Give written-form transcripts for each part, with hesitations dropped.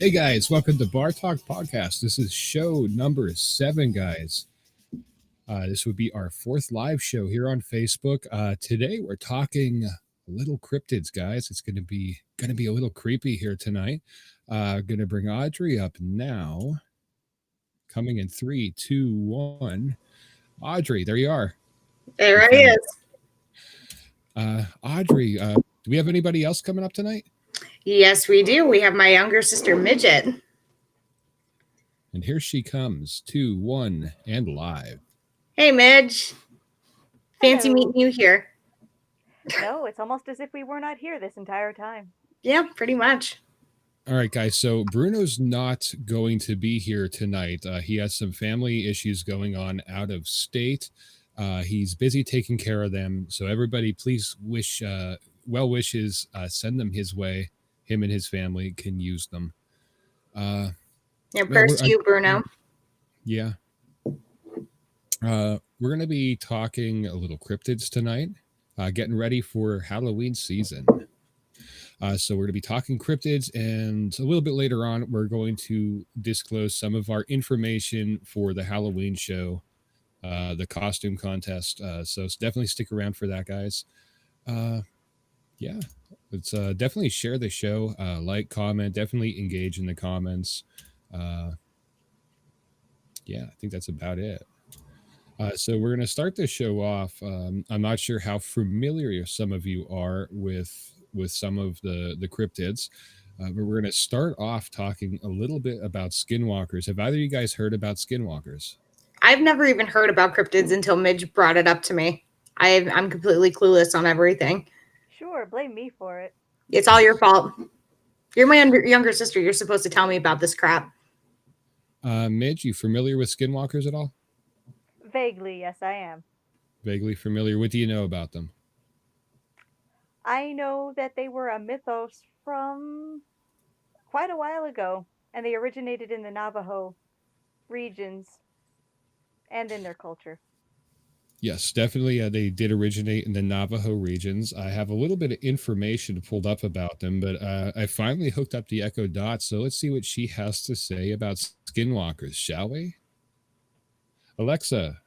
Hey guys, welcome to Bar Talk Podcast. This is show number 7, guys. This would be our 4th live show here on Facebook. Today we're talking little cryptids, guys. It's gonna be a little creepy here tonight. Gonna bring Audrey up now. Coming in 3, 2, 1. Audrey, there you are. There he is. Audrey, do we have anybody else coming up tonight? Yes, we do. We have my younger sister, Midget. And here she comes, 2, 1, and live. Hey, Midge. Fancy Hello. meeting you here. No, it's almost as if we were not here this entire time. Yeah, pretty much. All right, guys. So Bruno's not going to be here tonight. He has some family issues going on out of state. He's busy taking care of them. So everybody, please wish well wishes. Send them his way. Him and his family can use them. Prayers to you, Bruno. Yeah. We're going to be talking a little cryptids tonight. Getting ready for Halloween season. So we're going to be talking cryptids, and a little bit later on, we're going to disclose some of our information for the Halloween show, the costume contest. So definitely stick around for that, guys. Yeah, let's definitely share the show, like, comment, definitely engage in the comments. Yeah, I think that's about it. So we're going to start the show off. I'm not sure how familiar some of you are with some of the cryptids, but we're going to start off talking a little bit about skinwalkers. Have either of you guys heard about skinwalkers? I've never even heard about cryptids until Midge brought it up to me. I'm completely clueless on everything. Sure, blame me for it. It's all your fault. You're my younger sister. You're supposed to tell me about this crap. Midge, you familiar with skinwalkers at all? Vaguely, yes, I am. Vaguely familiar. What do you know about them? I know that they were a mythos from quite a while ago, and they originated in the Navajo regions and in their culture. Yes, definitely. They did originate in the Navajo regions. I have a little bit of information pulled up about them, but I finally hooked up the Echo Dot. So let's see what she has to say about skinwalkers, shall we? Alexa,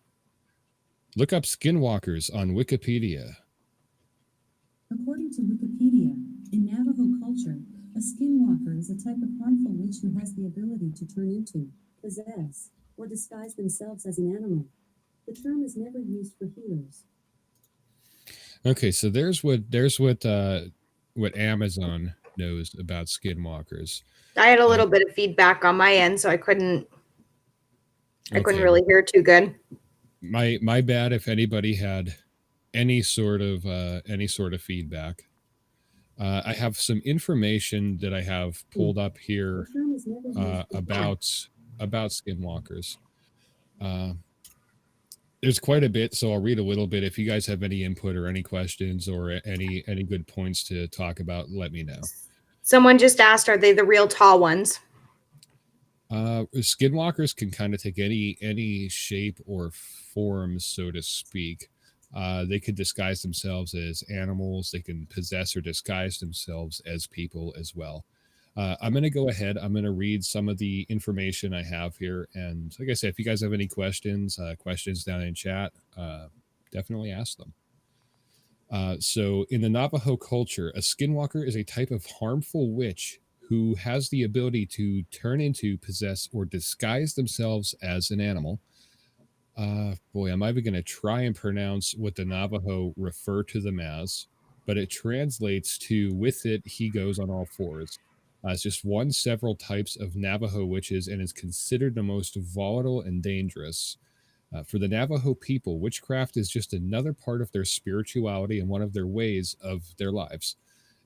look up skinwalkers on Wikipedia. According to Wikipedia, in Navajo culture, a skinwalker is a type of harmful witch who has the ability to turn into, possess, or disguise themselves as an animal. The term is never used for healers. Okay, so there's what Amazon knows about skinwalkers. I had a little bit of feedback on my end, so I couldn't really hear too good. My bad if anybody had any sort of feedback. I have some information that I have pulled up here about skinwalkers. There's quite a bit, so I'll read a little bit. If you guys have any input or any questions or any good points to talk about, let me know. Someone just asked, are they the real tall ones? Skinwalkers can kind of take any shape or form, so to speak. They could disguise themselves as animals. They can possess or disguise themselves as people as well. I'm going to go ahead. I'm going to read some of the information I have here. And like I said, if you guys have any questions down in chat, definitely ask them. So in the Navajo culture, a skinwalker is a type of harmful witch who has the ability to turn into, possess, or disguise themselves as an animal. Boy, I'm either going to try and pronounce what the Navajo refer to them as, but it translates to, with it, he goes on all fours. It's just one several types of Navajo witches and is considered the most volatile and dangerous. For the Navajo people, witchcraft is just another part of their spirituality and one of their ways of their lives.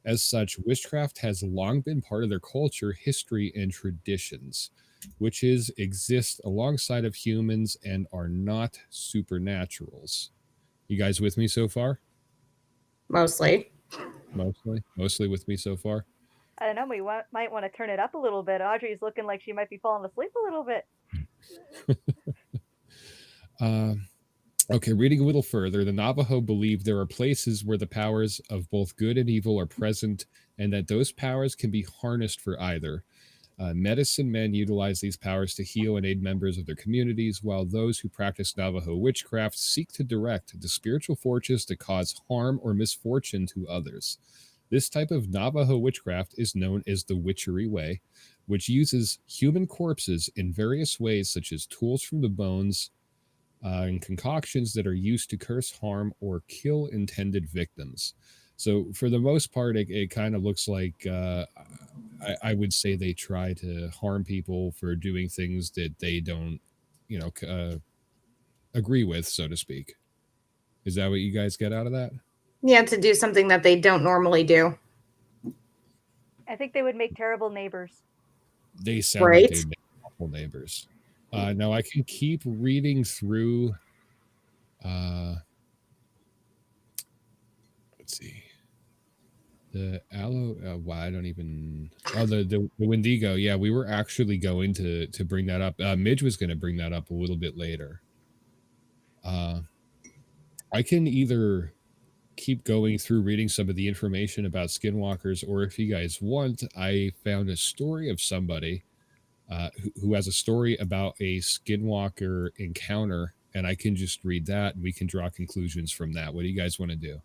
As such, witchcraft has long been part of their culture, history, and traditions. Witches exist alongside of humans and are not supernaturals. You guys with me so far? Mostly with me so far. I don't know, we might want to turn it up a little bit. Audrey's looking like she might be falling asleep a little bit. Okay, reading a little further, the Navajo believe there are places where the powers of both good and evil are present, and that those powers can be harnessed for either. Medicine men utilize these powers to heal and aid members of their communities, while those who practice Navajo witchcraft seek to direct the spiritual forces to cause harm or misfortune to others. This type of Navajo witchcraft is known as the witchery way, which uses human corpses in various ways, such as tools from the bones and concoctions that are used to curse, harm, or kill intended victims. So, for the most part, it kind of looks like I would say they try to harm people for doing things that they don't, agree with, so to speak. Is that what you guys get out of that? Yeah, to do something that they don't normally do. I think they would make terrible neighbors. They sound Right. like they'd make awful neighbors. Now I can keep reading through. Let's see. The aloe. Well, I don't even. Oh, the Wendigo. Yeah, we were actually going to bring that up. Midge was going to bring that up a little bit later. I can either keep going through reading some of the information about skinwalkers, or if you guys want, I found a story of somebody who has a story about a skinwalker encounter, and I can just read that and we can draw conclusions from that. What do you guys want to do?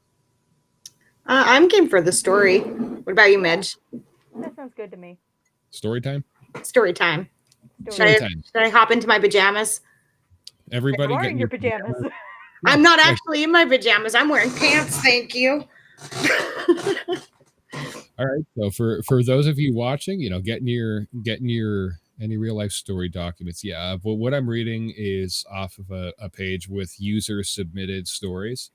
I'm game for the story. What about you, Midge? That sounds good to me. Story time? Story time. Story time. Should I hop into my pajamas? Everybody You are get in your pajamas. I'm not actually in my pajamas. I'm wearing pants, thank you. All right. So for those of you watching, getting your any real life story documents. Yeah. But what I'm reading is off of a page with user submitted stories.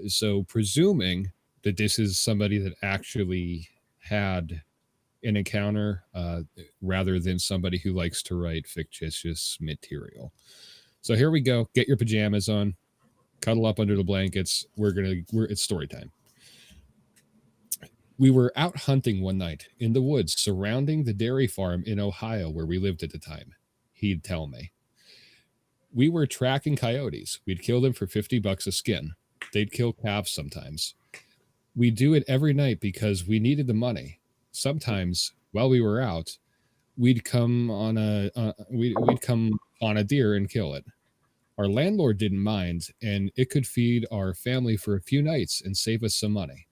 So presuming that this is somebody that actually had an encounter rather than somebody who likes to write fictitious material. So here we go. Get your pajamas on, cuddle up under the blankets. It's story time. We were out hunting one night in the woods surrounding the dairy farm in Ohio where we lived at the time. He'd tell me. We were tracking coyotes. We'd kill them for $50 a skin. They'd kill calves sometimes. We'd do it every night because we needed the money. Sometimes while we were out, we'd come on a deer and kill it. Our landlord didn't mind, and it could feed our family for a few nights and save us some money.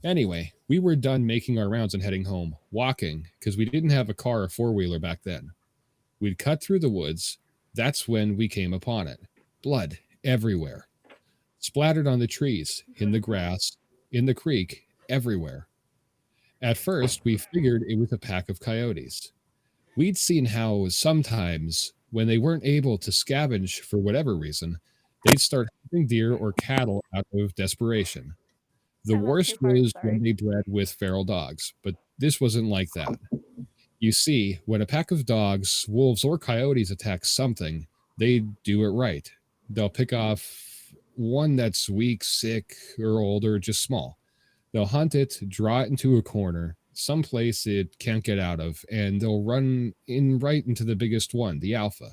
Anyway, we were done making our rounds and heading home, walking, because we didn't have a car or four-wheeler back then. We'd cut through the woods. That's when we came upon it. Blood everywhere. Splattered on the trees, in the grass, in the creek, everywhere. At first, we figured it was a pack of coyotes. We'd seen how sometimes, when they weren't able to scavenge for whatever reason, they'd start hunting deer or cattle out of desperation. The I love worst two parts, was sorry. when they bred with feral dogs, but this wasn't like that. You see, when a pack of dogs, wolves, or coyotes attack something, they do it right. They'll pick off one that's weak, sick, or old, or just small. They'll hunt it, draw it into a corner, someplace it can't get out of, and they'll run in right into the biggest one, the alpha.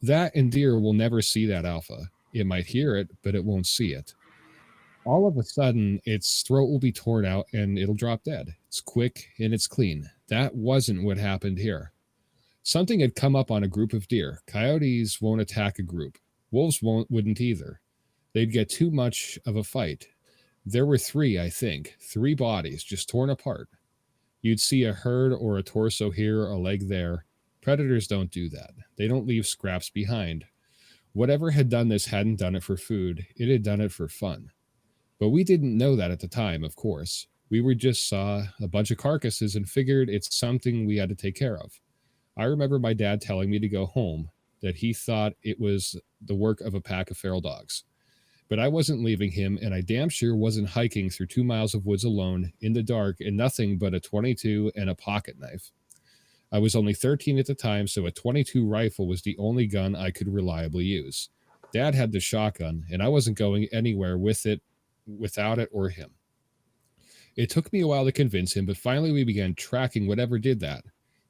That and deer will never see that alpha. It might hear it, but it won't see it. All of a sudden, its throat will be torn out and it'll drop dead. It's quick and it's clean. That wasn't what happened here. Something had come up on a group of deer. Coyotes won't attack a group. Wolves wouldn't either. They'd get too much of a fight. There were three, I think, 3 bodies just torn apart. You'd see a herd or a torso here, a leg there. Predators don't do that. They don't leave scraps behind. Whatever had done this hadn't done it for food. It had done it for fun. But we didn't know that at the time, of course. We just saw a bunch of carcasses and figured it's something we had to take care of. I remember my dad telling me to go home, that he thought it was the work of a pack of feral dogs. But I wasn't leaving him, and I damn sure wasn't hiking through 2 miles of woods alone, in the dark, and nothing but a .22 and a pocket knife. I was only 13 at the time, so a .22 rifle was the only gun I could reliably use. Dad had the shotgun, and I wasn't going anywhere without it or him. It took me a while to convince him, but finally we began tracking whatever did that.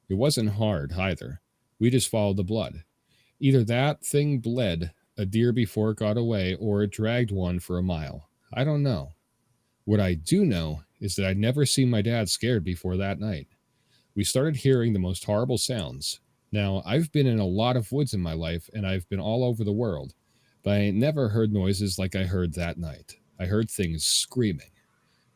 It wasn't hard either. We just followed the blood. Either that thing bled a deer before it got away, or it dragged one for a mile. I don't know. What I do know is that I'd never seen my dad scared before that night. We started hearing the most horrible sounds. Now, I've been in a lot of woods in my life, and I've been all over the world, but I never heard noises like I heard that night. I heard things screaming.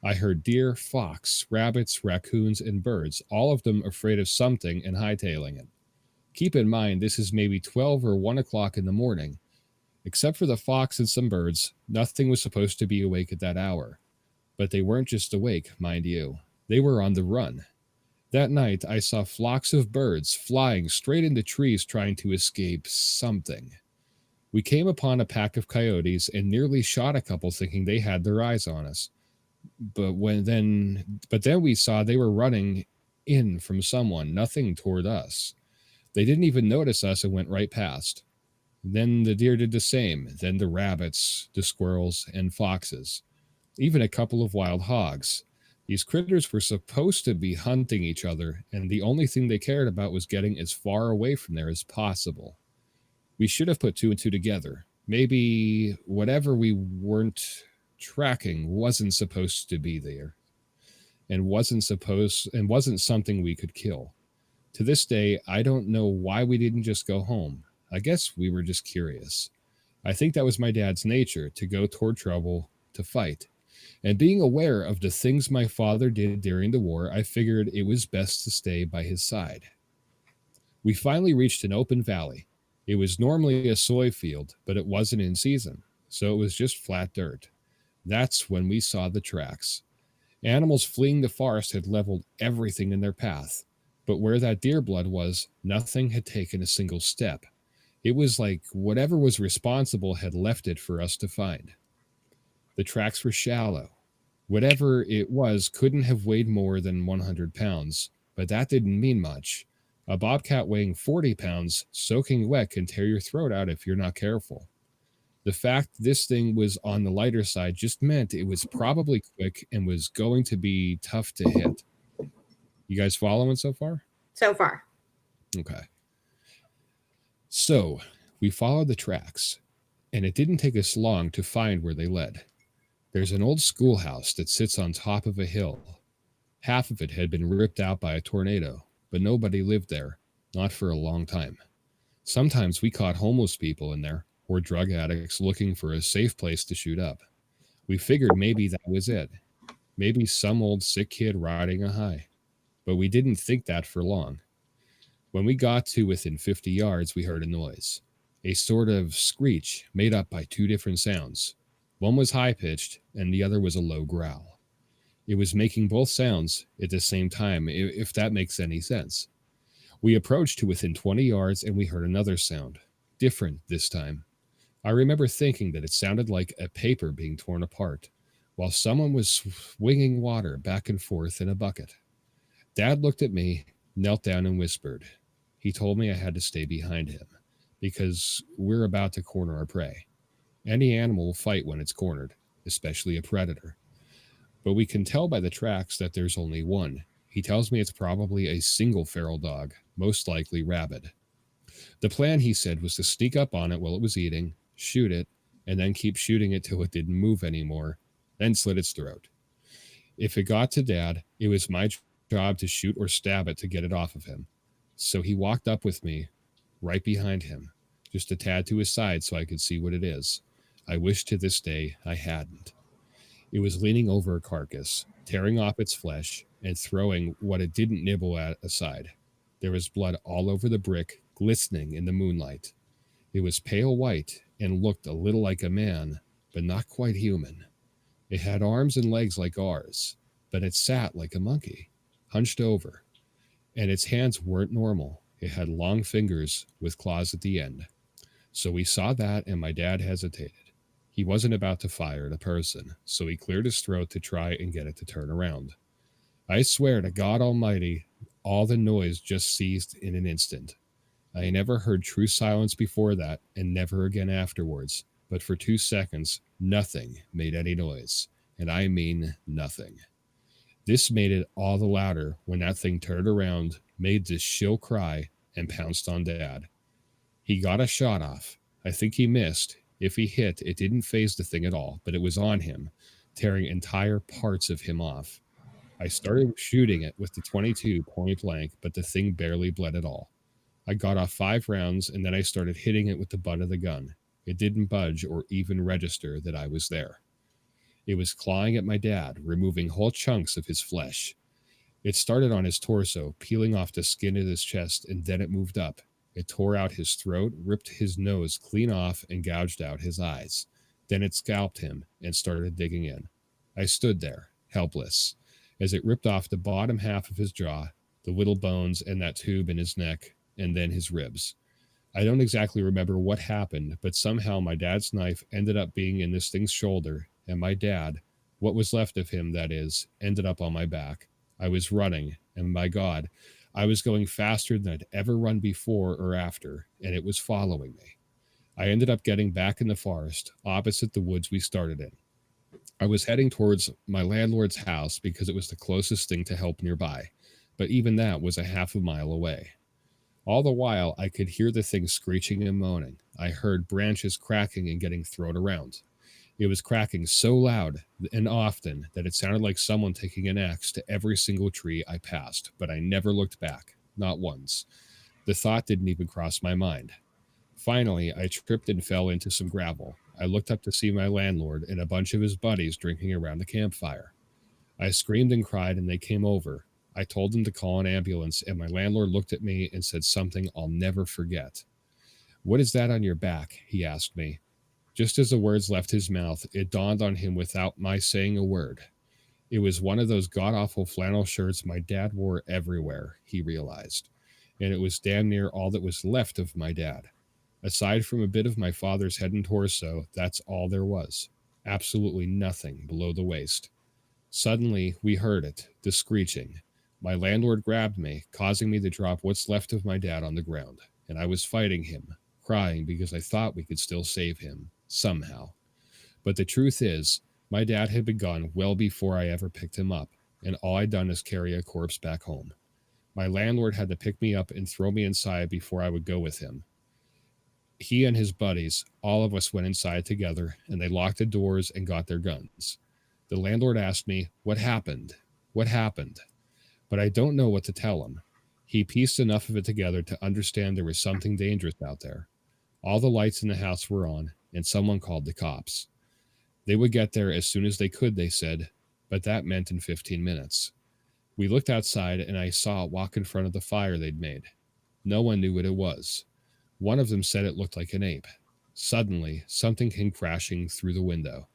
I heard deer, fox, rabbits, raccoons, and birds, all of them afraid of something and hightailing it. Keep in mind, this is maybe 12 or 1 o'clock in the morning. Except for the fox and some birds, nothing was supposed to be awake at that hour. But they weren't just awake, mind you. They were on the run. That night, I saw flocks of birds flying straight into trees trying to escape something. We came upon a pack of coyotes and nearly shot a couple thinking they had their eyes on us. But then we saw they were running in from someone, nothing toward us. They didn't even notice us and went right past. Then the deer did the same, then the rabbits, the squirrels, and foxes. Even a couple of wild hogs. These critters were supposed to be hunting each other, and the only thing they cared about was getting as far away from there as possible. We should have put two and two together. Maybe whatever we weren't tracking wasn't supposed to be there, and wasn't something we could kill. To this day, I don't know why we didn't just go home. I guess we were just curious. I think that was my dad's nature, to go toward trouble, to fight. And being aware of the things my father did during the war, I figured it was best to stay by his side. We finally reached an open valley. It was normally a soy field, but it wasn't in season, so it was just flat dirt. That's when we saw the tracks. Animals fleeing the forest had leveled everything in their path, but where that deer blood was, nothing had taken a single step. It was like whatever was responsible had left it for us to find. The tracks were shallow. Whatever it was couldn't have weighed more than 100 pounds, but that didn't mean much. A bobcat weighing 40 pounds, soaking wet, can tear your throat out if you're not careful. The fact this thing was on the lighter side just meant it was probably quick and was going to be tough to hit. You guys following so far? So far. Okay. So we followed the tracks, and it didn't take us long to find where they led. There's an old schoolhouse that sits on top of a hill. Half of it had been ripped out by a tornado, but nobody lived there, not for a long time. Sometimes we caught homeless people in there, or drug addicts looking for a safe place to shoot up. We figured maybe that was it. Maybe some old sick kid riding a high. But we didn't think that for long. When we got to within 50 yards, we heard a noise. A sort of screech made up by two different sounds. One was high-pitched, and the other was a low growl. It was making both sounds at the same time, if that makes any sense. We approached to within 20 yards, and we heard another sound. Different this time. I remember thinking that it sounded like a paper being torn apart, while someone was swinging water back and forth in a bucket. Dad looked at me, knelt down, and whispered. He told me I had to stay behind him, because we're about to corner our prey. Any animal will fight when it's cornered, especially a predator. But we can tell by the tracks that there's only one. He tells me it's probably a single feral dog, most likely rabid. The plan, he said, was to sneak up on it while it was eating, shoot it, and then keep shooting it till it didn't move anymore, then slit its throat. If it got to Dad, it was my job to shoot or stab it to get it off of him. So he walked up with me, right behind him, just a tad to his side so I could see what it is. I wish to this day I hadn't. It was leaning over a carcass, tearing off its flesh, and throwing what it didn't nibble at aside. There was blood all over the brick, glistening in the moonlight. It was pale white and looked a little like a man, but not quite human. It had arms and legs like ours, but it sat like a monkey, hunched over. And its hands weren't normal. It had long fingers with claws at the end. So we saw that, and my dad hesitated. He wasn't about to fire at a person, so he cleared his throat to try and get it to turn around. I swear to God Almighty, all the noise just ceased in an instant. I never heard true silence before that, and never again afterwards. But for 2 seconds, nothing made any noise. And I mean nothing. This made it all the louder when that thing turned around, made this shrill cry, and pounced on Dad. He got a shot off. I think he missed. If he hit, it didn't faze the thing at all, but it was on him, tearing entire parts of him off. I started shooting it with the 22 point blank, but the thing barely bled at all. I got off 5 rounds, and then I started hitting it with the butt of the gun. It didn't budge or even register that I was there. It was clawing at my dad, removing whole chunks of his flesh. It started on his torso, peeling off the skin of his chest, and then it moved up. It tore out his throat, ripped his nose clean off, and gouged out his eyes. Then it scalped him and started digging in. I stood there, helpless, as it ripped off the bottom half of his jaw, the little bones and that tube in his neck, and then his ribs. I don't exactly remember what happened, but somehow my dad's knife ended up being in this thing's shoulder, and my dad, what was left of him, that is, ended up on my back. I was running, and my God, I was going faster than I'd ever run before or after, and it was following me. I ended up getting back in the forest, opposite the woods we started in. I was heading towards my landlord's house because it was the closest thing to help nearby, but even that was a half a mile away. All the while, I could hear the thing screeching and moaning. I heard branches cracking and getting thrown around. It was cracking so loud and often that it sounded like someone taking an axe to every single tree I passed, but I never looked back, not once. The thought didn't even cross my mind. Finally, I tripped and fell into some gravel. I looked up to see my landlord and a bunch of his buddies drinking around the campfire. I screamed and cried, and they came over. I told them to call an ambulance, and my landlord looked at me and said something I'll never forget. "What is that on your back?" he asked me. Just as the words left his mouth, it dawned on him without my saying a word. It was one of those god-awful flannel shirts my dad wore everywhere, he realized. And it was damn near all that was left of my dad. Aside from a bit of my father's head and torso, that's all there was. Absolutely nothing below the waist. Suddenly, we heard it, the screeching. My landlord grabbed me, causing me to drop what's left of my dad on the ground, and I was fighting him, crying because I thought we could still save him, somehow. But the truth is, my dad had been gone well before I ever picked him up, and all I'd done is carry a corpse back home. My landlord had to pick me up and throw me inside before I would go with him. He and his buddies, all of us went inside together, and they locked the doors and got their guns. The landlord asked me, "What happened? What happened?" But I don't know what to tell him. He pieced enough of it together to understand there was something dangerous out there. All the lights in the house were on, and someone called the cops. They would get there as soon as they could, they said, but that meant in 15 minutes. We looked outside, and I saw it walk in front of the fire they'd made. No one knew what it was. One of them said it looked like an ape. Suddenly, something came crashing through the window.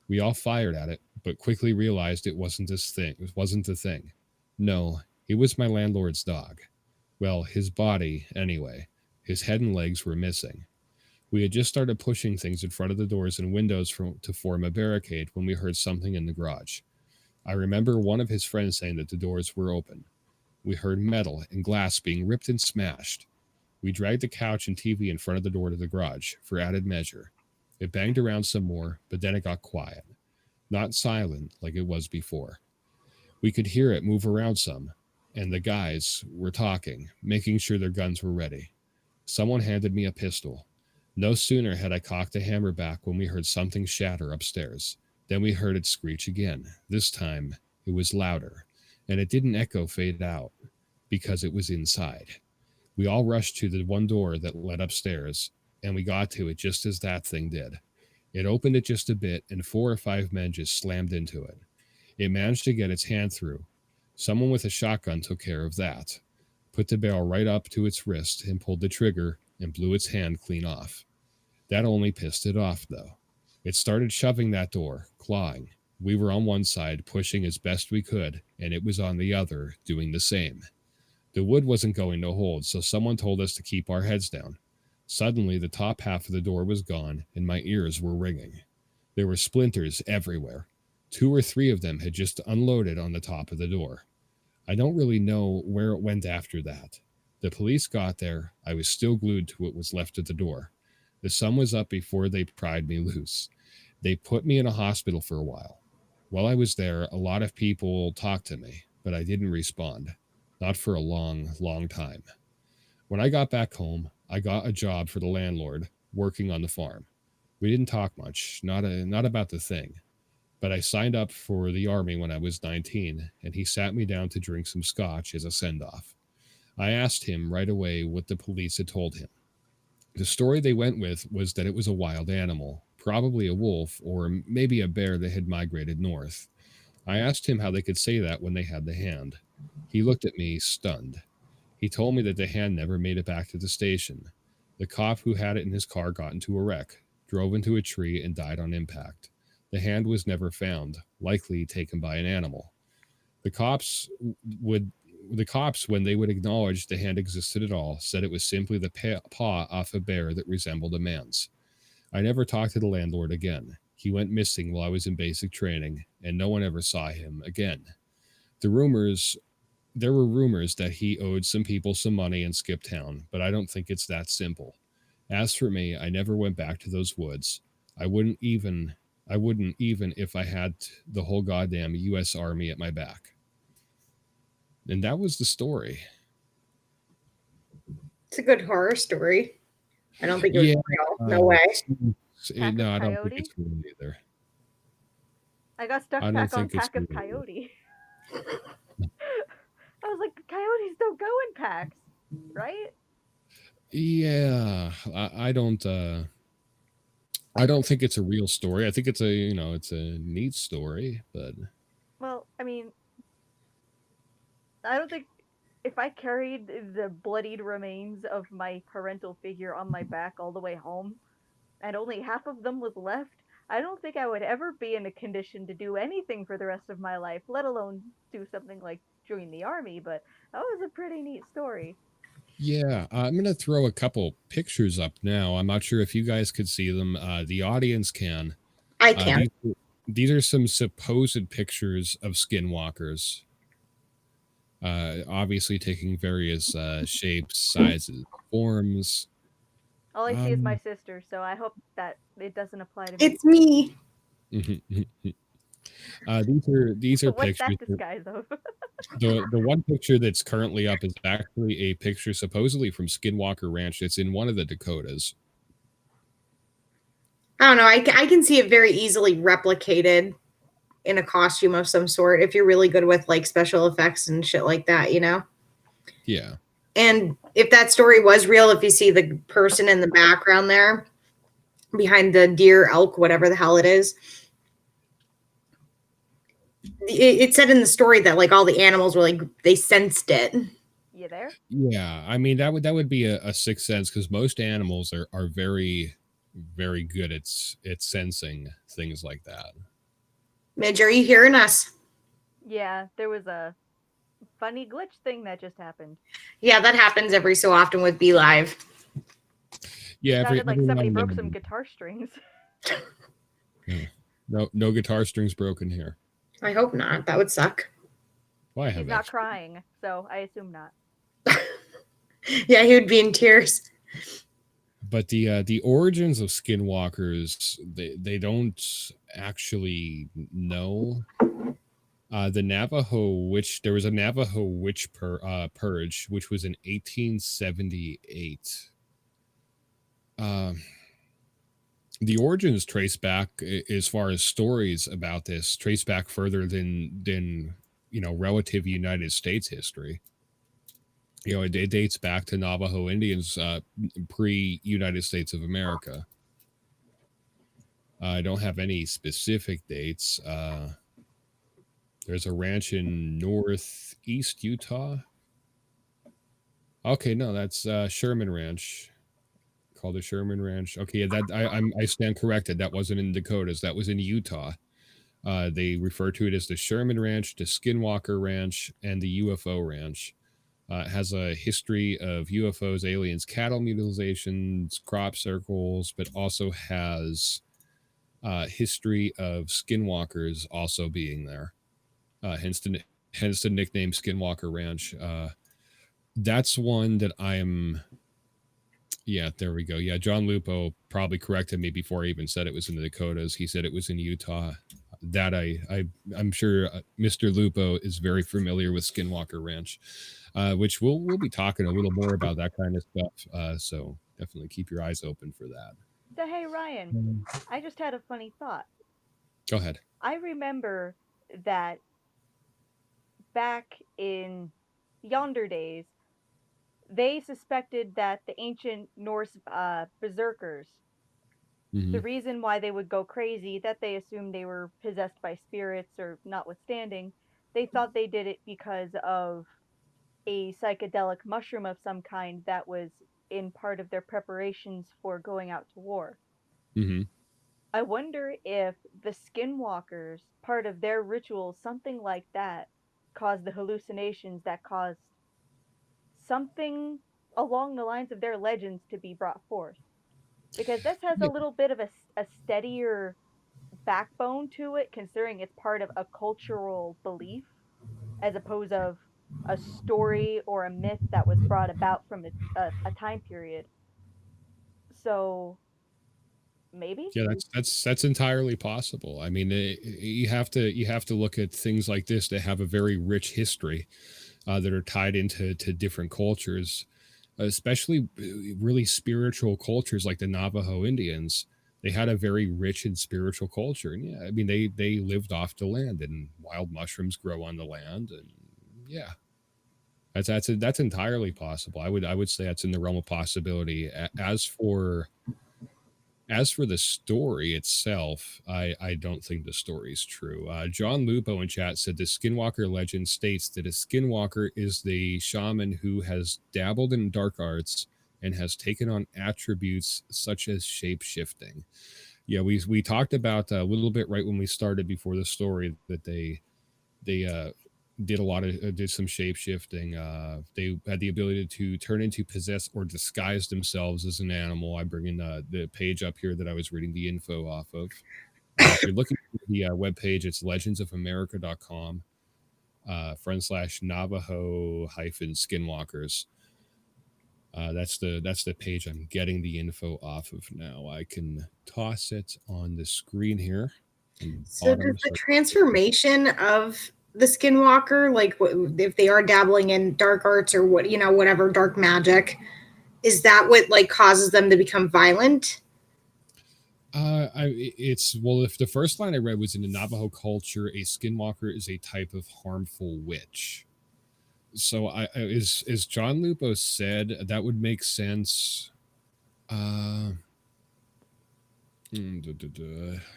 We all fired at it, but quickly realized it wasn't the thing. No, it was my landlord's dog. Well, his body, anyway. His head and legs were missing. We had just started pushing things in front of the doors and windows to form a barricade when we heard something in the garage. I remember one of his friends saying that the doors were open. We heard metal and glass being ripped and smashed. We dragged the couch and TV in front of the door to the garage, for added measure. It banged around some more, but then it got quiet. Not silent like it was before. We could hear it move around some, and the guys were talking, making sure their guns were ready. Someone handed me a pistol. No sooner had I cocked the hammer back when we heard something shatter upstairs. Then we heard it screech again. This time, it was louder, and it didn't echo fade out, because it was inside. We all rushed to the one door that led upstairs, and we got to it just as that thing did. It opened it just a bit, and 4 or 5 men just slammed into it. It managed to get its hand through. Someone with a shotgun took care of that, put the barrel right up to its wrist, and pulled the trigger and blew its hand clean off. That only pissed it off, though. It started shoving that door, clawing. We were on one side, pushing as best we could, and it was on the other, doing the same. The wood wasn't going to hold, so someone told us to keep our heads down. Suddenly, the top half of the door was gone, and my ears were ringing. There were splinters everywhere. 2 or 3 of them had just unloaded on the top of the door. I don't really know where it went after that. The police got there. I was still glued to what was left of the door. The sun was up before they pried me loose. They put me in a hospital for a while. While I was there, a lot of people talked to me, but I didn't respond. Not for a long, long time. When I got back home, I got a job for the landlord, working on the farm. We didn't talk much, not about the thing. but I signed up for the Army when I was 19, and he sat me down to drink some scotch as a send off. I asked him right away what the police had told him. The story they went with was that it was a wild animal, probably a wolf or maybe a bear that had migrated north. I asked him how they could say that when they had the hand. He looked at me, stunned. He told me that the hand never made it back to the station. The cop who had it in his car got into a wreck, drove into a tree, and died on impact. The hand was never found, likely taken by an animal. The cops would the cops, when they would acknowledge the hand existed at all, said it was simply the paw off a bear that resembled a man's. I never talked to the landlord again. He went missing while I was in basic training, and no one ever saw him again. The rumors There were rumors that he owed some people some money and skipped town, but I don't think it's that simple. As for me, I never went back to those woods. I wouldn't even if I had the whole goddamn US Army at my back. And that was the story. It's a good horror story. I don't think it was Yeah, real. No way. Pack No, of I don't think coyote? it's real either. I got stuck I don't back on think it's Pack of real. Coyote. I was like, coyotes don't go in packs, right? Yeah, I don't think it's a real story. I think it's it's a neat story, but Well, I mean, I don't think if I carried the bloodied remains of my parental figure on my back all the way home, and only half of them was left, I don't think I would ever be in a condition to do anything for the rest of my life, let alone do something like join the army. But that was a pretty neat story. yeah, I'm going to throw a couple pictures up now. I'm not sure if you guys could see them. The audience can. I can. These are some supposed pictures of skinwalkers. Obviously taking various shapes, sizes, forms. All I see is my sister, so I hope that it doesn't apply to me. It's me. These are What's pictures. that disguise of? The one picture that's currently up is actually a picture supposedly from Skinwalker Ranch. It's in one of the Dakotas. I don't know. I can see it very easily replicated in a costume of some sort if you're really good with like special effects and shit like that, you know? Yeah. And if that story was real, if you see the person in the background there behind the deer, elk, whatever the hell it is, it said in the story that like all the animals were like they sensed it. You there? Yeah. I mean that would be a sixth sense because most animals are very, very good at sensing things like that. Midge, are you hearing us? Yeah, there was a funny glitch thing that just happened. Yeah, that happens every so often with Be Live. Yeah, It sounded like every somebody now and broke then. some guitar strings. No guitar strings broken here. I hope not. That would suck. Well, I He's have not actually. crying, so I assume not. Yeah, he would be in tears. But the origins of skinwalkers, they don't actually know. The Navajo witch, there was a Navajo witch purge, which was in 1878. The origins trace back, as far as stories about this, trace back further than relative United States history. It dates back to Navajo Indians pre-United States of America. I don't have any specific dates. There's a ranch in northeast Utah. Okay, no, that's Sherman Ranch, called the Sherman Ranch. Okay, yeah, that I stand corrected. That wasn't in Dakotas. That was in Utah. They refer to it as the Sherman Ranch, the Skinwalker Ranch, and the UFO Ranch. It has a history of UFOs, aliens, cattle mutilations, crop circles, but also has history of skinwalkers also being there. Hence the nickname Skinwalker Ranch. That's one that I'm. Yeah, there we go. Yeah, John Lupo probably corrected me before I even said it was in the Dakotas. He said it was in Utah. That I'm sure Mr. Lupo is very familiar with Skinwalker Ranch, which we'll be talking a little more about that kind of stuff. So definitely keep your eyes open for that. So hey Ryan, I just had a funny thought. Go ahead. I remember that back in yonder days, they suspected that the ancient Norse berserkers, Hmm. the reason why they would go crazy, that they assumed they were possessed by spirits or notwithstanding, they thought they did it because of a psychedelic mushroom of some kind that was in part of their preparations for going out to war. Hmm. I wonder if the skinwalkers, part of their ritual, something like that, caused the hallucinations that caused something along the lines of their legends to be brought forth. Because this has a Yeah. little bit of a steadier backbone to it, considering it's part of a cultural belief, as opposed of a story or a myth that was brought about from a time period. So maybe. Yeah, that's entirely possible. I mean, you have to look at things like this that have a very rich history, that are tied into different cultures, especially really spiritual cultures like the Navajo Indians. They had a very rich and spiritual culture, and yeah, I mean they lived off the land, and wild mushrooms grow on the land, and yeah, that's entirely possible. I would say that's in the realm of possibility. As for the story itself, I don't think the story is true. John Lupo in chat said the Skinwalker legend states that a Skinwalker is the shaman who has dabbled in dark arts and has taken on attributes such as shape shifting. Yeah, we talked about a little bit right when we started before the story that they did a lot of did some shape shifting. They had the ability to turn into, possess, or disguise themselves as an animal. I bring in the page up here that I was reading the info off of. If you're looking at the webpage, it's legendsofamerica.com / Navajo hyphen skinwalkers. That's the page I'm getting the info off of now. I can toss it on the screen here on the So does bottom. the So transformation of the skinwalker, like if they are dabbling in dark arts or what, whatever dark magic, is that what like causes them to become violent? It's well, if the first line I read was in the Navajo culture, a skinwalker is a type of harmful witch. So is John Lupo said that would make sense. Uh,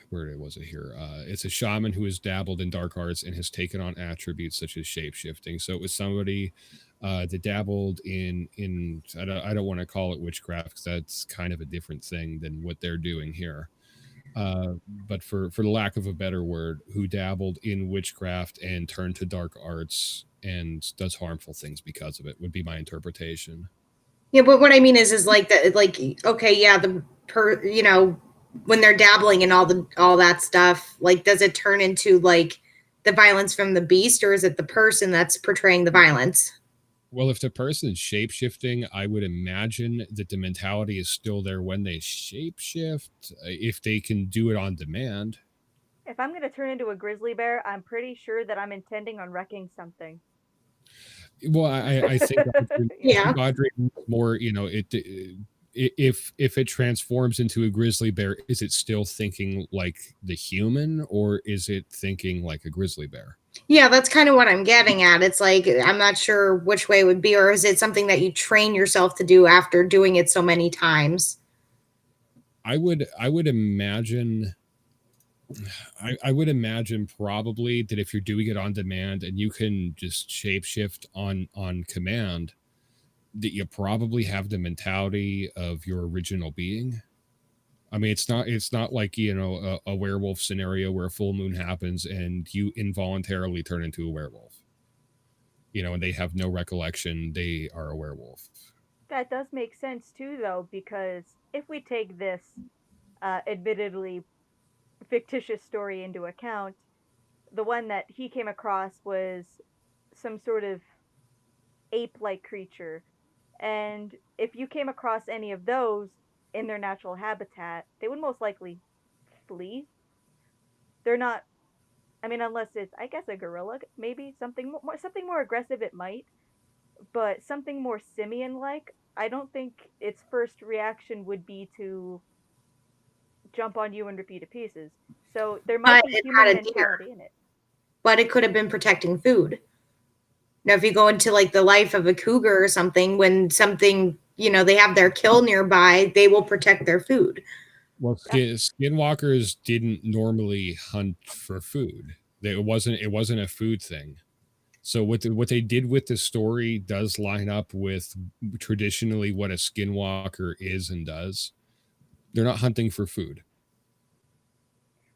where was it here? It's a shaman who has dabbled in dark arts and has taken on attributes such as shape shifting. So it was somebody that dabbled in I don't want to call it witchcraft because that's kind of a different thing than what they're doing here. But for the lack of a better word, who dabbled in witchcraft and turned to dark arts and does harmful things because of it would be my interpretation. Yeah, but what I mean is like that, like okay, yeah, when they're dabbling in all that stuff, like does it turn into like the violence from the beast, or is it the person that's portraying the violence? Well, if the person's shape shifting, I would imagine that the mentality is still there when they shape shift, if they can do it on demand. If I'm going to turn into a grizzly bear, I'm pretty sure that I'm intending on wrecking something. Well, I think Audrey, I Yeah. Yeah. think Audrey more, if it transforms into a grizzly bear, is it still thinking like the human, or is it thinking like a grizzly bear? Yeah, that's kind of what I'm getting at. It's like I'm not sure which way it would be, or is it something that you train yourself to do after doing it so many times? I would imagine I would imagine probably that if you're doing it on demand and you can just shapeshift on command, that you probably have the mentality of your original being. I mean, it's not like a werewolf scenario where a full moon happens and you involuntarily turn into a werewolf. And they have no recollection they are a werewolf. That does make sense too, though, because if we take this admittedly fictitious story into account, the one that he came across was some sort of ape like creature. And if you came across any of those in their natural habitat, they would most likely flee. They're not, I mean, unless it's, I guess, a gorilla, maybe something more aggressive it might, but something more simian like, I don't think its first reaction would be to jump on you and rip you to pieces. So there But might be it human had a deer. mentality in it. But it could have been protecting food. Now, if you go into like the life of a cougar or something, when something, they have their kill nearby, they will protect their food. Well, skinwalkers didn't normally hunt for food. It wasn't a food thing. So what they did with the story does line up with traditionally what a skinwalker is and does. They're not hunting for food.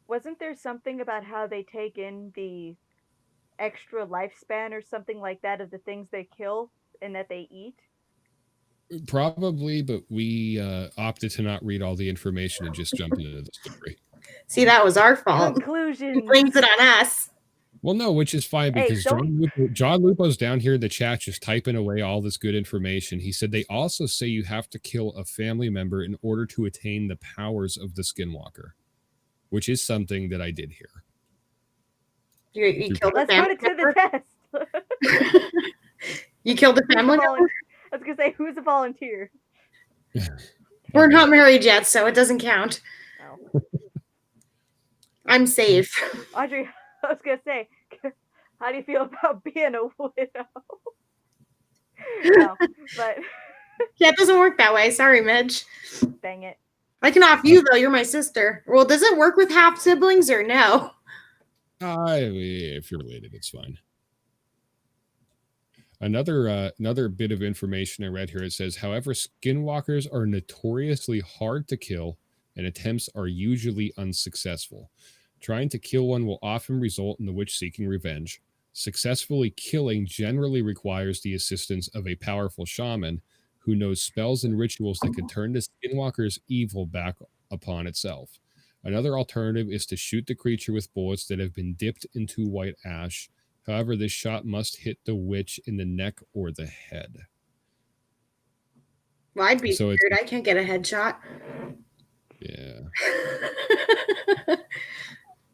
Wasn't there something about how they take in the extra lifespan or something like that of the things they kill and that they eat? Probably, but we opted to not read all the information and just jump into the story. See, that was our fault. He Conclusions. blames it on us. Well, no, which is fine Hey, because don't- John Lupo's down here in the chat just typing away all this good information. He said they also say you have to kill a family member in order to attain the powers of the Skinwalker, which is something that I did hear. You killed a Let's family put it to member? the test. You killed a family member? I was going to say, who's a volunteer? We're not married yet, so it doesn't count. No. I'm safe. Audrey, I was going to say, how do you feel about being a widow? No, but... Yeah, it doesn't work that way. Sorry, Midge. Dang it. I can off you, though. You're my sister. Well, does it work with half siblings or no? If you're related, it's fine. Another bit of information I read here. It says, however, skinwalkers are notoriously hard to kill, and attempts are usually unsuccessful. Trying to kill one will often result in the witch seeking revenge. Successfully killing generally requires the assistance of a powerful shaman who knows spells and rituals that can turn the skinwalker's evil back upon itself. Another alternative is to shoot the creature with bullets that have been dipped into white ash. However, this shot must hit the witch in the neck or the head. Well, I'd be scared. I can't get a headshot. Yeah.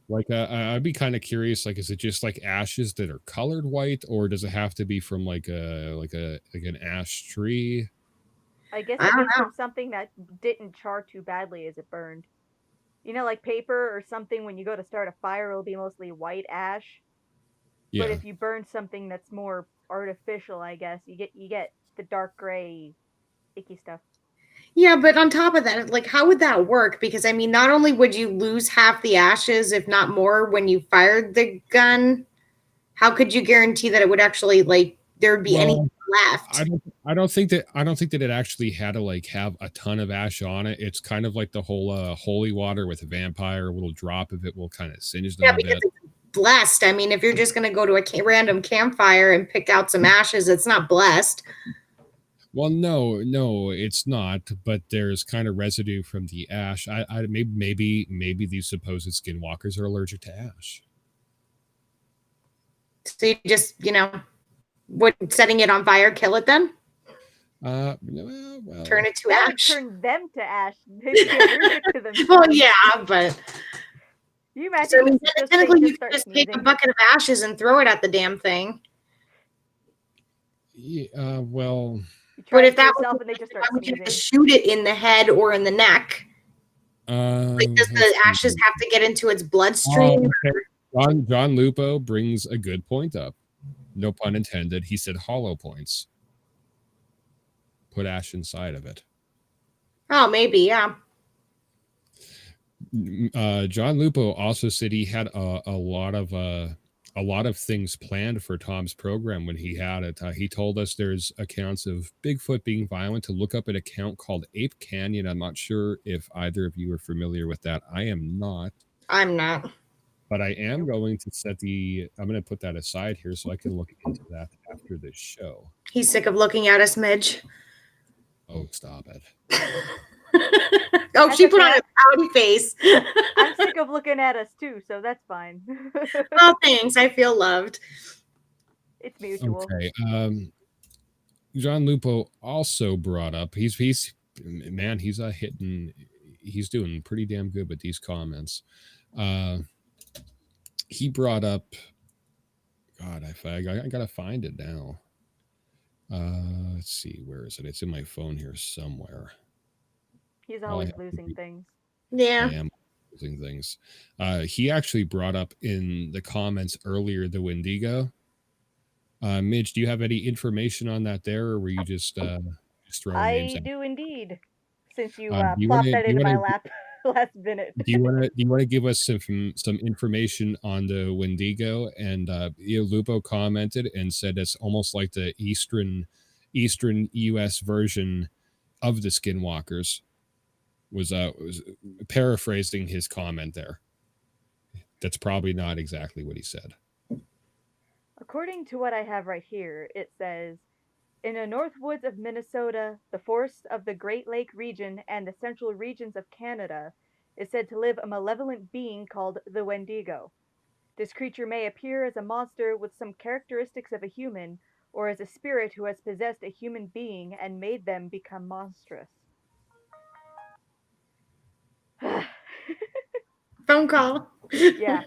Like, I'd be kind of curious. Like, is it just like ashes that are colored white, or does it have to be from like an ash tree? I guess it means from something that didn't char too badly as it burned. You know, like paper or something. When you go to start a fire, it'll be mostly white ash. Yeah. But if you burn something that's more artificial, I guess you get the dark gray, icky stuff. Yeah, but on top of that, like, how would that work? Because, I mean, not only would you lose half the ashes, if not more, when you fired the gun, how could you guarantee that it would actually, like, there would be anything left? I don't think that it actually had to, like, have a ton of ash on it. It's kind of like the whole holy water with a vampire. A little drop of it will kind of singe them a bit. It's blessed. I mean, if you're just going to go to a random campfire and pick out some ashes, it's not blessed. Well, no, it's not. But there's kind of residue from the ash. Maybe these supposed skinwalkers are allergic to ash. So you just, would setting it on fire kill it then? Well, turn it to ash. Turn them to ash. They'd be allergic to them. Well, yeah, but you imagine. So, I mean, technically, you could just take a bucket of ashes and throw it at the damn thing. Yeah, well. But if that was, why would you just shoot it in the head or in the neck? Like, does the ashes have to get into its bloodstream? Okay. John Lupo brings a good point up. No pun intended. He said hollow points. Put ash inside of it. Oh, maybe, yeah. John Lupo also said he had a lot of things planned for Tom's program when he had it. He told us there's accounts of Bigfoot being violent. To look up an account called Ape Canyon. I'm not sure if either of you are familiar with that. I am not. I'm not. But I am going to I'm going to put that aside here so I can look into that after this show. He's sick of looking at us, Midge. Oh, stop it. She put on a pouty face. I'm sick of looking at us too, so that's fine. Oh, thanks. I feel loved. It's mutual. Okay. John Lupo also brought up, he's doing pretty damn good with these comments. He brought up, God, I gotta find it now. Let's see, where is it? It's in my phone here somewhere. He's always losing things. Yeah. I am things. He actually brought up in the comments earlier the Wendigo. Midge, do you have any information on that there, or were you just throwing names I out? do indeed, since you Do you want plopped to that into my lap last minute. do you want to give us some information on the Wendigo? And Lupo commented and said it's almost like the eastern U.S. version of the Skinwalkers. Was paraphrasing his comment there. That's probably not exactly what he said. According to what I have right here, it says, in the north woods of Minnesota, the forests of the Great Lake region, and the central regions of Canada, is said to live a malevolent being called the Wendigo. This creature may appear as a monster with some characteristics of a human, or as a spirit who has possessed a human being and made them become monstrous. Phone call. Yeah.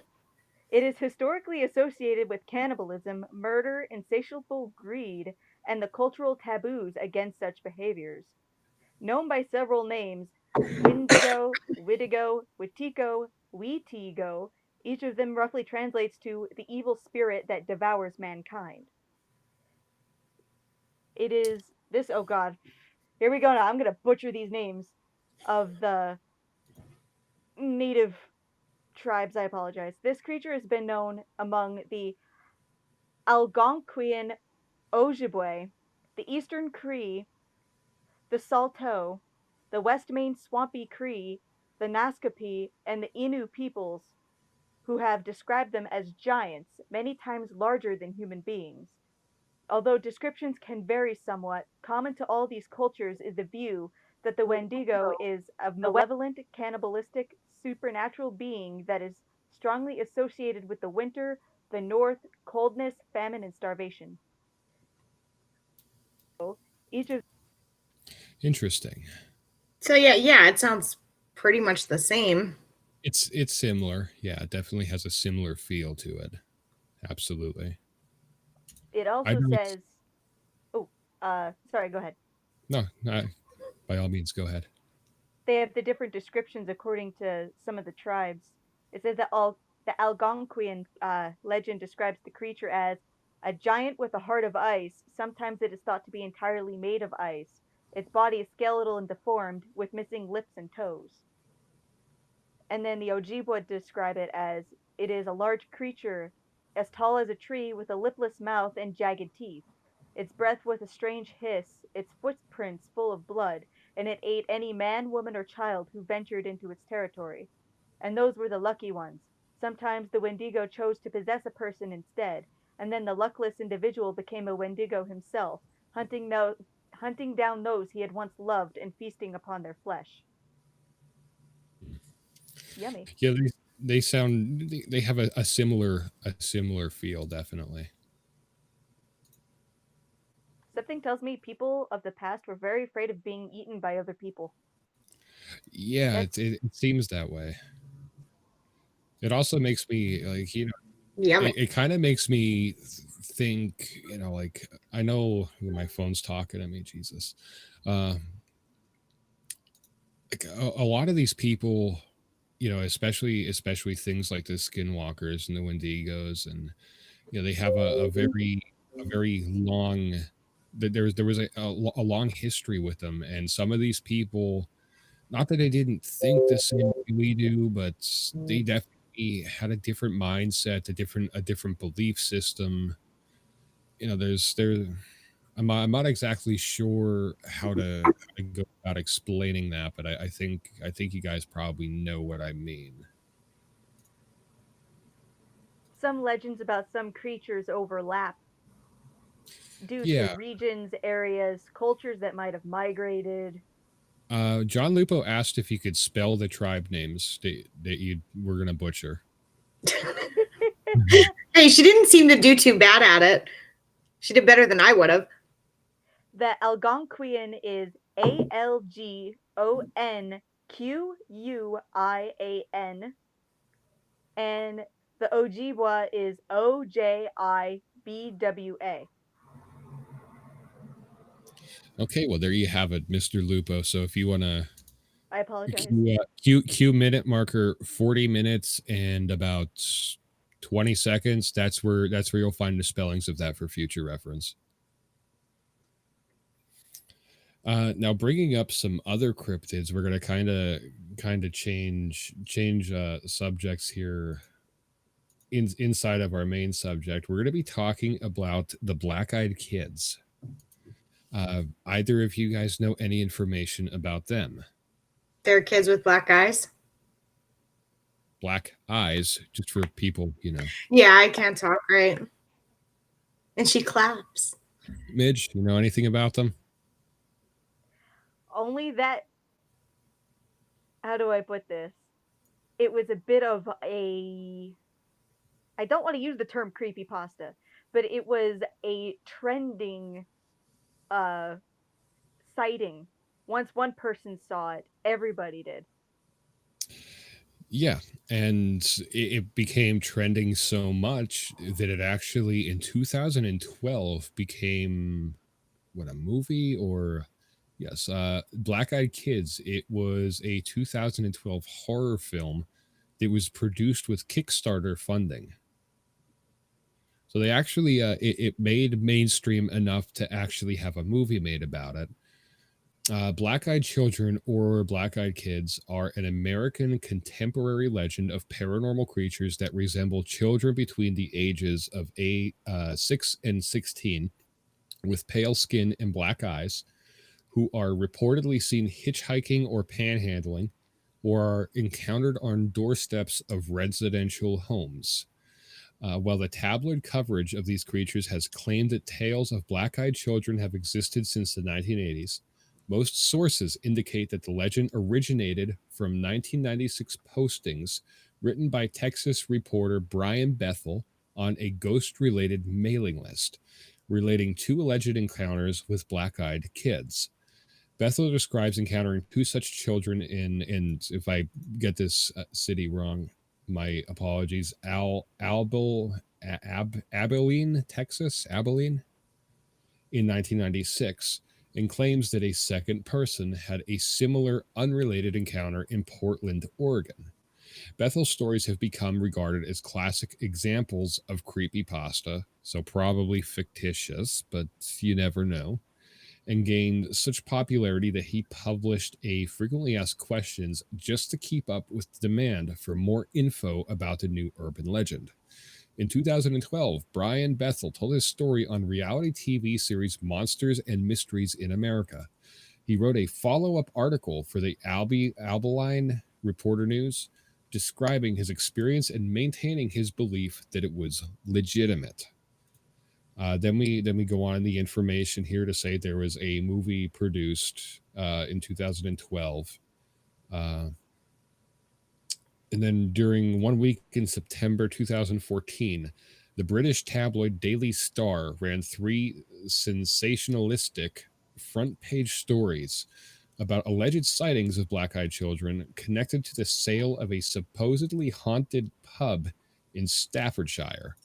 It is historically associated with cannibalism, murder, insatiable greed, and the cultural taboos against such behaviors. Known by several names, Windigo, Wittigo, Wittico, Wetigo, each of them roughly translates to the evil spirit that devours mankind. It is this, oh god, here we go now, I'm gonna butcher these names of the native tribes, I apologize. This creature has been known among the Algonquian Ojibwe, the Eastern Cree, the Saulteaux, the West Main Swampy Cree, the Naskapi, and the Innu peoples, who have described them as giants, many times larger than human beings. Although descriptions can vary somewhat, common to all these cultures is the view that the Wendigo is a malevolent, cannibalistic, supernatural being that is strongly associated with the winter, the north, coldness, famine, and starvation. Each of Interesting. So yeah, it sounds pretty much the same. It's similar. Yeah, it definitely has a similar feel to it. Absolutely. it I also don't. says, oh, sorry, go ahead. No, by all means, go ahead. They have the different descriptions according to some of the tribes. It says that the Algonquian legend describes the creature as a giant with a heart of ice. Sometimes it is thought to be entirely made of ice. Its body is skeletal and deformed, with missing lips and toes. And then the Ojibwa describe it as it is a large creature, as tall as a tree, with a lipless mouth and jagged teeth. Its breath with a strange hiss, its footprints full of blood, and it ate any man, woman, or child who ventured into its territory. And those were the lucky ones. Sometimes the Wendigo chose to possess a person instead, and then the luckless individual became a Wendigo himself, hunting down those he had once loved and feasting upon their flesh. Yummy. Yeah, they sound they have a similar feel, definitely. Something tells me people of the past were very afraid of being eaten by other people. Yeah, That's it seems that way. It also makes me like Yummy. it kind of makes me think, like I know my phone's talking to me, Jesus. Like a lot of these people, especially things like the Skinwalkers and the Wendigos, and they have a very long. There was a long history with them, and some of these people, not that they didn't think the same way we do, but they definitely had a different mindset, a different belief system. I'm not exactly sure how to go about explaining that, but I think you guys probably know what I mean. some legends about some creatures overlap due to Yeah. regions, areas, cultures that might have migrated. John Lupo asked if you could spell the tribe names that you were gonna butcher. Hey, she didn't seem to do too bad at it. She did better than I would have. The Algonquian is Algonquin, and the Ojibwa is Ojibwa. Okay, well there you have it, Mr. Lupo. So if you wanna I apologize. Q minute marker 40 minutes and about 20 seconds. That's where you'll find the spellings of that for future reference. Now, bringing up some other cryptids, we're going to kind of change subjects here. Inside of our main subject, we're going to be talking about the black-eyed kids. Either of you guys know any information about them? They're kids with black eyes. Black eyes, just for people, Yeah, I can't talk right. And she claps. Midge, you know anything about them? Only that, how do I put this? It was a bit of a, I don't want to use the term creepypasta, but it was a trending sighting. Once one person saw it, everybody did. Yeah, and it became trending so much that it actually in 2012 became a movie or yes, Black-Eyed Kids. It was a 2012 horror film that was produced with Kickstarter funding. So they actually it made mainstream enough to actually have a movie made about it. Black-Eyed Children or Black-Eyed Kids are an American contemporary legend of paranormal creatures that resemble children between the ages of 6 and 16 with pale skin and black eyes who are reportedly seen hitchhiking or panhandling or are encountered on doorsteps of residential homes. While the tabloid coverage of these creatures has claimed that tales of black-eyed children have existed since the 1980s, most sources indicate that the legend originated from 1996 postings written by Texas reporter Brian Bethel on a ghost-related mailing list, relating 2 alleged encounters with black-eyed kids. Bethel describes encountering 2 such children in if I get this city wrong, my apologies, Abilene, Texas, Abilene, in 1996, and claims that a second person had a similar unrelated encounter in Portland, Oregon. Bethel's stories have become regarded as classic examples of creepypasta, so probably fictitious, but you never know, and gained such popularity that he published a frequently asked questions just to keep up with the demand for more info about the new urban legend. In 2012, Brian Bethel told his story on reality TV series Monsters and Mysteries in America. He wrote a follow-up article for the Abilene Reporter News, describing his experience and maintaining his belief that it was legitimate. Then we go on the information here to say there was a movie produced in 2012. And then during 1 week in September 2014, the British tabloid Daily Star ran 3 sensationalistic front-page stories about alleged sightings of black-eyed children connected to the sale of a supposedly haunted pub in Staffordshire.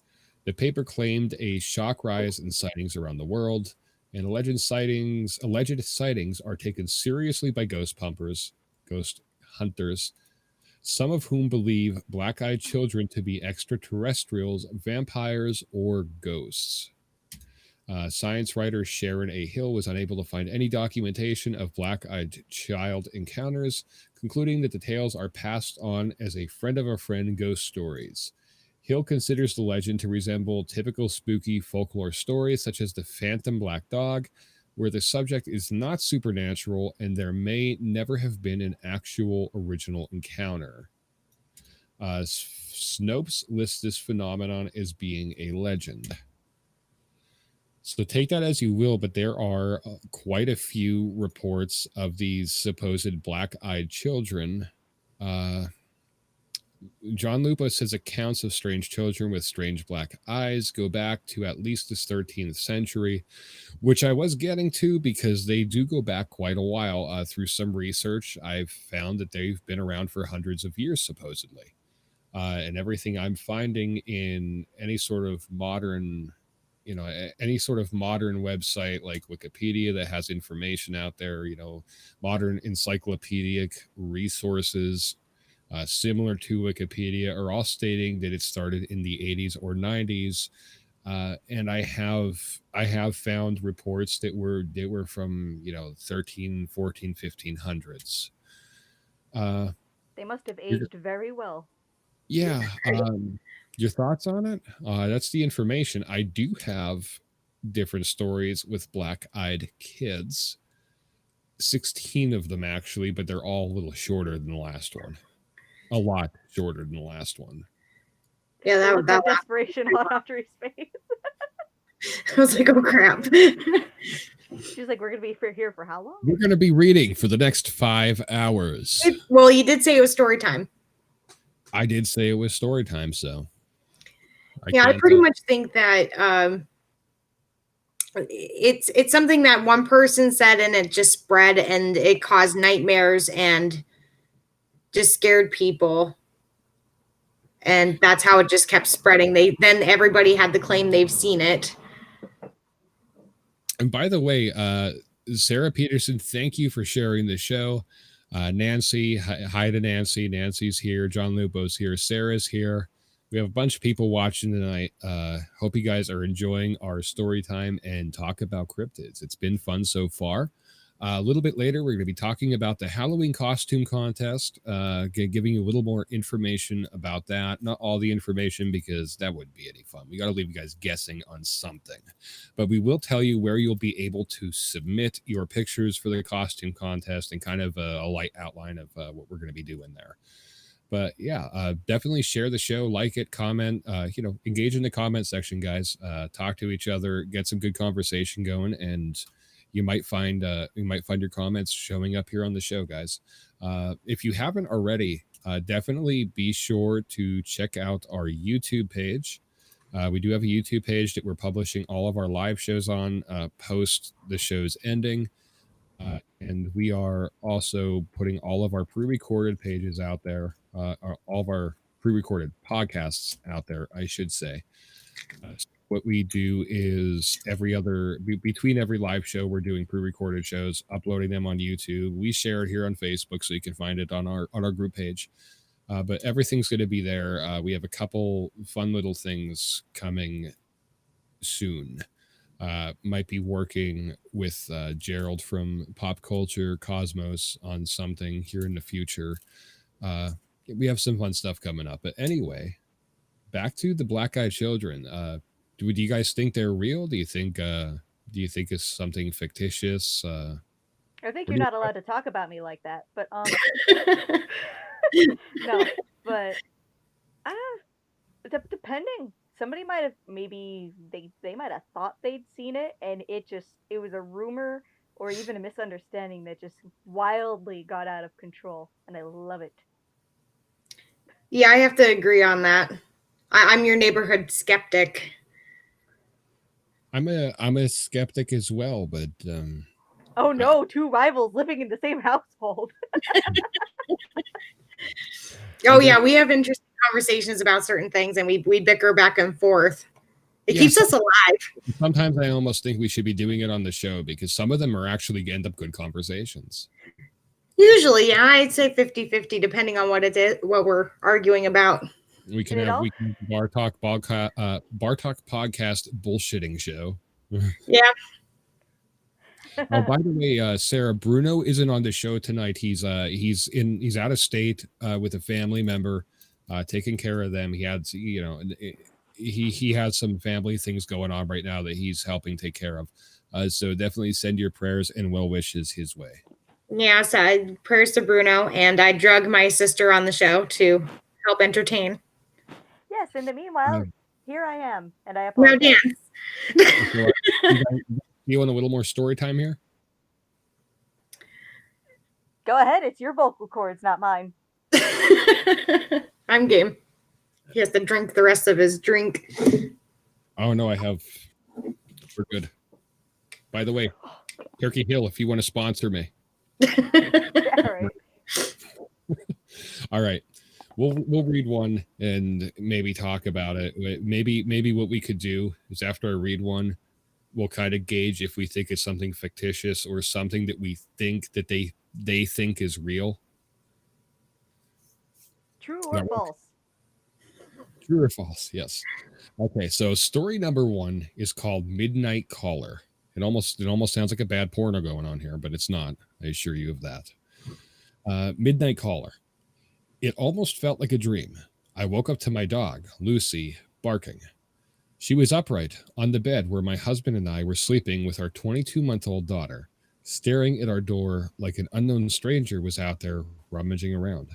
The paper claimed a shock rise in sightings around the world, and alleged sightings are taken seriously by ghost hunters, some of whom believe black-eyed children to be extraterrestrials, vampires, or ghosts. Science writer Sharon A. Hill was unable to find any documentation of black-eyed child encounters, concluding that the tales are passed on as a friend of a friend ghost stories. Hill considers the legend to resemble typical spooky folklore stories such as the Phantom Black Dog, where the subject is not supernatural and there may never have been an actual original encounter. Snopes lists this phenomenon as being a legend. So take that as you will, but there are quite a few reports of these supposed black-eyed children. John Lupo says accounts of strange children with strange black eyes go back to at least the 13th century, which I was getting to because they do go back quite a while. Through some research, I've found that they've been around for hundreds of years, supposedly. And everything I'm finding in any sort of modern any sort of modern website like Wikipedia that has information out there, modern encyclopedic resources similar to Wikipedia are all stating that it started in the 80s or 90s. And I have found reports that were from 13, 14, 1500s. They must have aged very well. Yeah. Your thoughts on it? That's the information. I do have different stories with black-eyed kids. 16 of them actually, but they're all a little shorter than the last one. A lot shorter than the last one. Yeah, That was desperation on Audrey's face. I was like, oh crap. She's like, we're gonna be here for how long? We're gonna be reading for the next 5 hours. Well, you did say it was story time. I did say it was story time, so I pretty much think that it's something that one person said and it just spread and it caused nightmares and just scared people. And that's how it just kept spreading. Then everybody had to claim they've seen it. And by the way, Sarah Peterson, thank you for sharing the show. Nancy, hi to Nancy. Nancy's here. John Lupo's here. Sarah's here. We have a bunch of people watching tonight. Hope you guys are enjoying our story time and talk about cryptids. It's been fun so far. A little bit later, we're going to be talking about the Halloween costume contest, giving you a little more information about that. Not all the information because that wouldn't be any fun. We got to leave you guys guessing on something. But we will tell you where you'll be able to submit your pictures for the costume contest and kind of a light outline of what we're going to be doing there. But yeah, definitely share the show, like it, comment, engage in the comment section, guys. Talk to each other, get some good conversation going, and you might find your comments showing up here on the show, guys. If you haven't already, definitely be sure to check out our YouTube page. We do have a YouTube page that we're publishing all of our live shows on post the show's ending. And we are also putting all of our pre-recorded pages out there, all of our pre-recorded podcasts out there, I should say. What we do is between every live show, we're doing pre-recorded shows, uploading them on YouTube. We share it here on Facebook, so you can find it on our group page. But everything's going to be there. We have a couple fun little things coming soon. Might be working with Gerald from Pop Culture Cosmos on something here in the future. We have some fun stuff coming up. But anyway, back to the black-eyed children. Do you guys think they're real? Do you think it's something fictitious? I think you're not allowed to talk about me like that, but no, but depending. Somebody might have they might have thought they'd seen it, and it was a rumor or even a misunderstanding that just wildly got out of control, and I love it. Yeah, I have to agree on that. I'm your neighborhood skeptic. I'm a skeptic as well, but oh no, two rivals living in the same household. Oh yeah, we have interesting conversations about certain things, and we bicker back and forth. It keeps us alive. Sometimes I almost think we should be doing it on the show because some of them are actually end up good conversations. Usually, yeah, I'd say 50-50, depending on what we're arguing about. We can have Bar Talk podcast bullshitting show. Yeah. Oh, by the way, Sarah, Bruno isn't on the show tonight. He's out of state with a family member, taking care of them. He had he has some family things going on right now that he's helping take care of. So definitely send your prayers and well wishes his way. Yeah, so prayers to Bruno, and I drug my sister on the show to help entertain. Yes, in the meanwhile, here I am, and I apologize. No dance. You want a little more story time here? Go ahead, it's your vocal cords, not mine. I'm game. He has to drink the rest of his drink. Oh no, we're good. By the way, Turkey Hill, if you want to sponsor me. Yeah, right. All right. we'll read one and maybe talk about it. Maybe what we could do is after I read one, we'll kind of gauge if we think it's something fictitious or something that we think that they think is real. True Does or that work? false? True or false? Yes. Okay, so story number one is called Midnight Caller. It almost sounds like a bad porno going on here, but it's not. I assure you of that. Midnight Caller. It almost felt like a dream. I woke up to my dog, Lucy, barking. She was upright on the bed where my husband and I were sleeping with our 22-month-old daughter, staring at our door like an unknown stranger was out there rummaging around.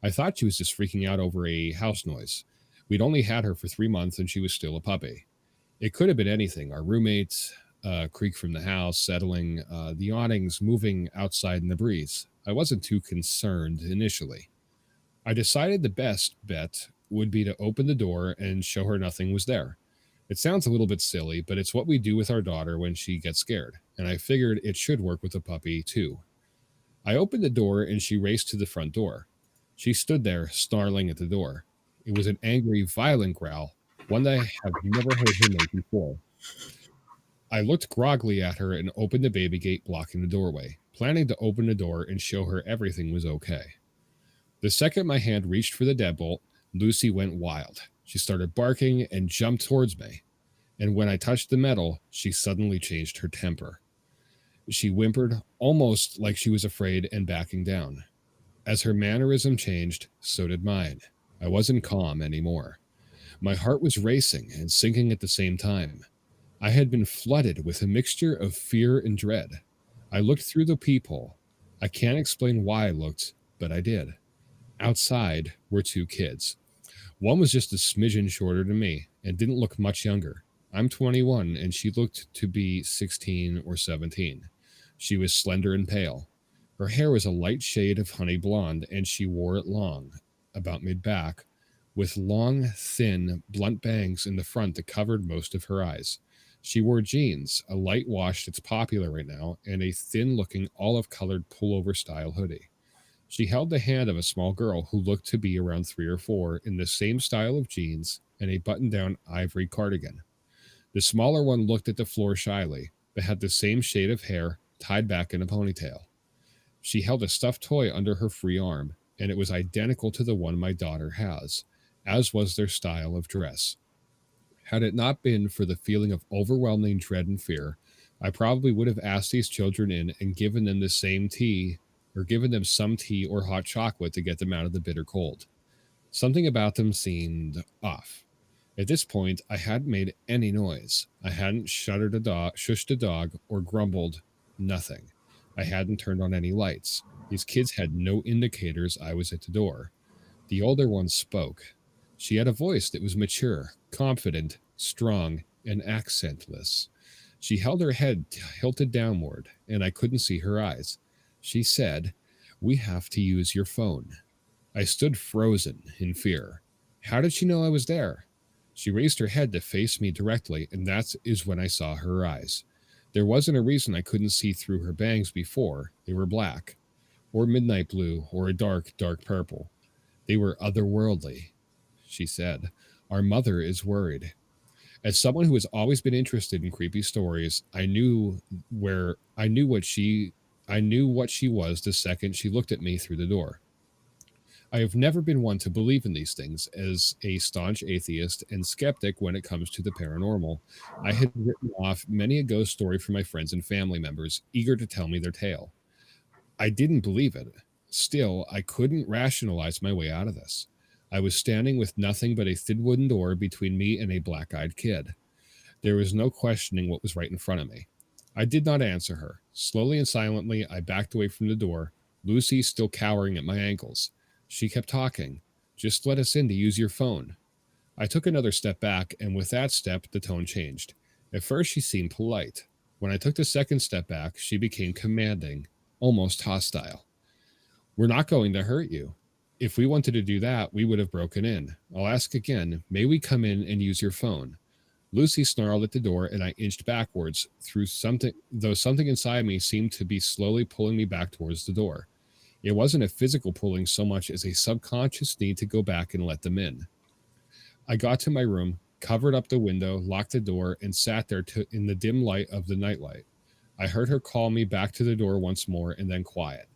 I thought she was just freaking out over a house noise. We'd only had her for 3 months and she was still a puppy. It could have been anything. Our roommates, creak from the house, settling, the awnings moving outside in the breeze. I wasn't too concerned initially. I decided the best bet would be to open the door and show her nothing was there. It sounds a little bit silly, but it's what we do with our daughter when she gets scared, and I figured it should work with a puppy too. I opened the door and she raced to the front door. She stood there, snarling at the door. It was an angry, violent growl, one that I have never heard her make before. I looked groggily at her and opened the baby gate blocking the doorway, planning to open the door and show her everything was okay. The second my hand reached for the deadbolt, Lucy went wild. She started barking and jumped towards me. And when I touched the metal, she suddenly changed her temper. She whimpered, almost like she was afraid and backing down. As her mannerism changed, so did mine. I wasn't calm anymore. My heart was racing and sinking at the same time. I had been flooded with a mixture of fear and dread. I looked through the peephole. I can't explain why I looked, but I did. Outside were two kids. One was just a smidgen shorter than me and didn't look much younger. I'm 21 and she looked to be 16 or 17. She was slender and pale. Her hair was a light shade of honey blonde and she wore it long, about mid back, with long, thin, blunt bangs in the front that covered most of her eyes. She wore jeans, a light wash that's popular right now, and a thin looking olive colored pullover style hoodie. She held the hand of a small girl who looked to be around 3 or 4 in the same style of jeans and a button down ivory cardigan. The smaller one looked at the floor shyly, but had the same shade of hair tied back in a ponytail. She held a stuffed toy under her free arm, and it was identical to the one my daughter has, as was their style of dress. Had it not been for the feeling of overwhelming dread and fear, I probably would have asked these children in and given them the same tea or given them some tea or hot chocolate to get them out of the bitter cold. Something about them seemed off. At this point, I hadn't made any noise. I hadn't shushed a dog, or grumbled. Nothing. I hadn't turned on any lights. These kids had no indicators I was at the door. The older one spoke. She had a voice that was mature, confident, strong, and accentless. She held her head tilted downward, and I couldn't see her eyes. She said, "We have to use your phone." I stood frozen in fear. How did she know I was there? She raised her head to face me directly, and that is when I saw her eyes. There wasn't a reason I couldn't see through her bangs before. They were black, or midnight blue, or a dark, dark purple. They were otherworldly. She said, "Our mother is worried." As someone who has always been interested in creepy stories, I knew what she was the second she looked at me through the door. I have never been one to believe in these things. As a staunch atheist and skeptic when it comes to the paranormal, I had written off many a ghost story from my friends and family members, eager to tell me their tale. I didn't believe it. Still, I couldn't rationalize my way out of this. I was standing with nothing but a thin wooden door between me and a black eyed kid. There was no questioning what was right in front of me. I did not answer her. Slowly and silently, I backed away from the door, Lucy still cowering at my ankles. She kept talking. "Just let us in to use your phone." I took another step back, and with that step, the tone changed. At first, she seemed polite. When I took the second step back, she became commanding, almost hostile. "We're not going to hurt you. If we wanted to do that, we would have broken in. I'll ask again, may we come in and use your phone?" Lucy snarled at the door, and I inched backwards, though something inside me seemed to be slowly pulling me back towards the door. It wasn't a physical pulling so much as a subconscious need to go back and let them in. I got to my room, covered up the window, locked the door, and sat there in the dim light of the nightlight. I heard her call me back to the door once more and then quiet.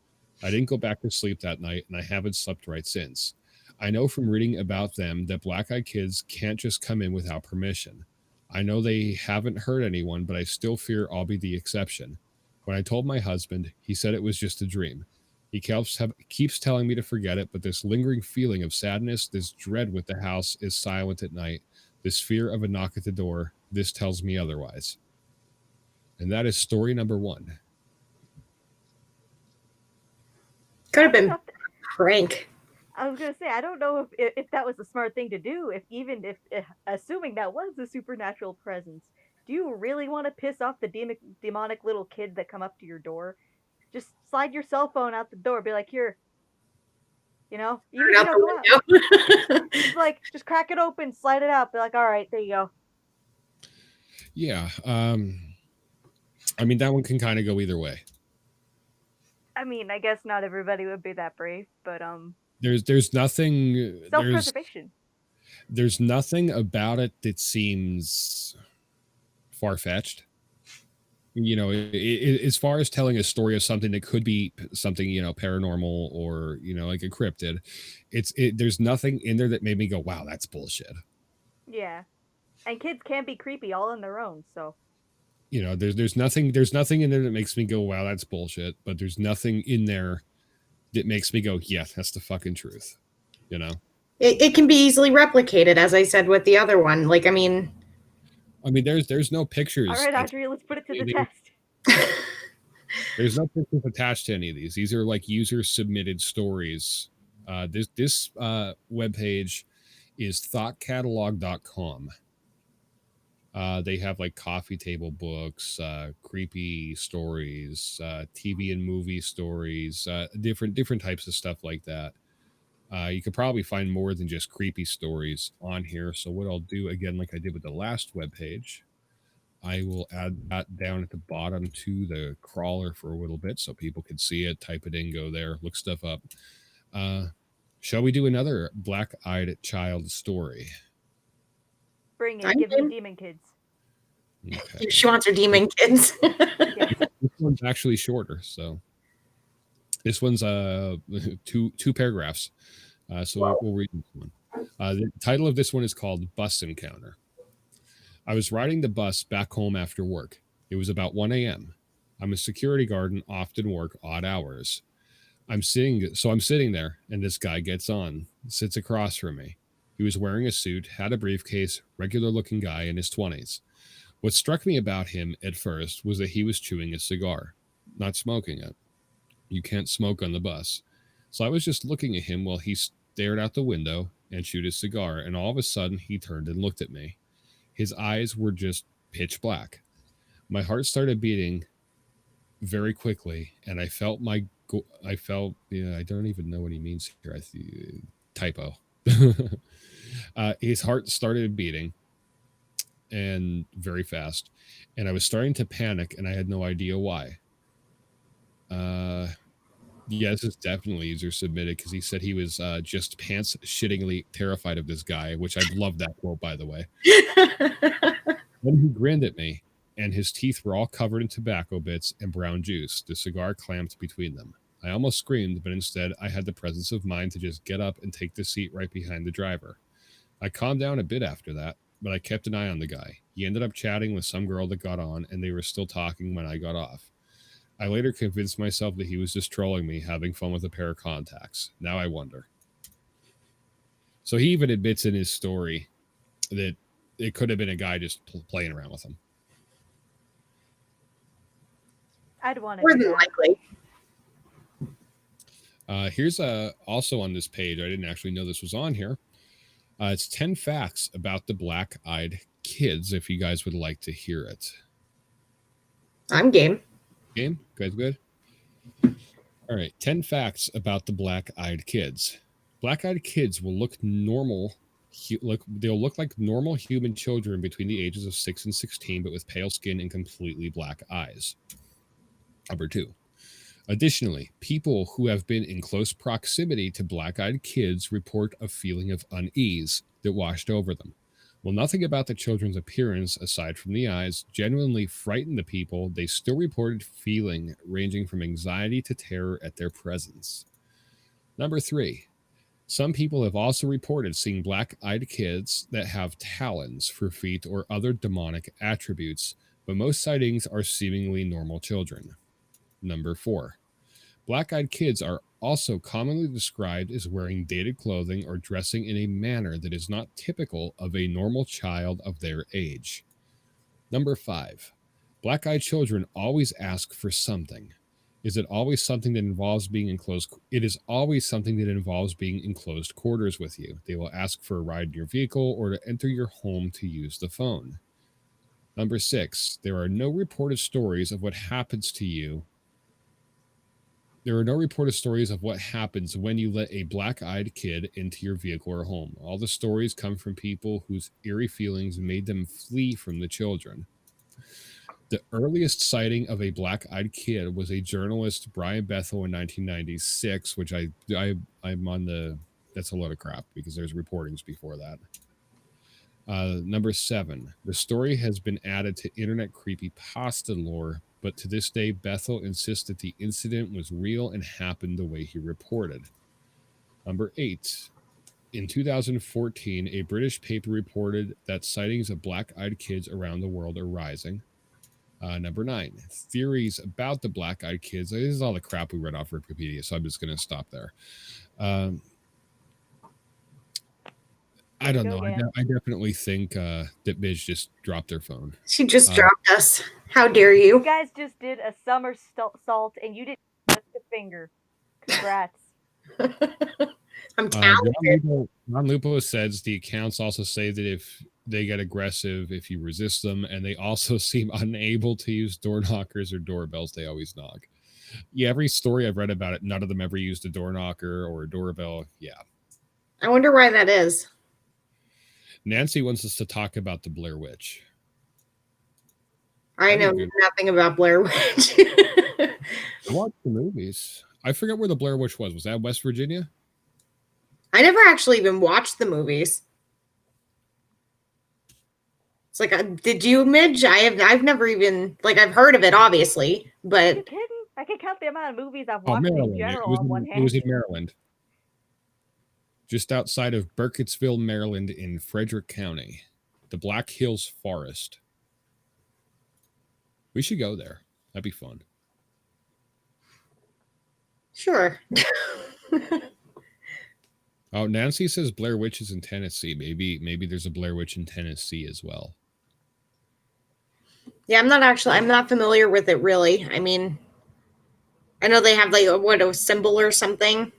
I didn't go back to sleep that night, and I haven't slept right since. I know from reading about them that black-eyed kids can't just come in without permission. I know they haven't hurt anyone, but I still fear I'll be the exception. When I told my husband, he said it was just a dream. He keeps telling me to forget it, but this lingering feeling of sadness, this dread with the house is silent at night, this fear of a knock at the door, this tells me otherwise. And that is story number 1. Could have been prank. I was gonna say, I don't know if that was a smart thing to do. If assuming that was a supernatural presence, do you really want to piss off the demonic little kids that come up to your door? Just slide your cell phone out the door. Be like, here. Even if you don't go out. Just crack it open, slide it out. Be like, all right, there you go. Yeah. I mean, that one can kind of go either way. I mean, I guess not everybody would be that brave, but there's nothing self-preservation. There's nothing about it that seems far-fetched. As far as telling a story of something that could be something, paranormal or, like a cryptid, there's nothing in there that made me go, wow, that's bullshit. Yeah. And kids can be creepy all on their own, so. There's nothing in there that makes me go, wow, that's bullshit. But there's nothing in there that makes me go, yeah, that's the fucking truth. It can be easily replicated, as I said with the other one. I mean, there's no pictures. All right, Audrey, let's put it to the test. There's no pictures attached to any of these. These are like user submitted stories. This webpage is thoughtcatalog.com. They have like coffee table books, creepy stories, TV and movie stories, different types of stuff like that. You could probably find more than just creepy stories on here. So what I'll do, again, like I did with the last webpage, I will add that down at the bottom to the crawler for a little bit so people can see it, type it in, go there, look stuff up. Shall we do another black-eyed child story? Bring it. Give me demon kids. Okay. She wants her demon kids. Yes. This one's actually shorter, so this one's two paragraphs. So we'll read this one. The title of this one is called Bus Encounter. I was riding the bus back home after work. It was about 1 a.m. I'm a security guard and often work odd hours. I'm sitting there, and this guy gets on, sits across from me. He was wearing a suit, had a briefcase, regular-looking guy in his 20s. What struck me about him at first was that he was chewing a cigar, not smoking it. You can't smoke on the bus. So I was just looking at him while he stared out the window and chewed his cigar, and all of a sudden he turned and looked at me. His eyes were just pitch black. My heart started beating very quickly, and I felt I don't even know what he means here. I see typo. His heart started beating and very fast, and I was starting to panic, and I had no idea why. Yeah, this is definitely user submitted because he said he was just pants shittingly terrified of this guy, which I love that quote, by the way. Then he grinned at me, and his teeth were all covered in tobacco bits and brown juice, the cigar clamped between them. I almost screamed, but instead I had the presence of mind to just get up and take the seat right behind the driver. I calmed down a bit after that, but I kept an eye on the guy. He ended up chatting with some girl that got on, and they were still talking when I got off. I later convinced myself that he was just trolling me, having fun with a pair of contacts. Now I wonder. So he even admits in his story that it could have been a guy just playing around with him. I'd want to. More than likely. Here's also on this page. I didn't actually know this was on here. It's 10 facts about the black-eyed kids, if you guys would like to hear it. I'm game. Game? Guys good? All right. 10 facts about the black-eyed kids. Black-eyed kids will look normal. They'll look like normal human children between the ages of 6 and 16, but with pale skin and completely black eyes. Number 2. Additionally, people who have been in close proximity to black-eyed kids report a feeling of unease that washed over them. While nothing about the children's appearance, aside from the eyes, genuinely frightened the people, they still reported feeling ranging from anxiety to terror at their presence. Number 3. Some people have also reported seeing black-eyed kids that have talons for feet or other demonic attributes, but most sightings are seemingly normal children. Number 4. Black-eyed kids are also commonly described as wearing dated clothing or dressing in a manner that is not typical of a normal child of their age. Number 5. Black-eyed children always ask for something. Is it always something that involves being in close? It is always something that involves being in closed quarters with you. They will ask for a ride in your vehicle or to enter your home to use the phone. Number 6. There are no reported stories of what happens to you. There are no reported stories of what happens when you let a black-eyed kid into your vehicle or home. All the stories come from people whose eerie feelings made them flee from the children. The earliest sighting of a black-eyed kid was a journalist, Brian Bethel, in 1996, which I'm on the... That's a load of crap because there's reportings before that. Number 7. The story has been added to internet creepypasta lore, but to this day, Bethel insists that the incident was real and happened the way he reported. Number 8. In 2014, a British paper reported that sightings of black-eyed kids around the world are rising. Number 9. Theories about the black-eyed kids. This is all the crap we read off Wikipedia, so I'm just going to stop there. I don't know. I definitely think that Midge just dropped their phone. She just dropped us. How dare you? You guys just did a somersault and you didn't touch the finger. Congrats. I'm talented. Ron Lupo says the accounts also say that if they get aggressive, if you resist them, and they also seem unable to use door knockers or doorbells, they always knock. Yeah, every story I've read about it, none of them ever used a door knocker or a doorbell. Yeah. I wonder why that is. Nancy wants us to talk about the Blair Witch. I know nothing about Blair Witch. I watched the movies. I forget where the Blair Witch was. Was that West Virginia? I never actually even watched the movies. It's like, did you, Midge? I've never even, like, I've heard of it, obviously, but... Are you kidding? I can count the amount of movies I've watched in general on one hand. It was in Maryland. Just outside of Burkittsville, Maryland, in Frederick County. The Black Hills Forest. We should go there. That'd be fun. Sure. Oh, Nancy says Blair Witch is in Tennessee. Maybe there's a Blair Witch in Tennessee as well. Yeah, I'm not familiar with it really. I mean, I know they have like a symbol or something.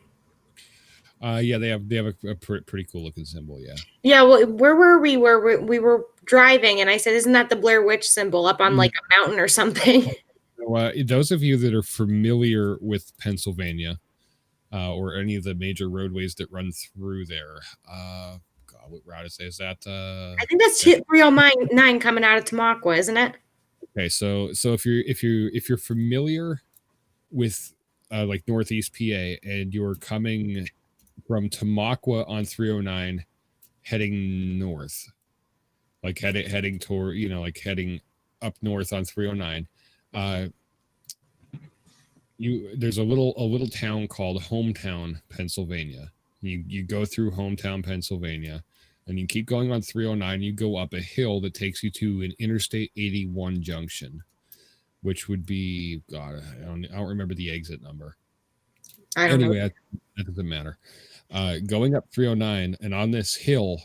Yeah, they have a pretty cool looking symbol. Yeah. Yeah. Well, where were we? We were driving, and I said, "Isn't that the Blair Witch symbol up on like a mountain or something?" Those of you that are familiar with Pennsylvania, or any of the major roadways that run through there, God, what route is that? I think that's 309 coming out of Tamaqua, isn't it? Okay, so if you're familiar with like Northeast PA and you're coming from Tamaqua on 309 heading north, like heading toward, like heading up north on 309, there's a little town called Hometown, Pennsylvania. You go through Hometown, Pennsylvania, and you keep going on 309. You go up a hill that takes you to an Interstate 81 junction, which would be, God, I don't remember the exit number. Anyway, that doesn't matter. Going up 309, and on this hill,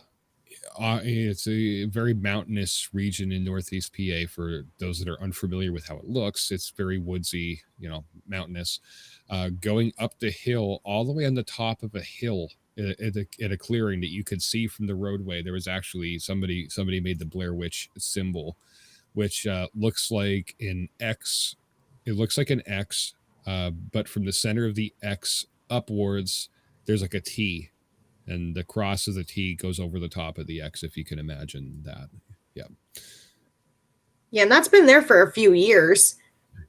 it's a very mountainous region in Northeast PA. For those that are unfamiliar with how it looks, it's very woodsy, mountainous. Going up the hill, all the way on the top of a hill at a clearing that you could see from the roadway, there was actually somebody made the Blair Witch symbol, which looks like an X. It looks like an X, but from the center of the X upwards, there's like a T, and the cross of the T goes over the top of the X, if you can imagine that. Yeah. Yeah, and that's been there for a few years.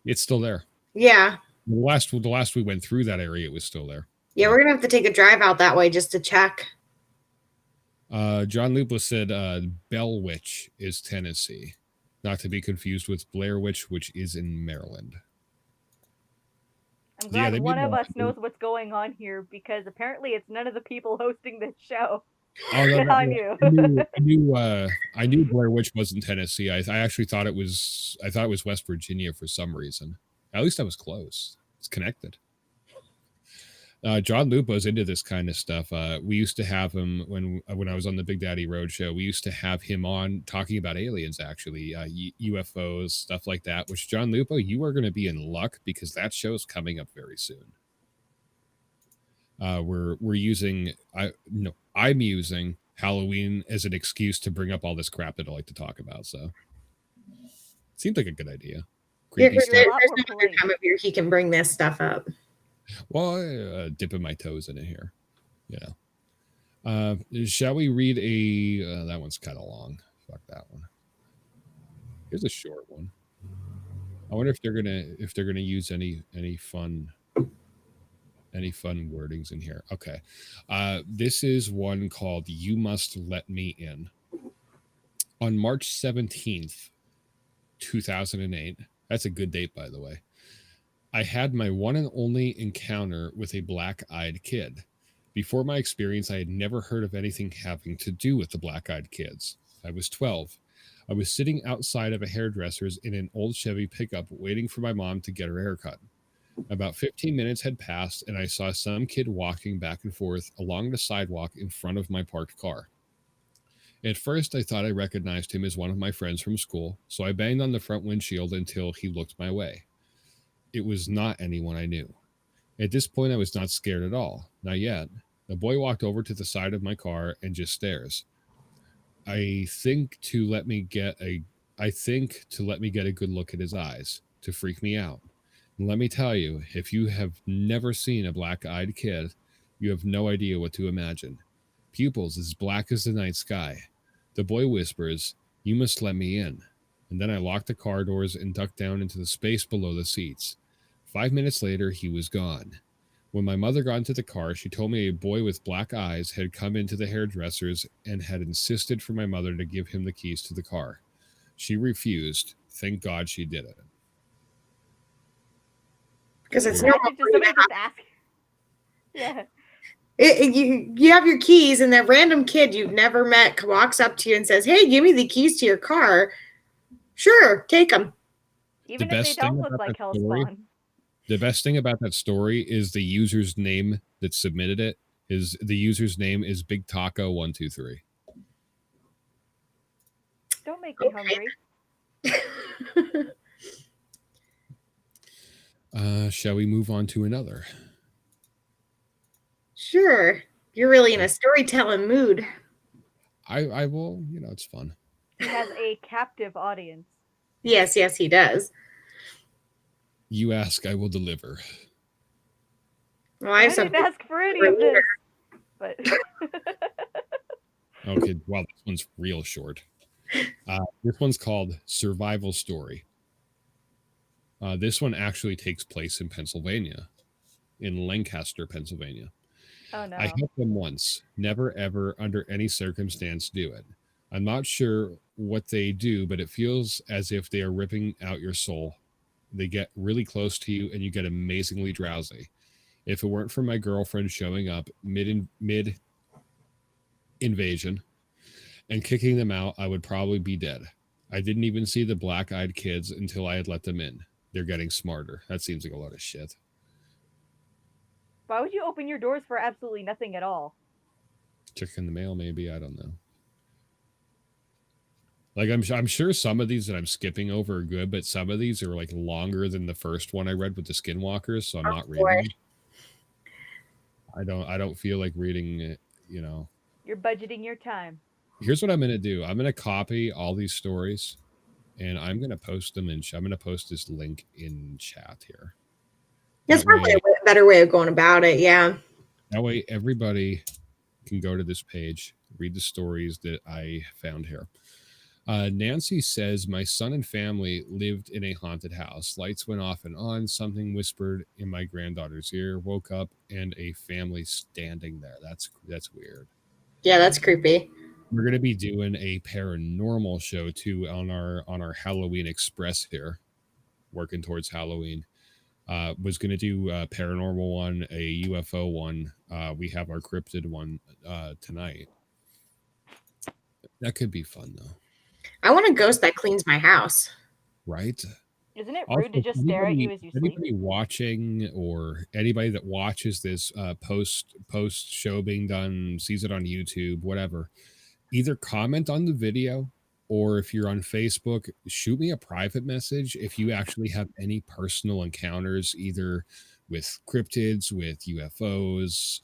It's still there. Yeah. The last we went through that area, it was still there. Yeah, we're gonna have to take a drive out that way just to check. John Lupus said Bell Witch is Tennessee, not to be confused with Blair Witch, which is in Maryland. I'm glad one of us knows what's going on here, because apparently it's none of the people hosting this show. Oh, no, I knew. I knew Blair Witch wasn't Tennessee. I actually thought it was. I thought it was West Virginia for some reason. At least I was close. It's connected. John Lupo's into this kind of stuff. We used to have him when I was on the Big Daddy Roadshow. We used to have him on talking about aliens, actually, UFOs, stuff like that. Which, John Lupo, you are going to be in luck, because that show's coming up very soon. I'm using Halloween as an excuse to bring up all this crap that I like to talk about. So, it seems like a good idea. Creepy stuff. There's no other time of year he can bring this stuff up. Well, dipping my toes in it here, shall we read a? That one's kind of long. Fuck that one. Here's a short one. I wonder if they're gonna use any fun wordings in here. Okay, this is one called "You Must Let Me In." On March 17th, 2008. That's a good date, by the way. I had my one and only encounter with a black-eyed kid. Before my experience, I had never heard of anything having to do with the black-eyed kids. I was 12. I was sitting outside of a hairdresser's in an old Chevy pickup waiting for my mom to get her haircut. About 15 minutes had passed, and I saw some kid walking back and forth along the sidewalk in front of my parked car. At first, I thought I recognized him as one of my friends from school, so I banged on the front windshield until he looked my way. It was not anyone I knew. At this point, I was not scared at all. Not yet. The boy walked over to the side of my car and just stares. I think to let me get a good look at his eyes, to freak me out. And let me tell you, if you have never seen a black-eyed kid, you have no idea what to imagine. Pupils as black as the night sky. The boy whispers, "You must let me in." And then I locked the car doors and ducked down into the space below the seats. 5 minutes later, he was gone. When my mother got into the car, she told me a boy with black eyes had come into the hairdresser's and had insisted for my mother to give him the keys to the car. She refused. Thank God she did it. Because it's not somebody just ask. Yeah. You have your keys, and that random kid you've never met walks up to you and says, "Hey, give me the keys to your car." Sure, take them. Even if they don't look like Hellspawn. The best thing about that story is the user's name that submitted it. The user's name is Big Taco 123. Don't make me hungry. Shall we move on to another? Sure. You're really in a storytelling mood. I will, it's fun. He has a captive audience. Yes, he does. You ask, I will deliver. Well, I didn't ask for any of this, but okay, wow, this one's real short. This one's called Survival Story. This one actually takes place in Pennsylvania, in Lancaster, Pennsylvania. Oh no. I helped them once. Never, ever, under any circumstance, do it. I'm not sure what they do, but it feels as if they are ripping out your soul. They get really close to you, and you get amazingly drowsy. If it weren't for my girlfriend showing up mid-invasion and kicking them out, I would probably be dead. I didn't even see the black-eyed kids until I had let them in. They're getting smarter. That seems like a lot of shit. Why would you open your doors for absolutely nothing at all? Check in the mail, maybe. I don't know. Like, I'm sure some of these that I'm skipping over are good, but some of these are like longer than the first one I read with the Skinwalkers, so I'm not reading them. I don't feel like reading it, You're budgeting your time. Here's what I'm going to do. I'm going to copy all these stories, and I'm going to post them I'm going to post this link in chat here. That's probably a better way of going about it, yeah. That way everybody can go to this page, read the stories that I found here. Nancy says, my son and family lived in a haunted house. Lights went off and on. Something whispered in my granddaughter's ear. Woke up and a family standing there. That's weird. Yeah, that's creepy. We're gonna be doing a paranormal show too on our Halloween Express here, working towards Halloween. Was gonna do a paranormal one, a UFO one. We have our cryptid one tonight. That could be fun though, I want a ghost that cleans my house. right? Isn't it rude Also, to just stare at you as you sleep? anybody watching or anybody that watches this post show being done, sees it on YouTube, whatever, either comment on the video or if you're on Facebook, shoot me a private message if you actually have any personal encounters, either with cryptids, with UFOs,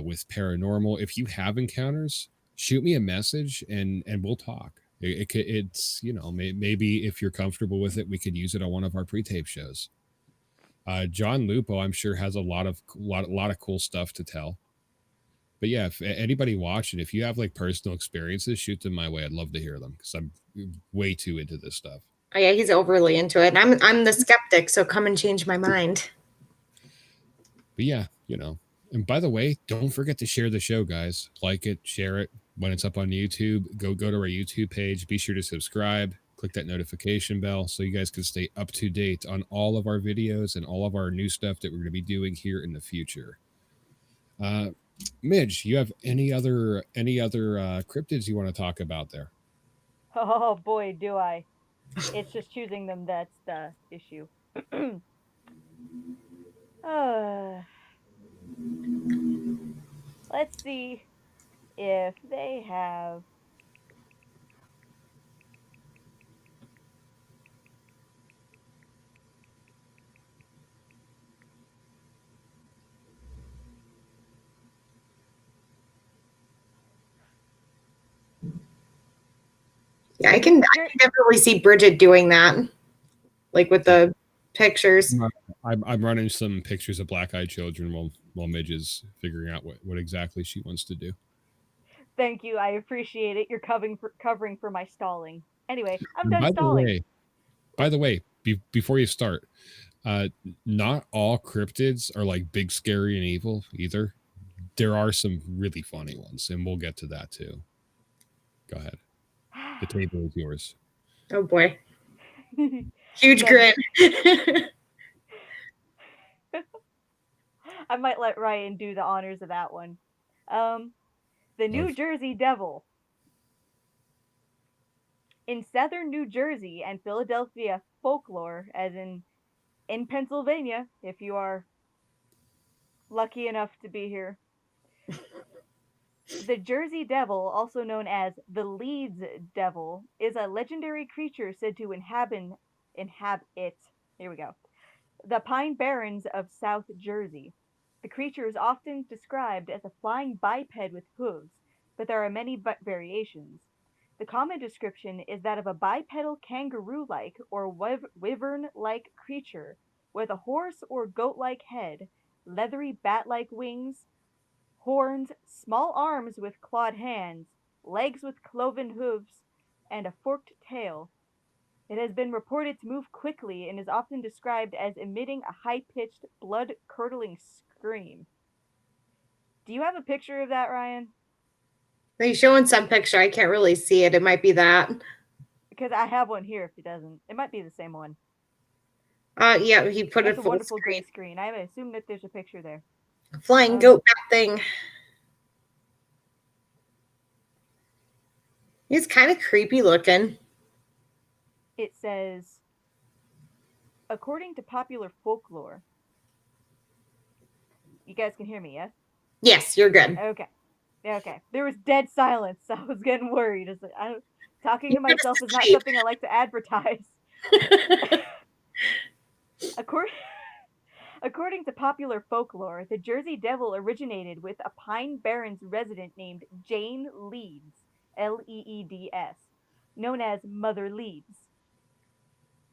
with paranormal. If you have encounters, shoot me a message and we'll talk. It's maybe if you're comfortable with it, we could use it on one of our pre-tape shows. John Lupo, I'm sure, has a lot of cool stuff to tell. But yeah, if anybody watching, if you have like personal experiences, shoot them my way. I'd love to hear them because I'm way too into this stuff. Oh yeah, he's overly into it. And I'm the skeptic, so come and change my mind. But yeah, And by the way, don't forget to share the show, guys. Like it, share it when it's up on YouTube. Go to our YouTube page. Be sure to subscribe. Click that notification bell so you guys can stay up to date on all of our videos and all of our new stuff that we're going to be doing here in the future. Midge, you have any other cryptids you want to talk about there? Oh boy, do I. It's just choosing them that's the issue. Let's see if they have. Yeah, I can definitely see Bridget doing that, like with the pictures. I'm running some pictures of black-eyed children while Midge is figuring out what exactly she wants to do. Thank you, I appreciate it. You're covering for my stalling. Anyway, I'm done By stalling. The way, before you start, not all cryptids are like big, scary, and evil either. There are some really funny ones, and we'll get to that too. Go ahead. The table is yours. Oh boy. Huge grin. I might let Ryan do the honors of that one. The New Jersey Devil. In southern New Jersey and Philadelphia folklore, as in Pennsylvania, if you are lucky enough to be here. The Jersey Devil, also known as the Leeds Devil, is a legendary creature said to inhabit here we go, the Pine Barrens of South Jersey. The creature is often described as a flying biped with hooves, but there are many variations. The common description is that of a bipedal kangaroo-like or wyvern-like creature with a horse or goat-like head, leathery bat-like wings, horns, small arms with clawed hands, legs with cloven hooves, and a forked tail. It has been reported to move quickly and is often described as emitting a high-pitched, blood-curdling scream. Do you have a picture of that, Ryan? He's showing some picture. I can't really see it. It might be that. Because I have one here if it doesn't. It might be the same one. Yeah, he put That's it a full wonderful screen. gray screen. I assume that there's a picture there. Flying goat bat thing. He's kind of creepy looking. It says, according to popular folklore. You guys can hear me, yes? Yes, you're good. Okay. There was dead silence. So I was getting worried. Talking to myself is not something I like to advertise. According to popular folklore, the Jersey Devil originated with a Pine Barrens resident named Jane Leeds, Leeds, known as Mother Leeds.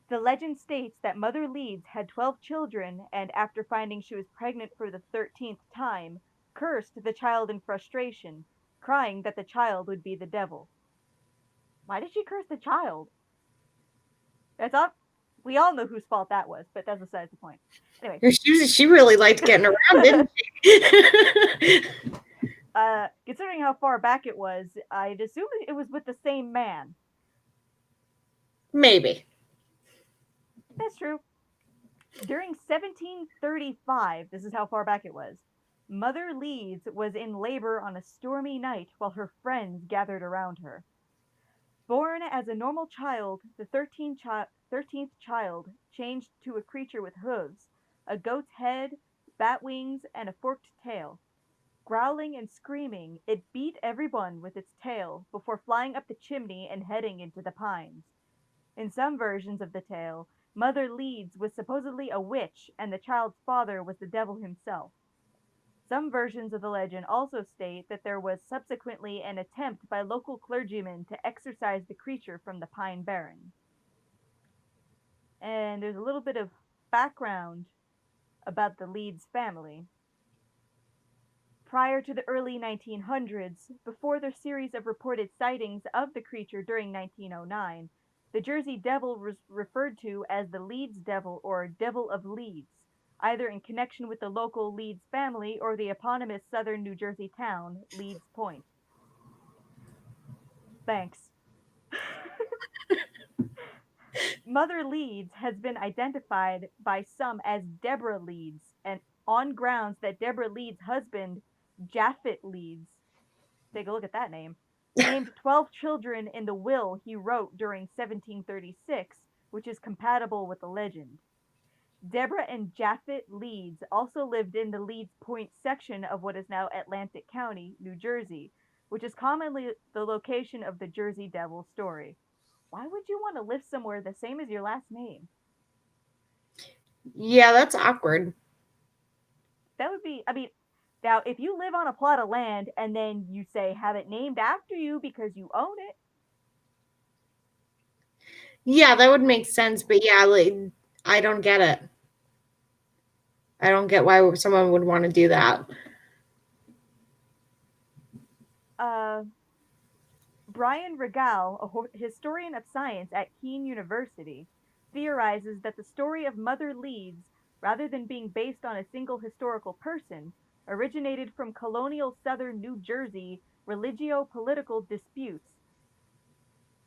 The legend states that Mother Leeds had 12 children and, after finding she was pregnant for the 13th time, cursed the child in frustration, crying that the child would be the devil. Why did she curse the child? That's up. We all know whose fault that was, but that's besides the point. Anyway. She really liked getting around, didn't she? Considering how far back it was, I'd assume it was with the same man. Maybe. That's true. During 1735, this is how far back it was, Mother Leeds was in labor on a stormy night while her friends gathered around her. Born as a normal child, the 13th child changed to a creature with hooves, a goat's head, bat wings, and a forked tail. Growling and screaming, it beat everyone with its tail before flying up the chimney and heading into the pines. In some versions of the tale, Mother Leeds was supposedly a witch and the child's father was the devil himself. Some versions of the legend also state that there was subsequently an attempt by local clergymen to exorcise the creature from the Pine Barren. And there's a little bit of background about the Leeds family. Prior to the early 1900s, before the series of reported sightings of the creature during 1909, the Jersey Devil was referred to as the Leeds Devil or Devil of Leeds, either in connection with the local Leeds family or the eponymous southern New Jersey town, Leeds Point. Thanks. Mother Leeds has been identified by some as Deborah Leeds, and on grounds that Deborah Leeds' husband, Japhet Leeds, take a look at that name, named 12 children in the will he wrote during 1736, which is compatible with the legend. Deborah and Japhet Leeds also lived in the Leeds Point section of what is now Atlantic County, New Jersey, which is commonly the location of the Jersey Devil story. Why would you want to live somewhere the same as your last name? Yeah, that's awkward. That would be, now if you live on a plot of land and then you say have it named after you because you own it. Yeah, that would make sense, but yeah, like, I don't get it. I don't get why someone would want to do that. Brian Regal, a historian of science at Keene University, theorizes that the story of Mother Leeds, rather than being based on a single historical person, originated from colonial southern New Jersey religio-political disputes.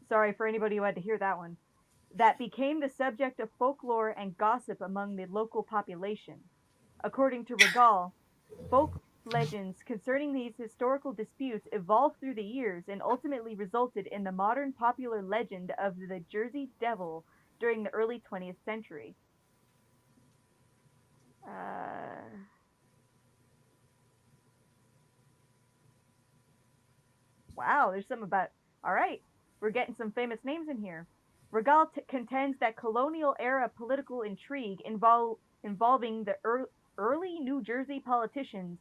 Sorry for anybody who had to hear that one. That became the subject of folklore and gossip among the local population. According to Regal, folk legends concerning these historical disputes evolved through the years and ultimately resulted in the modern popular legend of the Jersey Devil during the early 20th century. Wow, there's some about. All right, we're getting some famous names in here. Regal contends that colonial era political intrigue involving the early New Jersey politicians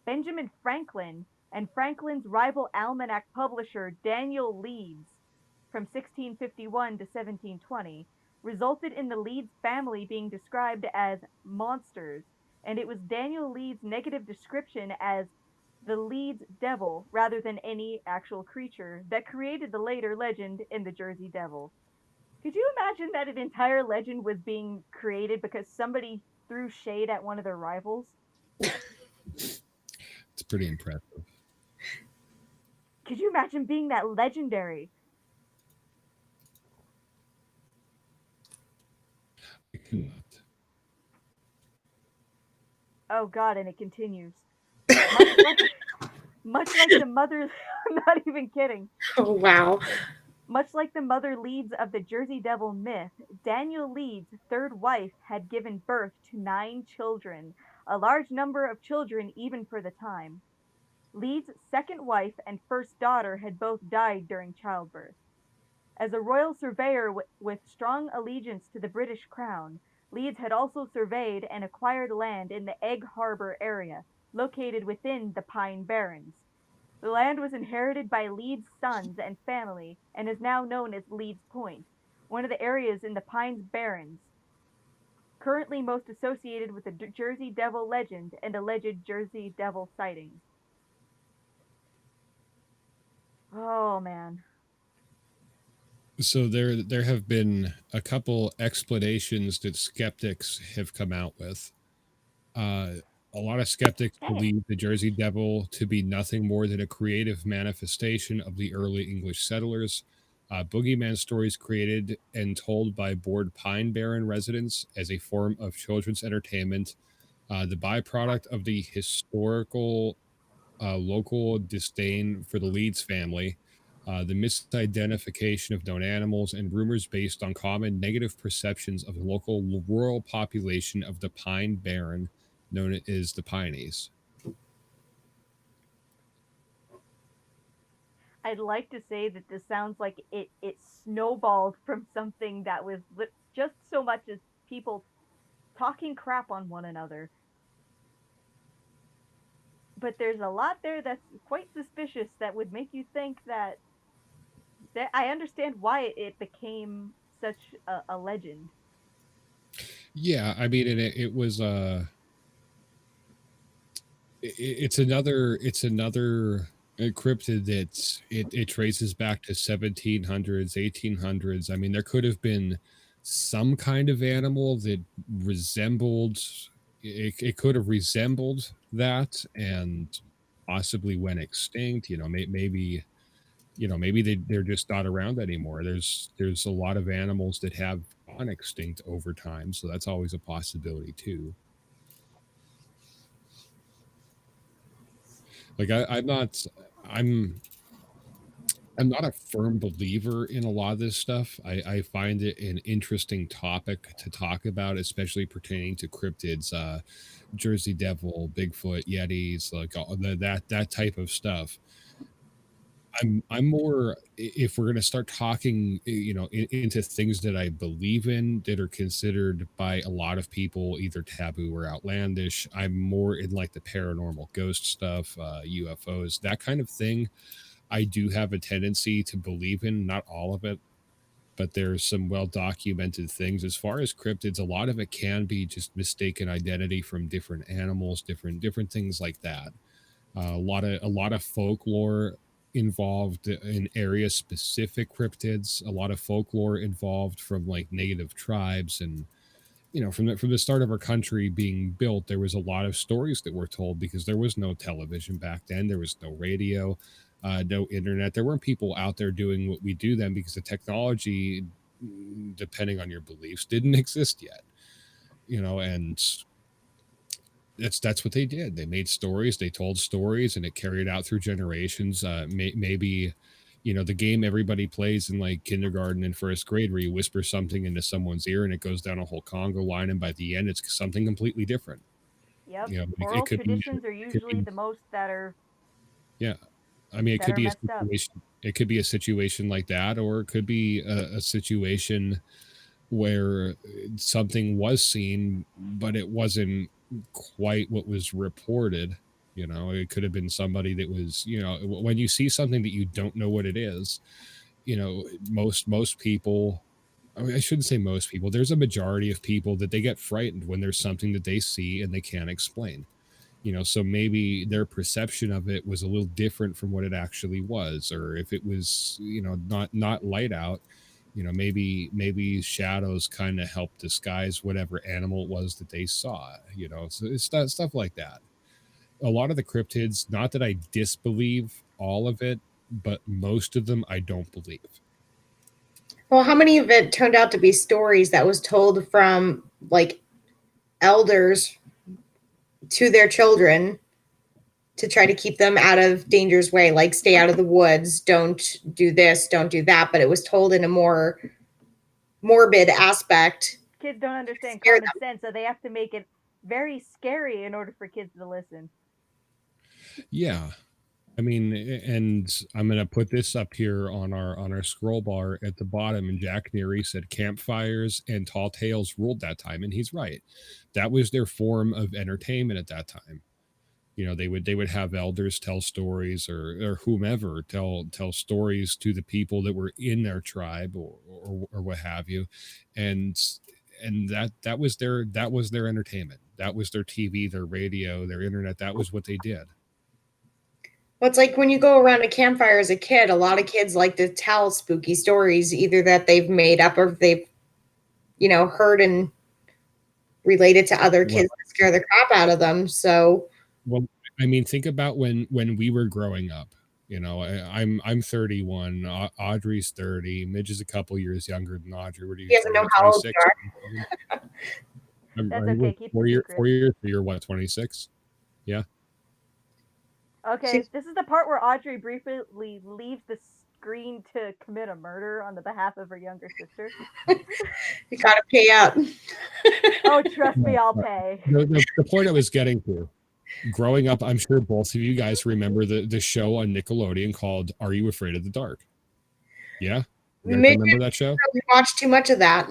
Benjamin Franklin and Franklin's rival almanac publisher Daniel Leeds from 1651 to 1720 resulted in the Leeds family being described as monsters, and it was Daniel Leeds' negative description as the Leeds Devil rather than any actual creature that created the later legend in the Jersey Devil. Could you imagine that an entire legend was being created because somebody threw shade at one of their rivals? It's pretty impressive. Could you imagine being that legendary? I cannot. Oh god, and it continues. Much like the mother, I'm not even kidding. Oh, wow. Much like the Mother Leeds of the Jersey Devil myth, Daniel Leeds' third wife had given birth to 9 children, a large number of children even for the time. Leeds' second wife and first daughter had both died during childbirth. As a royal surveyor with strong allegiance to the British crown, Leeds had also surveyed and acquired land in the Egg Harbor area, located within the Pine Barrens. The land was inherited by Leeds' sons and family and is now known as Leeds Point, one of the areas in the Pines Barrens, currently most associated with the Jersey Devil legend and alleged Jersey Devil sightings. Oh man. So there have been a couple explanations that skeptics have come out with. Uh, a lot of skeptics believe the Jersey Devil to be nothing more than a creative manifestation of the early English settlers. Boogeyman stories created and told by bored Pine Barren residents as a form of children's entertainment, the byproduct of the historical local disdain for the Leeds family, the misidentification of known animals, and rumors based on common negative perceptions of the local rural population of the Pine Barren, known as the Pineys. I'd like to say that this sounds like it snowballed from something that was just so much as people talking crap on one another. But there's a lot there that's quite suspicious that would make you think that I understand why it became such a legend. Yeah, I mean, and it was it's another cryptid that it traces back to 1700s, 1800s. I mean, there could have been some kind of animal that resembled it could have resembled that and possibly went extinct. Maybe maybe they're just not around anymore. There's a lot of animals that have gone extinct over time, so that's always a possibility too. Like I'm I'm not a firm believer in a lot of this stuff. I find it an interesting topic to talk about, especially pertaining to cryptids, Jersey Devil, Bigfoot, Yetis, like that type of stuff. I'm more, if we're going to start talking, into things that I believe in that are considered by a lot of people either taboo or outlandish. I'm more in like the paranormal ghost stuff, UFOs, that kind of thing. I do have a tendency to believe in, not all of it, but there's some well documented things. As far as cryptids, a lot of it can be just mistaken identity from different animals, different things like that. A lot of folklore involved in area specific cryptids. A lot of folklore involved from like native tribes, and from the start of our country being built, there was a lot of stories that were told because there was no television back then, there was no radio, no internet. There weren't people out there doing what we do then because the technology, depending on your beliefs, didn't exist yet. And that's what they did. They made stories, they told stories, and it carried out through generations. Maybe the game everybody plays in like kindergarten and first grade, where you whisper something into someone's ear and it goes down a whole Congo line, and by the end, it's something completely different. Yep. It Oral could be, traditions are it could usually be, the most yeah. I mean, it that could are be a messed up. situation. It could be a situation like that, or it could be a situation where something was seen, but it wasn't quite what was reported. It could have been somebody that was, when you see something that you don't know what it is, most people, I mean, I shouldn't say most people, there's a majority of people that they get frightened when there's something that they see and they can't explain. So maybe their perception of it was a little different from what it actually was, or if it was, not light out, maybe shadows kind of help disguise whatever animal it was that they saw. So it's stuff like that. A lot of the cryptids, not that I disbelieve all of it, but most of them I don't believe. Well, how many of it turned out to be stories that was told from like elders to their children to try to keep them out of danger's way, like stay out of the woods, don't do this, don't do that, but it was told in a more morbid aspect. Kids don't understand Scare common them. sense, so they have to make it very scary in order for kids to listen. Yeah. I mean, and I'm gonna put this up here on our scroll bar at the bottom. And Jack Neary said campfires and tall tales ruled that time, and he's right. That was their form of entertainment at that time. They would have elders tell stories, or whomever tell stories to the people that were in their tribe, or what have you, and that was their entertainment. That was their TV, their radio, their internet. That was what they did. Well, it's like when you go around a campfire as a kid, a lot of kids like to tell spooky stories, either that they've made up or they've, heard and related to other Well, kids that scare the crap out of them. So, well, I mean, think about when we were growing up. I'm 31. Audrey's 30. Midge is a couple years younger than Audrey. What are you? he doesn't know What, how old 26? you are. That's Are you okay. Keep the secret. 4 years? So you're what, 26? Yeah. Okay, this is the part where Audrey briefly leaves the screen to commit a murder on the behalf of her younger sister. You gotta pay up. Oh, trust me, I'll No, pay. the point I was getting to, growing up, I'm sure both of you guys remember the show on Nickelodeon called Are You Afraid of the Dark? Yeah? You guys Midge remember that show? probably watched too much of that.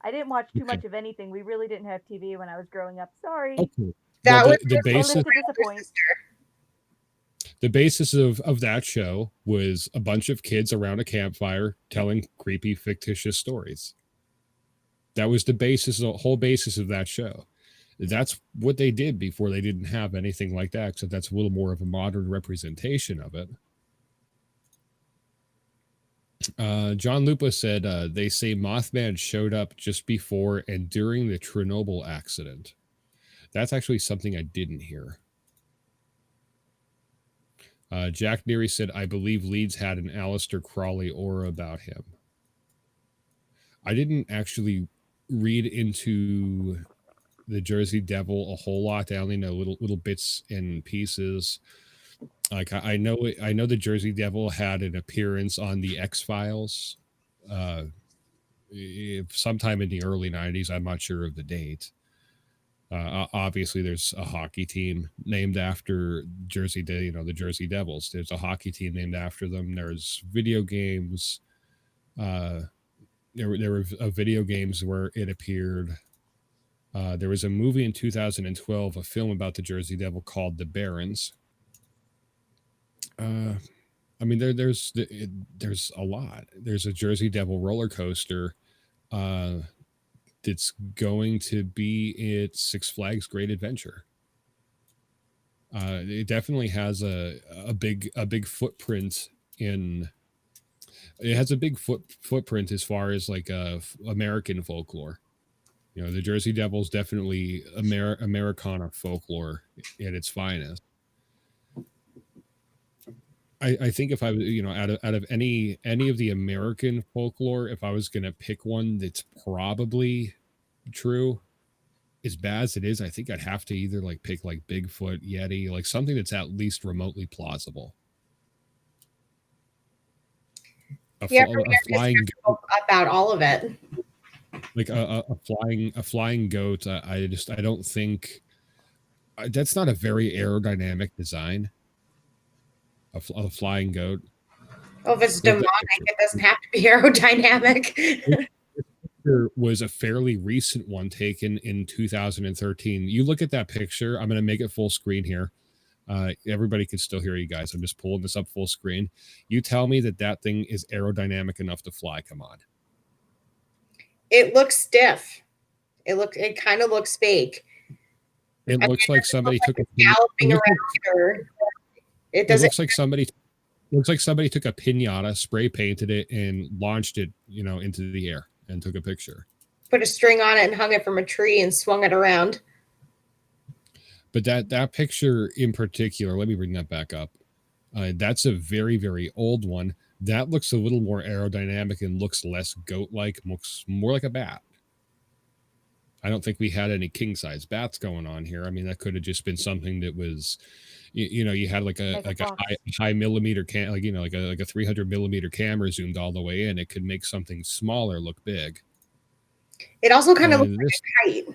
I didn't watch too Okay. much of anything. We really didn't have TV when I was growing up. Sorry. Okay. That Well, was the Endless basis to disappoint. the basis of that show was a bunch of kids around a campfire telling creepy fictitious stories. That was the whole basis of that show. That's what they did before they didn't have anything like that. So that's a little more of a modern representation of it. John Lupa said they say Mothman showed up just before and during the Chernobyl accident. That's actually something I didn't hear. Jack Neary said, I believe Leeds had an Aleister Crowley aura about him. I didn't actually read into the Jersey Devil a whole lot. I only know little bits and pieces. Like I know the Jersey Devil had an appearance on the X-Files sometime in the early 90s. I'm not sure of the date. Obviously there's a hockey team named after the Jersey Devils. There's a hockey team named after them. There's video games. There were video games where it appeared. There was a movie in 2012, a film about the Jersey Devil called The Barons. I mean, there's a lot. There's a Jersey Devil roller coaster that's going to be at Six Flags Great Adventure. It definitely has a big footprint in. It has a big footprint as far as like American folklore. The Jersey Devil's definitely Americana folklore at its finest. I think if I was, out of any of the American folklore, if I was going to pick one that's probably true, as bad as it is, I think I'd have to either like pick like Bigfoot, Yeti, like something that's at least remotely plausible. A flying goat, about all of it. like a flying goat. I don't think that's not a very aerodynamic design. A flying goat. Oh, if it's demonic, it doesn't have to be aerodynamic. There was a fairly recent one taken in 2013. You look at that picture. I'm going to make it full screen here. Everybody can still hear you guys. I'm just pulling this up full screen. You tell me that thing is aerodynamic enough to fly. Come on. It looks stiff. It kind of looks fake. It looks like somebody took a galloping around her. It doesn't. Looks like somebody took a piñata, spray painted it, and launched it, into the air and took a picture. Put a string on it and hung it from a tree and swung it around. But that picture in particular, let me bring that back up. That's a very, very old one. That looks a little more aerodynamic and looks less goat-like, looks more like a bat. I don't think we had any king-size bats going on here. I mean, that could have just been something that was, you had like a high millimeter like a 300 millimeter camera zoomed all the way in. It could make something smaller look big. It also kind of looks like a kite.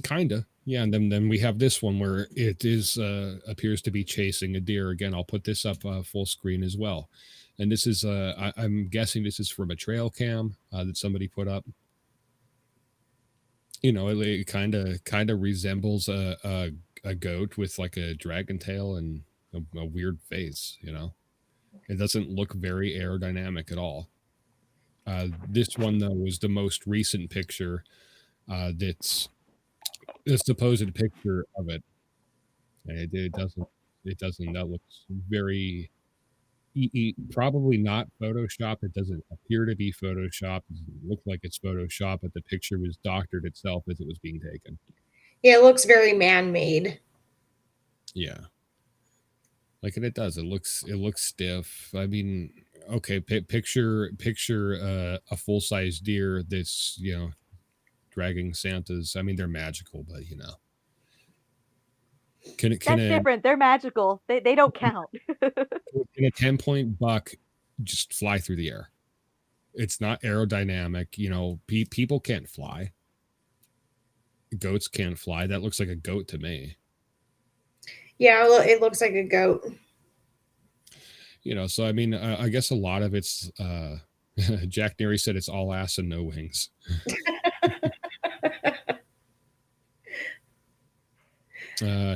Kinda, yeah. And then we have this one where it is appears to be chasing a deer. Again, I'll put this up full screen as well. And this is I'm guessing this is from a trail cam that somebody put up. It kind of resembles a goat with like a dragon tail and a weird face. It doesn't look very aerodynamic at all. This one though is the most recent picture. That's the supposed picture of it. And it doesn't. It doesn't. That looks very probably not Photoshop. It doesn't appear to be Photoshop. It doesn't look like it's Photoshop, but the picture was doctored itself as it was being taken. Yeah, it looks very man-made. Yeah, like, and it does. It looks stiff. I mean, okay, picture a full size deer that's dragging Santas. I mean, they're magical, but can That's different. They're magical. They don't count. can a 10-point buck just fly through the air? It's not aerodynamic. People can't fly. Goats can't fly. That looks like a goat to me. Yeah, it looks like a goat. So I mean, I guess a lot of it's Jack Neary said it's all ass and no wings.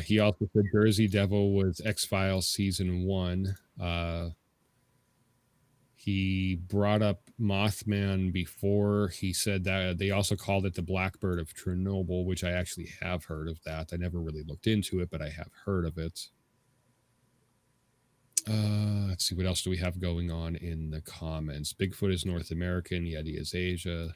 He also said Jersey Devil was X-Files season 1. He brought up Mothman before. He said that they also called it the Blackbird of Chernobyl, which I actually have heard of that. I never really looked into it, but I have heard of it. Let's see, what else do we have going on in the comments? Bigfoot is North American, Yeti is Asia.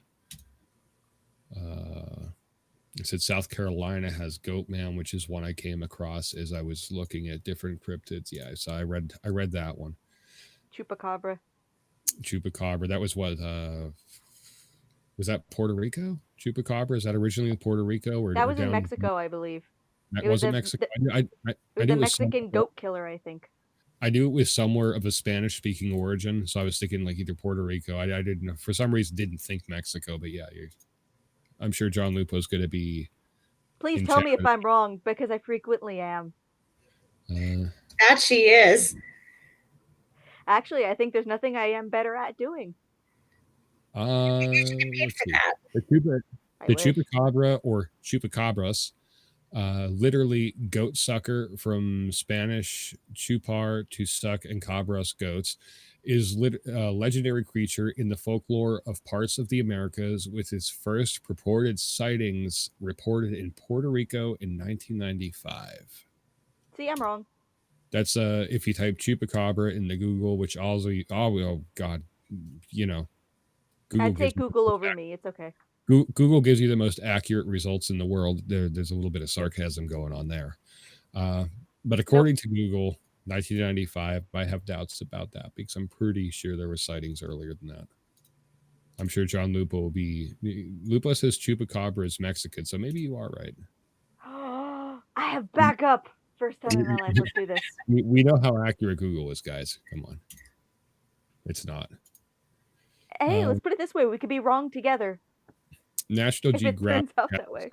It said South Carolina has Goatman, which is one I came across as I was looking at different cryptids. Yeah, so I read that one. Chupacabra. That was what? Was that Puerto Rico? Chupacabra, is that originally Puerto Rico or that was down in Mexico, I believe. That wasn't Mexico. It was a Mexican goat killer, I think. I knew it was somewhere of a Spanish-speaking origin, so I was thinking like either Puerto Rico. I didn't know, for some reason didn't think Mexico, but yeah, I'm sure John Lupo's going to be. Please tell me if I'm wrong, because I frequently am. That she is. Actually, I think there's nothing I am better at doing. Let's see. The Chupacabra or Chupacabras, literally goat sucker, from Spanish chupar, to suck, and cabras, goats, is a legendary creature in the folklore of parts of the Americas, with its first purported sightings reported in Puerto Rico in 1995. See, I'm wrong. That's if you type Chupacabra in the Google, which also, oh God, Google, I'd take Google over me. It's okay. Google gives you the most accurate results in the world. There's a little bit of sarcasm going on there. But according to Google, 1995, I have doubts about that because I'm pretty sure there were sightings earlier than that. I'm sure John Lupo will be. Lupo says Chupacabra is Mexican, so maybe you are right. I have backup. First time in my life. Let's do this. We know how accurate Google is, guys. Come on. It's not. Hey, let's put it this way. We could be wrong together. National Geographic. It turns out that way.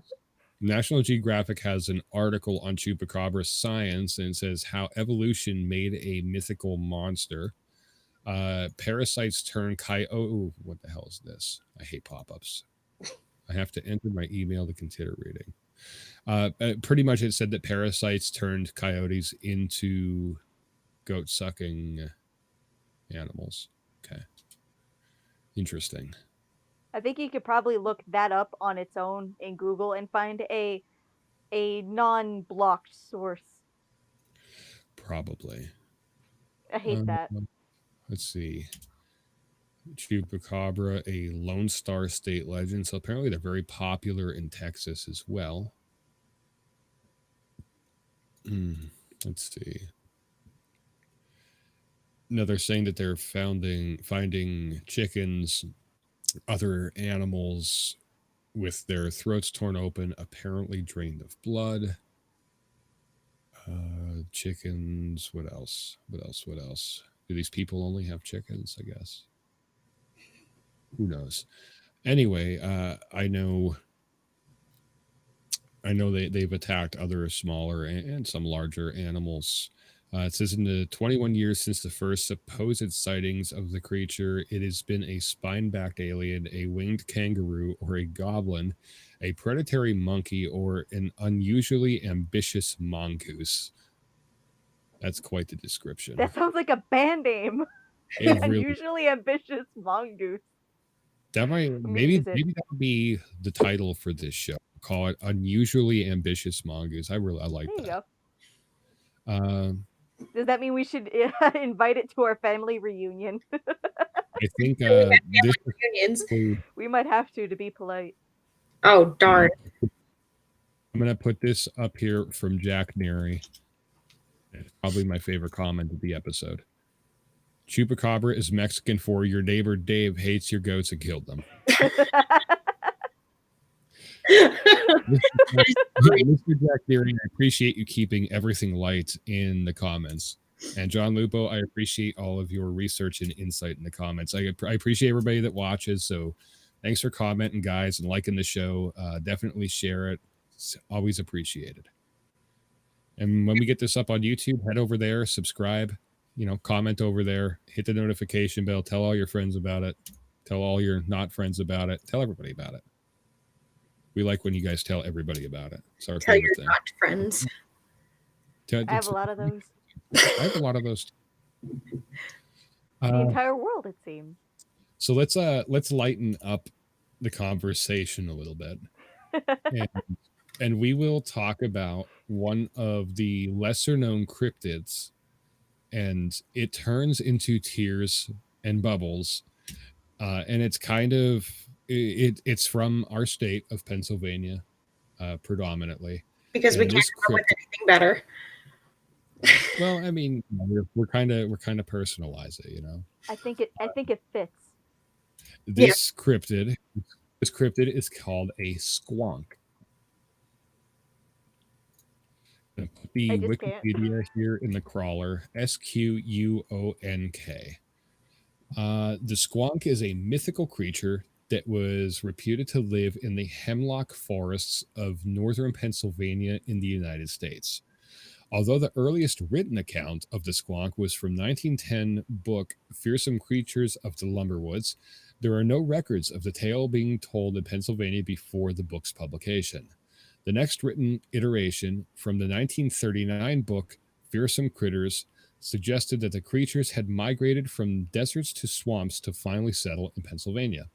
National Geographic has an article on Chupacabra science, and it says how evolution made a mythical monster. Parasites turn coyote. Oh, what the hell is this? I hate pop-ups. I have to enter my email to consider reading. Pretty much it said that parasites turned coyotes into goat-sucking animals. Okay. Interesting. I think you could probably look that up on its own in Google and find a non-blocked source. Probably. I hate that. Let's see. Chupacabra, a Lone Star State legend. So apparently they're very popular in Texas as well. Let's see. No, they're saying that they're finding chickens, other animals with their throats torn open, apparently drained of blood. Chickens. What else? Do these people only have chickens? I guess. Who knows? Anyway, I know they've attacked other smaller and some larger animals. It says in the 21 years since the first supposed sightings of the creature, it has been a spine-backed alien, a winged kangaroo, or a goblin, a predatory monkey, or an unusually ambitious mongoose. That's quite the description. That sounds like a band name. Unusually ambitious mongoose. That might maybe that would be the title for this show. Call it Unusually Ambitious Mongoose. I like that. There you Does that mean we should invite it to our family reunion? I think Family this reunions. We might have to be polite. Oh darn! I'm gonna put this up here from Jack Neary. It's probably my favorite comment of the episode. Chupacabra is Mexican for your neighbor Dave hates your goats and killed them. Mr. Jack Neary, I appreciate you keeping everything light in the comments. And John Lupo, I appreciate all of your research and insight in the comments. I appreciate everybody that watches. So thanks for commenting, guys, and liking the show. Definitely share it. It's always appreciated. And when we get this up on YouTube, head over there, subscribe, comment over there, hit the notification bell, tell all your friends about it, tell all your not friends about it, tell everybody about it. We like when you guys tell everybody about it. It's our favorite thing. Not friends. I have a lot of those. I have a lot of those. The entire world, it seems. So let's lighten up the conversation a little bit, and we will talk about one of the lesser known cryptids, and it turns into tears and bubbles, and it's kind of it's from our state of Pennsylvania, predominantly, because we can't come up with anything better. Well, I mean, we're kind of personalize it, I think it fits. This cryptid is called a squonk. I'm gonna put the Wikipedia here in the crawler. Squonk. The squonk is a mythical creature that was reputed to live in the hemlock forests of northern Pennsylvania in the United States. Although the earliest written account of the squonk was from 1910 book Fearsome Creatures of the Lumberwoods, there are no records of the tale being told in Pennsylvania before the book's publication. The next written iteration from the 1939 book Fearsome Critters suggested that the creatures had migrated from deserts to swamps to finally settle in Pennsylvania.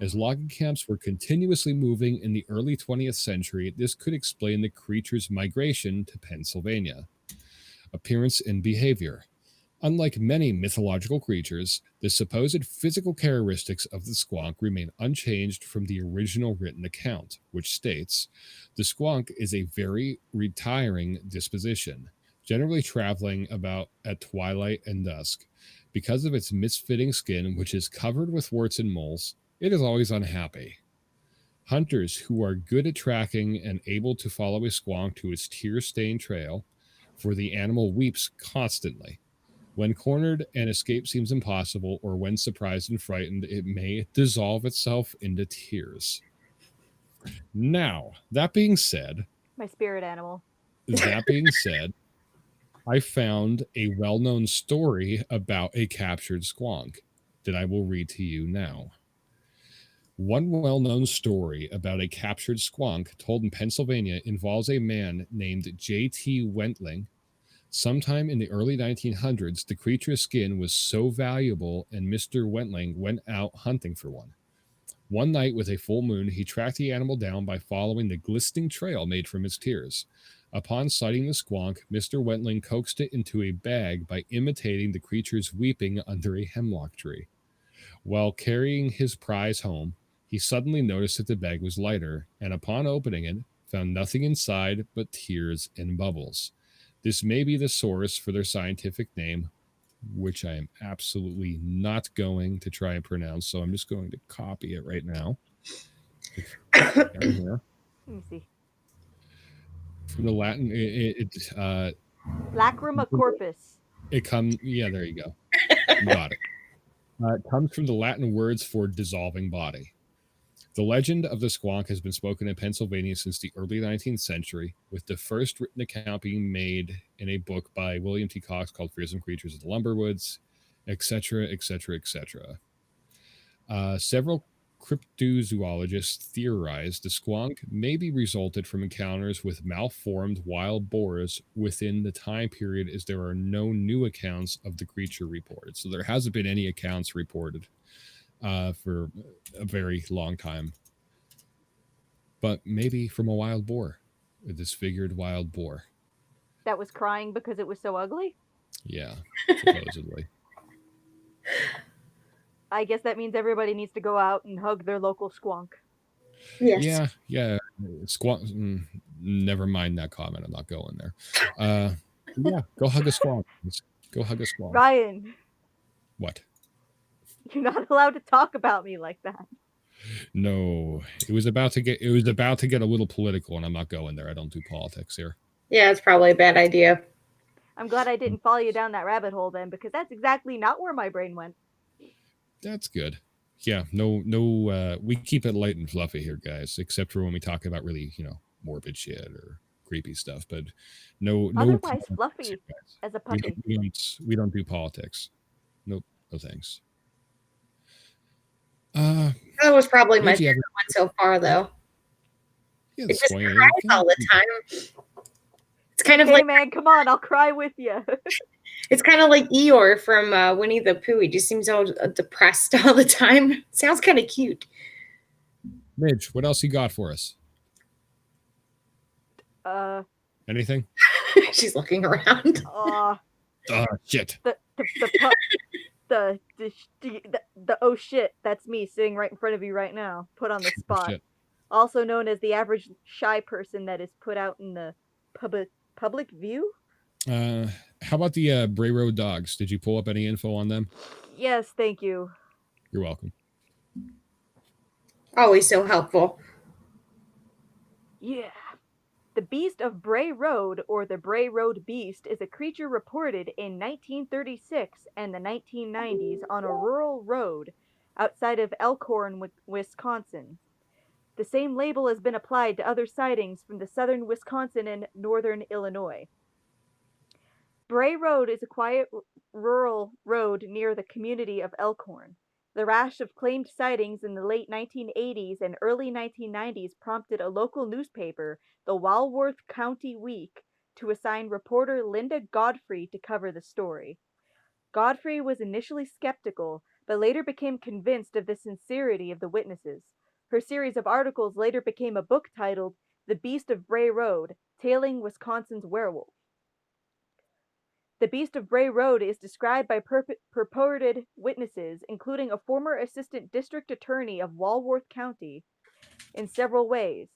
As logging camps were continuously moving in the early 20th century, this could explain the creature's migration to Pennsylvania. Appearance and behavior. Unlike many mythological creatures, the supposed physical characteristics of the squonk remain unchanged from the original written account, which states, "The squonk is a very retiring disposition, generally traveling about at twilight and dusk. Because of its misfitting skin, which is covered with warts and moles, it is always unhappy. Hunters who are good at tracking and able to follow a squonk to its tear-stained trail, for the animal weeps constantly. When cornered and escape seems impossible, or when surprised and frightened, it may dissolve itself into tears." Now, that being said, my spirit animal. That being said, I found a well-known story about a captured squonk that I will read to you now. One well-known story about a captured squonk told in Pennsylvania involves a man named J.T. Wentling. Sometime in the early 1900s, the creature's skin was so valuable, and Mr. Wentling went out hunting for one. One night, with a full moon, he tracked the animal down by following the glistening trail made from its tears. Upon sighting the squonk, Mr. Wentling coaxed it into a bag by imitating the creature's weeping under a hemlock tree. While carrying his prize home, he suddenly noticed that the bag was lighter, and upon opening it, found nothing inside but tears and bubbles. This may be the source for their scientific name, which I am absolutely not going to try and pronounce, so I'm just going to copy it right now. Down here. Let me see. From the Latin, Lacrima corpus. It comes, yeah, there you go. Got it. It comes from the Latin words for dissolving body. The legend of the squonk has been spoken in Pennsylvania since the early 19th century, with the first written account being made in a book by William T. Cox called Fearsome Creatures of the Lumberwoods, etc., etc., etc. Several cryptozoologists theorized the squonk may be resulted from encounters with malformed wild boars within the time period, as there are no new accounts of the creature reported. So there hasn't been any accounts reported for a very long time. But maybe from a wild boar, a disfigured wild boar. that was crying because it was so ugly? Yeah, supposedly. I guess that means everybody needs to go out and hug their local squonk. Yes. Yeah. Never mind that comment. I'm not going there. Yeah, go hug a squonk. Go hug a squonk. Ryan, What? you're not allowed to talk about me like that. No, it was about to get a little political, and I'm not going there. I don't do politics here. Yeah, it's probably a bad idea. I'm glad I didn't follow you down that rabbit hole then, because that's exactly not where my brain went. That's good. Yeah, no. We keep it light and fluffy here, guys. Except for when we talk about really, morbid shit or creepy stuff. But no. Otherwise politics fluffy here, guys. as a We puppy. don't do politics. Nope. No thanks. That was probably my Midge, you have- favorite one so far, though. yeah, It just spoiler. cries all the time. It's kind of Hey like man, come on, I'll cry with you. it's kind of like Eeyore from Winnie the Pooh. He just seems so depressed all the time. Sounds kind of cute. Midge, what else you got for us? Anything? She's looking around. Shit. The oh shit, that's me sitting right in front of you right now, put on the spot. Shit. Also known as the average shy person that is put out in the public view. How about the Bray Road dogs? Did you pull up any info on them? Yes, thank you. You're welcome. Always so helpful. Yeah. The Beast of Bray Road, or the Bray Road Beast, is a creature reported in 1936 and the 1990s on a rural road outside of Elkhorn, Wisconsin. The same label has been applied to other sightings from the southern Wisconsin and northern Illinois. Bray Road is a quiet rural road near the community of Elkhorn. The rash of claimed sightings in the late 1980s and early 1990s prompted a local newspaper, the Walworth County Week, to assign reporter Linda Godfrey to cover the story. Godfrey was initially skeptical, but later became convinced of the sincerity of the witnesses. Her series of articles later became a book titled The Beast of Bray Road, Tailing Wisconsin's Werewolf. The Beast of Bray Road is described by purported witnesses, including a former assistant district attorney of Walworth County, in several ways: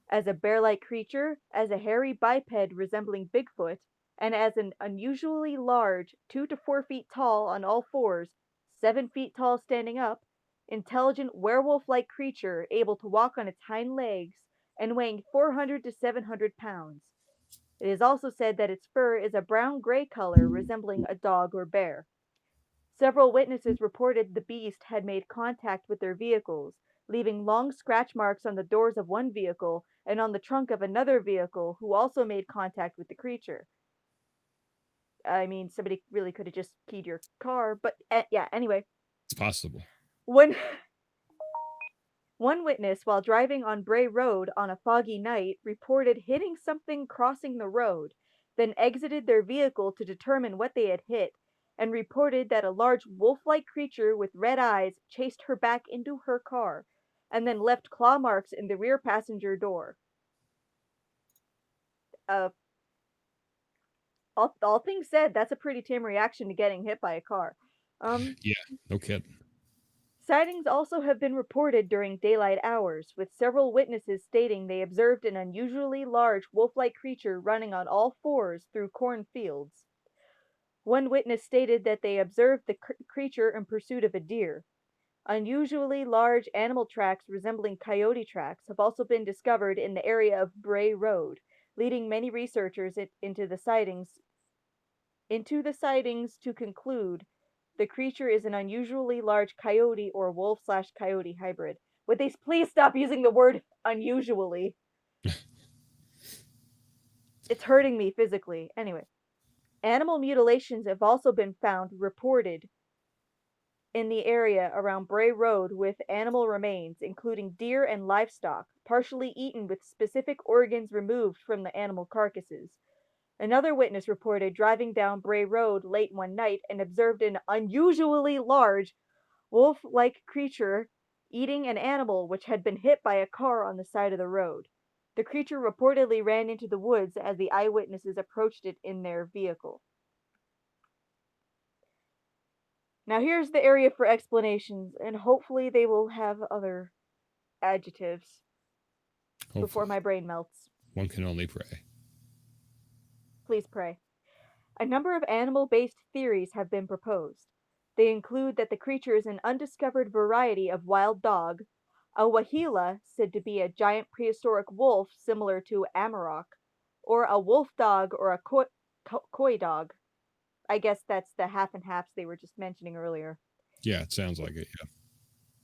as a bear-like creature, as a hairy biped resembling Bigfoot, and as an unusually large, 2 to 4 feet tall on all fours, 7 feet tall standing up, intelligent werewolf-like creature able to walk on its hind legs and weighing 400 to 700 pounds. It is also said that its fur is a brown-gray color resembling a dog or bear. Several witnesses reported the beast had made contact with their vehicles, leaving long scratch marks on the doors of one vehicle and on the trunk of another vehicle, who also made contact with the creature. I mean, somebody really could have just keyed your car, but yeah, anyway. It's possible. One witness, while driving on Bray Road on a foggy night, reported hitting something crossing the road, then exited their vehicle to determine what they had hit, and reported that a large wolf-like creature with red eyes chased her back into her car, and then left claw marks in the rear passenger door. All things said, that's a pretty tame reaction to getting hit by a car. Yeah, no kidding. Sightings also have been reported during daylight hours, with several witnesses stating they observed an unusually large wolf-like creature running on all fours through cornfields. One witness stated that they observed the creature in pursuit of a deer. Unusually large animal tracks resembling coyote tracks have also been discovered in the area of Bray Road, leading many researchers into the sightings to conclude the creature is an unusually large coyote or wolf/coyote hybrid. Would they please stop using the word unusually? It's hurting me physically. Anyway, animal mutilations have also been reported in the area around Bray Road, with animal remains, including deer and livestock, partially eaten with specific organs removed from the animal carcasses. Another witness reported driving down Bray Road late one night and observed an unusually large, wolf-like creature eating an animal which had been hit by a car on the side of the road. The creature reportedly ran into the woods as the eyewitnesses approached it in their vehicle. Now here's the area for explanations, and hopefully they will have other adjectives before Hopefully. my brain melts. One can only pray. Please pray. A number of animal-based theories have been proposed. They include that the creature is an undiscovered variety of wild dog, a wahila, said to be a giant prehistoric wolf similar to Amarok, or a wolf dog or a koi dog. I guess that's the half and halves they were just mentioning earlier. Yeah, it sounds like it, yeah.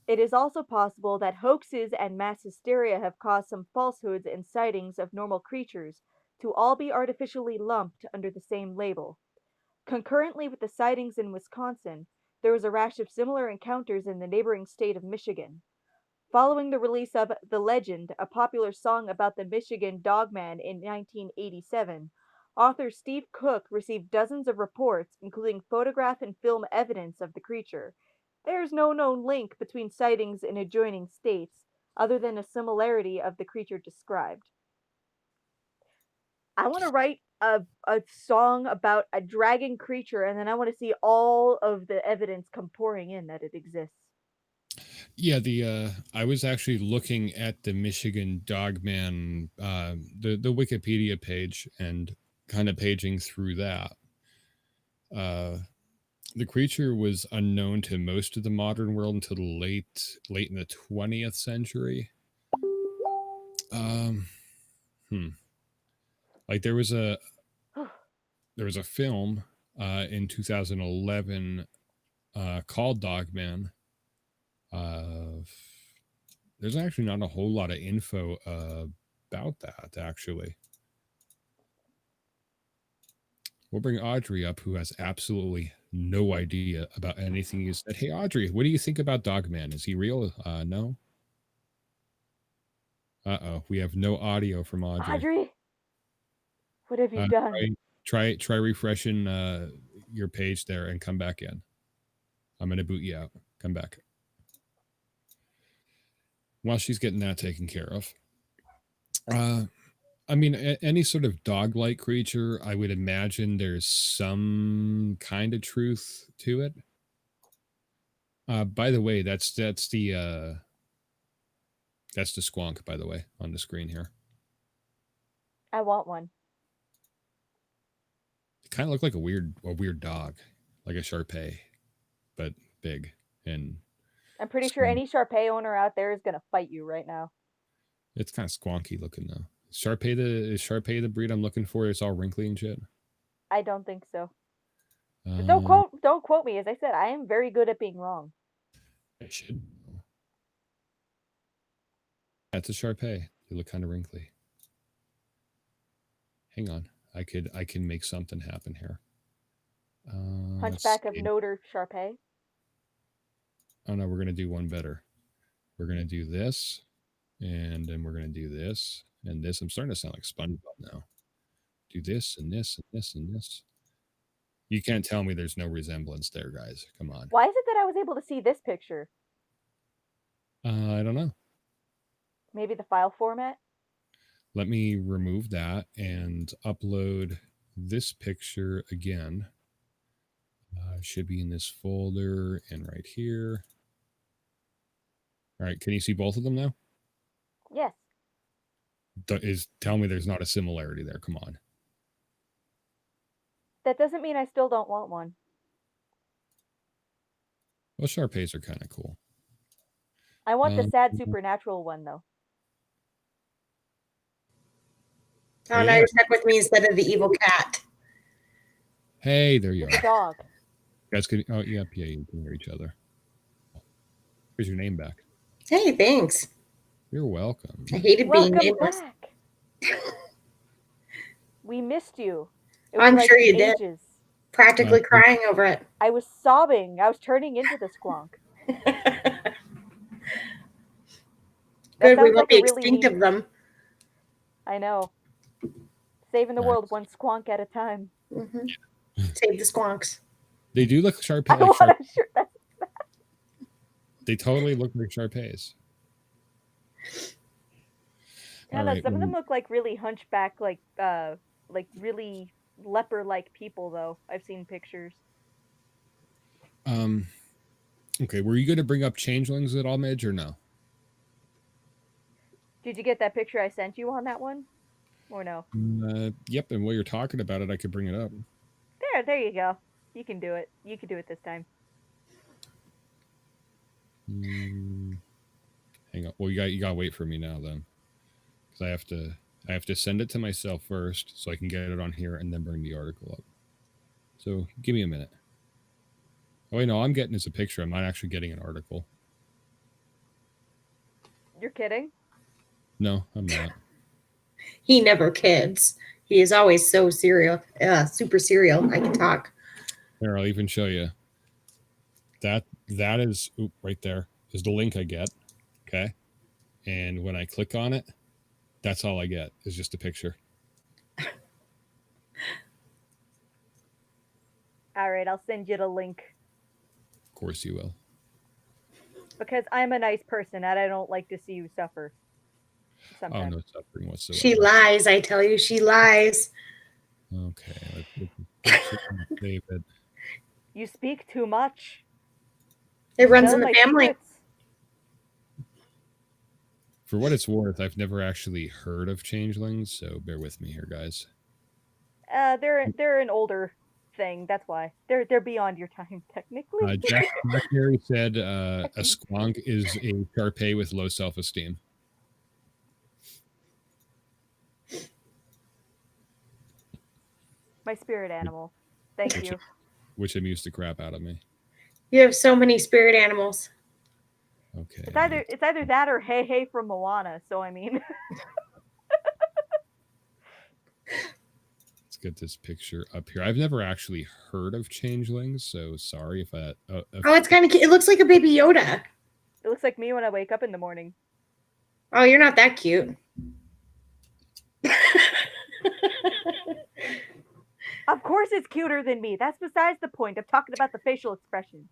It is also possible that hoaxes and mass hysteria have caused some falsehoods and sightings of normal creatures to all be artificially lumped under the same label. Concurrently with the sightings in Wisconsin, there was a rash of similar encounters in the neighboring state of Michigan. Following the release of The Legend, a popular song about the Michigan Dogman in 1987, author Steve Cook received dozens of reports, including photograph and film evidence of the creature. There is no known link between sightings in adjoining states, other than a similarity of the creature described. I want to write a song about a dragon creature, and then I want to see all of the evidence come pouring in that it exists. Yeah, I was actually looking at the Michigan Dogman, the Wikipedia page, and kind of paging through that. The creature was unknown to most of the modern world until late in the 20th century. Like there was a film in 2011 called Dogman. There's actually not a whole lot of info about that, actually. We'll bring Audrey up, who has absolutely no idea about anything you said. Hey, Audrey, what do you think about Dogman? Is he real? No? Uh-oh, we have no audio from Audrey. Audrey, what have you done? Try refreshing your page there and come back in. I'm going to boot you out. Come back. While she's getting that taken care of. I mean, any sort of dog-like creature, I would imagine there's some kind of truth to it. By the way, that's the squonk, by the way, on the screen here. I want one. It kind of looked like a weird dog, like a Shar-Pei, but big. And I'm pretty sure any Shar-Pei owner out there is gonna fight you right now. It's kind of squonky looking though. Is Shar-Pei the breed I'm looking for? It's all wrinkly and shit. I don't think so. But don't quote me. As I said, I am very good at being wrong. I should. Yeah, it's a Shar-Pei. They look kind of wrinkly. Hang on, I can make something happen here. Hunchback of Notre Shar-Pei. Oh no, we're gonna do one better. We're gonna do this, and then we're gonna do this and this. I'm starting to sound like SpongeBob now. Do this and this and this and this. You can't tell me there's no resemblance there, guys. Come on. Why is it that I was able to see this picture? I don't know. Maybe the file format? Let me remove that and upload this picture again. Should be in this folder and right here. All right, can you see both of them now? Yes. Tell me there's not a similarity there. Come on. That doesn't mean I still don't want one. Well, Shar-Peis are kind of cool. I want the sad supernatural one, though. Oh, now you're stuck with me instead of the evil cat. Hey, there you are. Dog. You guys can. Oh, yeah, you can hear each other. Here's your name back. Hey, thanks. You're welcome. I hated being nameless. Back. We missed you. I'm sure you did. Practically crying over it. I was sobbing. I was turning into the squonk. Good, we won't be extinct of them. I know. Saving the world one squonk at a time. Mm-hmm. Save the squonks. They do look Shar-Pei. They totally look like Shar-Peis. I All don't know. right. Some of them look like really hunchback, like really leper-like people. Though I've seen pictures. Okay. Were you going to bring up changelings at all, Midge, or no? Did you get that picture I sent you on that one, or no? Yep. And while you're talking about it, I could bring it up. There you go. You can do it. You can do it this time. Hang on. Well, you got to wait for me now then, because I have to send it to myself first so I can get it on here and then bring the article up. So give me a minute. Oh wait, no, I'm getting this a picture. I'm not actually getting an article. You're kidding? No, I'm not. He never kids. He is always so serial, super serial. I can talk. Here, I'll even show you. That is right there is the link I get. Okay. And when I click on it, that's all I get is just a picture. All right, I'll send you the link. Of course you will. Because I'm a nice person and I don't like to see you suffer. Oh, Sometimes. no suffering whatsoever. She lies. I tell you, she lies. Okay. Let's save it. You speak too much. It runs Tell in the my family. secrets. For what it's worth, I've never actually heard of changelings, so bear with me here, guys. They're an older thing. That's why they're beyond your time technically. Jack Mary said a squonk is a Sharpei with low self-esteem. My spirit animal. Thank you. Which amused the crap out of me. You have so many spirit animals. Okay. It's either that or Hey Hey from Moana. So I mean. Let's get this picture up here. I've never actually heard of changelings, so sorry if that. Oh, it's kind of cute. It looks like a baby Yoda. It looks like me when I wake up in the morning. Oh, you're not that cute. Of course it's cuter than me. That's besides the point. I'm talking about the facial expression.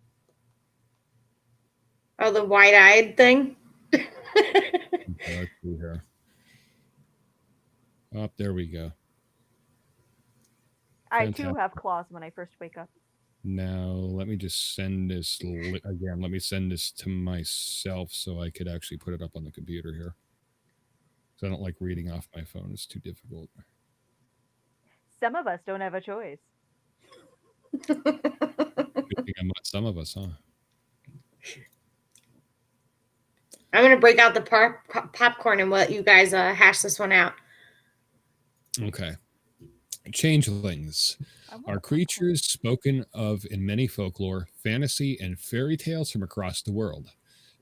Oh, the wide-eyed thing? Okay, let's see here. Oh, there we go. I too have claws when I first wake up. Now, let me just send this again. Let me send this to myself so I could actually put it up on the computer here. Because I don't like reading off my phone. It's too difficult. Some of us don't have a choice. Good thing I'm not some of us, huh? I'm going to break out the popcorn and let you guys hash this one out. Okay. Changelings are creatures spoken of in many folklore, fantasy, and fairy tales from across the world.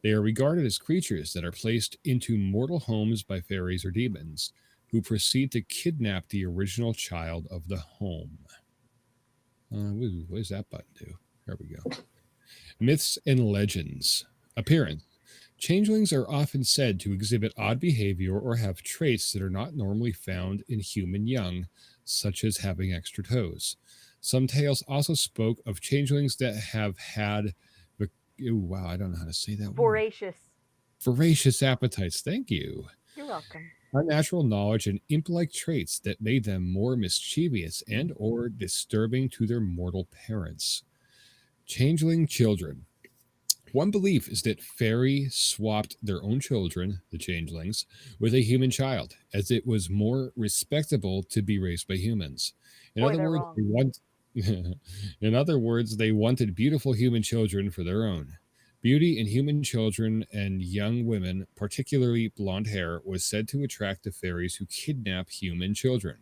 They are regarded as creatures that are placed into mortal homes by fairies or demons, who proceed to kidnap the original child of the home. What does that button do? There we go. Myths and legends. Appearance. Changelings are often said to exhibit odd behavior or have traits that are not normally found in human young, such as having extra toes. Some tales also spoke of changelings that have had, wow, I don't know how to say that Voracious. word. Voracious appetites. Thank you. You're welcome. Unnatural knowledge and imp-like traits that made them more mischievous and or disturbing to their mortal parents. Changeling children. One belief is that fairy swapped their own children, the changelings, with a human child, as it was more respectable to be raised by humans. In other words, they wanted beautiful human children for their own. Beauty in human children and young women, particularly blonde hair, was said to attract the fairies who kidnap human children.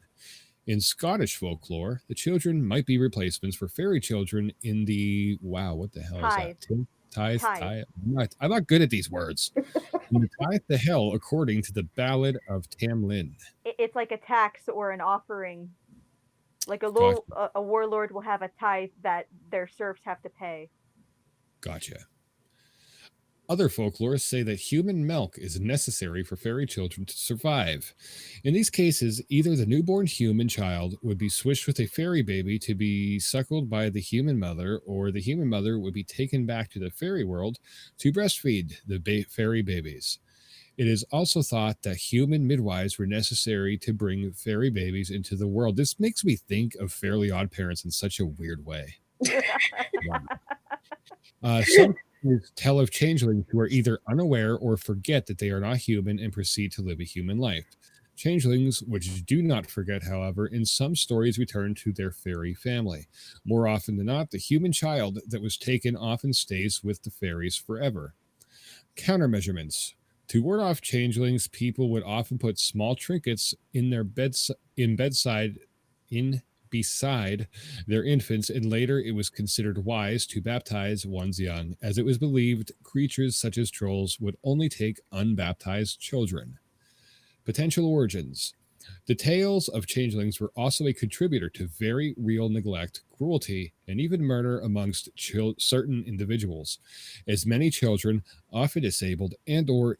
In Scottish folklore, the children might be replacements for fairy children in the what the hell is that? Tithe. I'm not good at these words. In the Tithe to Hell, according to the Ballad of Tam Lin. It's like a tax or an offering. Like a warlord will have a tithe that their serfs have to pay. Gotcha. Other folklorists say that human milk is necessary for fairy children to survive. In these cases, either the newborn human child would be switched with a fairy baby to be suckled by the human mother, or the human mother would be taken back to the fairy world to breastfeed the fairy babies. It is also thought that human midwives were necessary to bring fairy babies into the world. This makes me think of Fairly Odd Parents in such a weird way. Some tell of changelings who are either unaware or forget that they are not human and proceed to live a human life. Changelings, which do not forget, however, in some stories return to their fairy family. More often than not, the human child that was taken often stays with the fairies forever. Countermeasurements. To ward off changelings, people would often put small trinkets in their bedside in beside their infants, and later it was considered wise to baptize one's young, as it was believed creatures such as trolls would only take unbaptized children. Potential origins. The tales of changelings were also a contributor to very real neglect, cruelty, and even murder amongst certain individuals, as many children, often disabled and or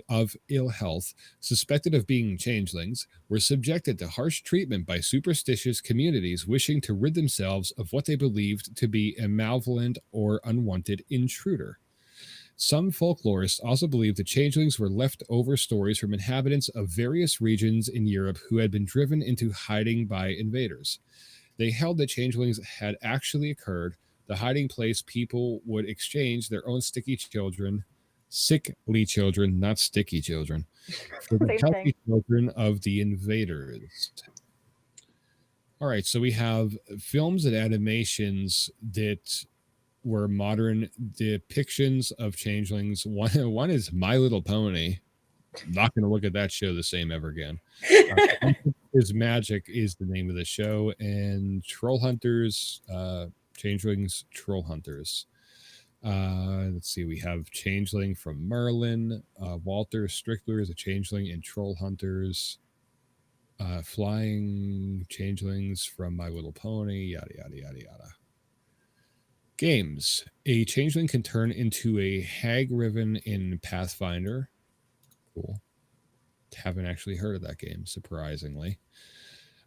of ill health, suspected of being changelings, were subjected to harsh treatment by superstitious communities wishing to rid themselves of what they believed to be a malevolent or unwanted intruder. Some folklorists also believe the changelings were leftover stories from inhabitants of various regions in Europe who had been driven into hiding by invaders. They held that changelings had actually occurred, the hiding place people would exchange their own sickly children, not sticky children, for the Same healthy thing. children of the invaders. All right, so we have films and animations that were modern depictions of changelings. One is My Little Pony. Not going to look at that show the same ever again. Is Magic is the name of the show, and Troll Hunters, Changelings, Troll Hunters. Let's see, we have Changeling from Merlin, Walter Strickler is a Changeling in Troll Hunters, Flying Changelings from My Little Pony, yada yada yada yada. Games. A changeling can turn into a hag riven in Pathfinder. Cool. Haven't actually heard of that game, surprisingly.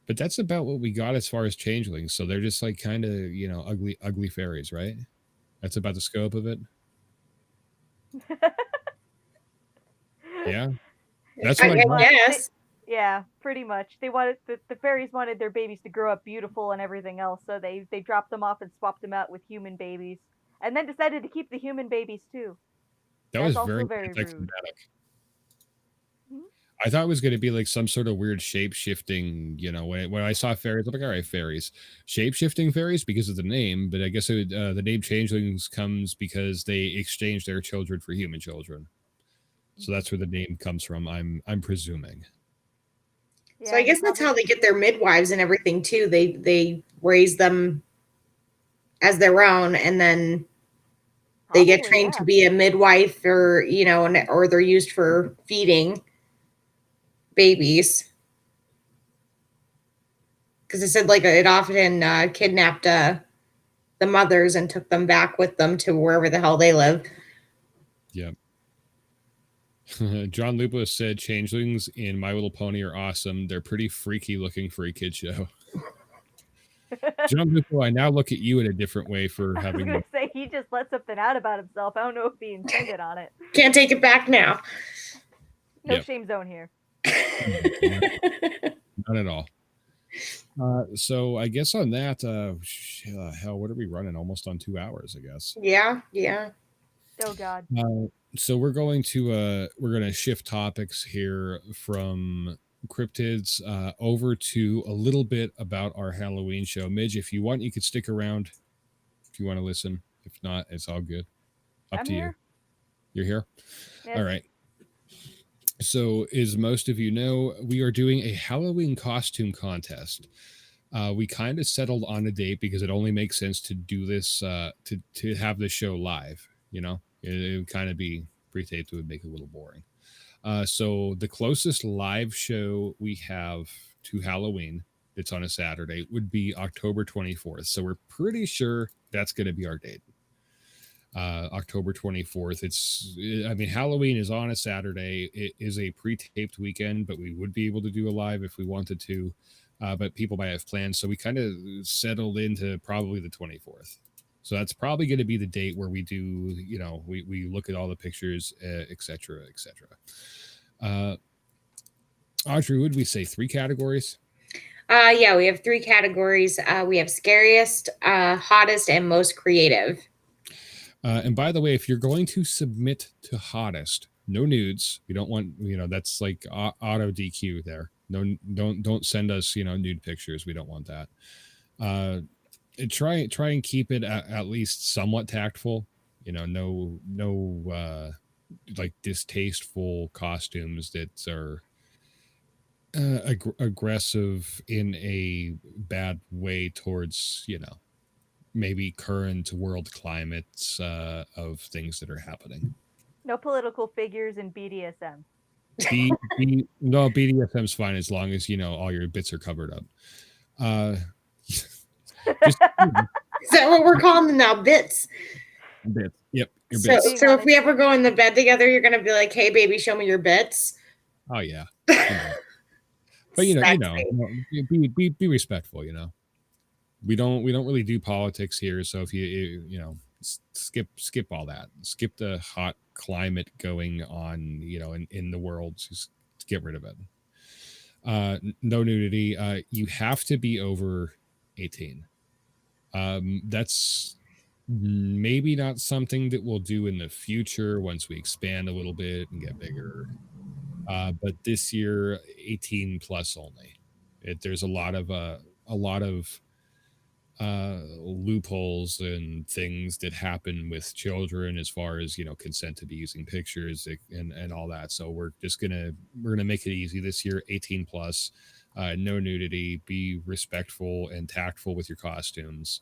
But that's about what we got as far as changelings. So they're just like kind of, ugly fairies, right? That's about the scope of it. Yeah. That's what I got. Yes. Yeah, pretty much. They wanted the fairies wanted their babies to grow up beautiful and everything else, so they dropped them off and swapped them out with human babies, and then decided to keep the human babies too. That That's was also very very rude. anticlimactic. Mhm. I thought it was going to be like some sort of weird shape shifting. When I saw fairies, I'm like, all right, fairies, shape shifting fairies because of the name. But I guess the name changelings comes because they exchange their children for human children. So that's where the name comes from. I'm presuming. So I Yeah, guess that's how they get their midwives and everything too. They raise them as their own, and then they get probably, trained to yeah. be a midwife, or or they're used for feeding babies. Because it said like it often kidnapped the mothers and took them back with them to wherever the hell they live. Yeah. John Lupo said changelings in My Little Pony are awesome. They're pretty freaky looking for a kid show. John Lupo, I now look at you in a different way for I was having. gonna say he just let something out about himself. I don't know if he intended on it. Can't take it back now. No Yep. shame zone here. Not at all. So I guess on that, hell, what are we running? Almost on 2 hours, I guess. Yeah. Oh God. So we're going to shift topics here from cryptids over to a little bit about our Halloween show. Midge, if you want, you could stick around if you want to listen. If not, it's all good. Up I'm to here. you. You're here? Yes. All right. So, as most of you know, we are doing a Halloween costume contest. We kind of settled on a date because it only makes sense to do this to have the show live. It would kind of be pre-taped. It would make it a little boring. So the closest live show we have to Halloween, it's on a Saturday, would be October 24th. So we're pretty sure that's going to be our date. October 24th. Halloween is on a Saturday. It is a pre-taped weekend, but we would be able to do a live if we wanted to. But people might have plans. So we kind of settled into probably the 24th. So that's probably going to be the date where we do, we look at all the pictures, etc., etc. Audrey, would we say 3 categories? Yeah, we have 3 categories. We have scariest, hottest, and most creative. And by the way, if you're going to submit to hottest, no nudes. We don't want, that's like auto DQ there. No, don't send us, nude pictures. We don't want that. Try and keep it at least somewhat tactful. No like distasteful costumes that are aggressive in a bad way towards maybe current world climates of things that are happening. No political figures in BDSM. No, BDSM's fine as long as all your bits are covered up. Just Is that what we're calling them now? Bits. bits. Yep, your So, bits. so if we ever go in the bed together, you're gonna be like, "Hey, baby, show me your bits." Oh yeah. But be respectful. We don't really do politics here. So if skip all that. Skip the hot climate going on, in the world. Just get rid of it. No nudity. You have to be over 18. That's maybe not something that we'll do in the future once we expand a little bit and get bigger. But this year, 18 plus only. There's a lot of loopholes and things that happen with children as far as consent to be using pictures and all that. So we're gonna make it easy this year. 18 plus. No nudity. Be respectful and tactful with your costumes.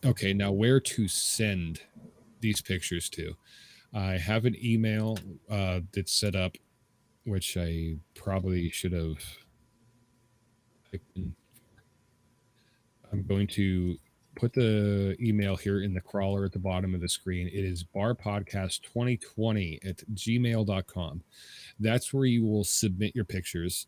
Okay, now where to send these pictures to? I have an email that's set up, which I probably should have. I'm going to put the email here in the crawler at the bottom of the screen. It is barpodcast2020@gmail.com. That's where you will submit your pictures.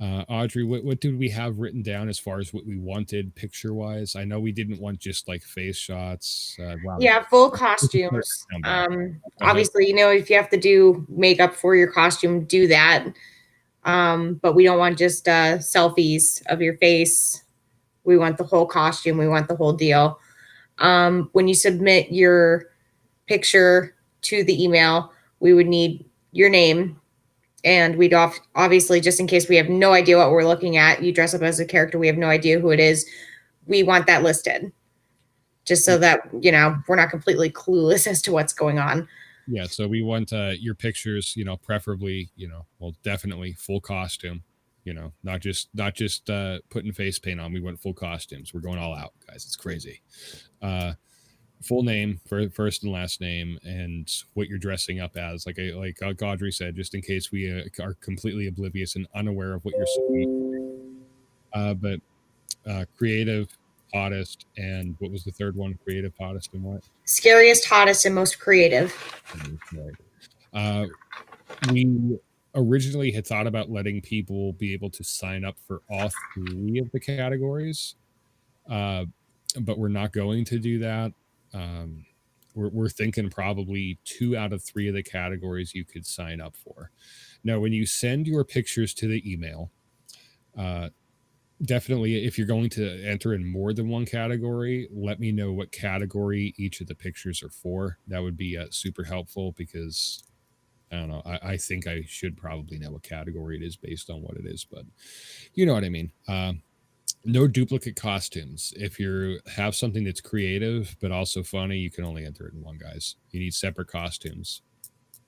Audrey, what did we have written down as far as what we wanted picture wise? I know we didn't want just like face shots. Wow. Yeah, full costumes. Obviously, if you have to do makeup for your costume, do that. But we don't want just selfies of your face. We want the whole costume. We want the whole deal. When you submit your picture to the email, we would need your name. And we'd obviously, just in case we have no idea what we're looking at, you dress up as a character, we have no idea who it is. We want that listed just so that, we're not completely clueless as to what's going on. Yeah. So we want your pictures, preferably, well, definitely full costume, not just putting face paint on. We want full costumes. We're going all out, guys. It's crazy. Full name, first and last name, and what you're dressing up as. Like Audrey said, just in case we are completely oblivious and unaware of what you're saying. But creative, hottest, and what was the third one? Creative, hottest, and what? Scariest, hottest, and most creative. We originally had thought about letting people be able to sign up for all 3 of the categories, but we're not going to do that. We're thinking probably 2 out of 3 of the categories you could sign up for. Now, when you send your pictures to the email, definitely, if you're going to enter in more than one category, let me know what category each of the pictures are for. That would be super helpful because I don't know. I think I should probably know what category it is based on what it is, but you know what I mean. No duplicate costumes. If you have something that's creative but also funny, you can only enter it in one, guys. You need separate costumes.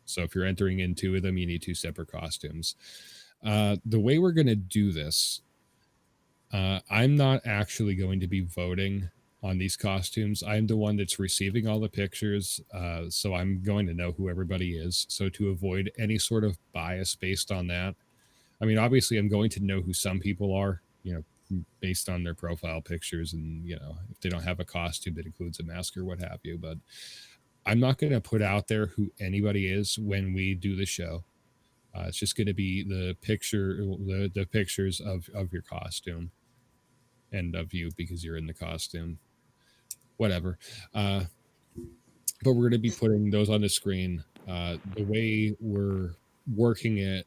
So if you're entering in 2 of them, you need 2 separate costumes. The way we're going to do this, I'm not actually going to be voting on these costumes. I'm the one that's receiving all the pictures, so I'm going to know who everybody is. So to avoid any sort of bias based on that, I mean, obviously I'm going to know who some people are, based on their profile pictures and, if they don't have a costume that includes a mask or what have you. But I'm not going to put out there who anybody is when we do the show. It's just going to be the pictures of your costume and of you because you're in the costume. whatever. But we're going to be putting those on the screen. The way we're working it,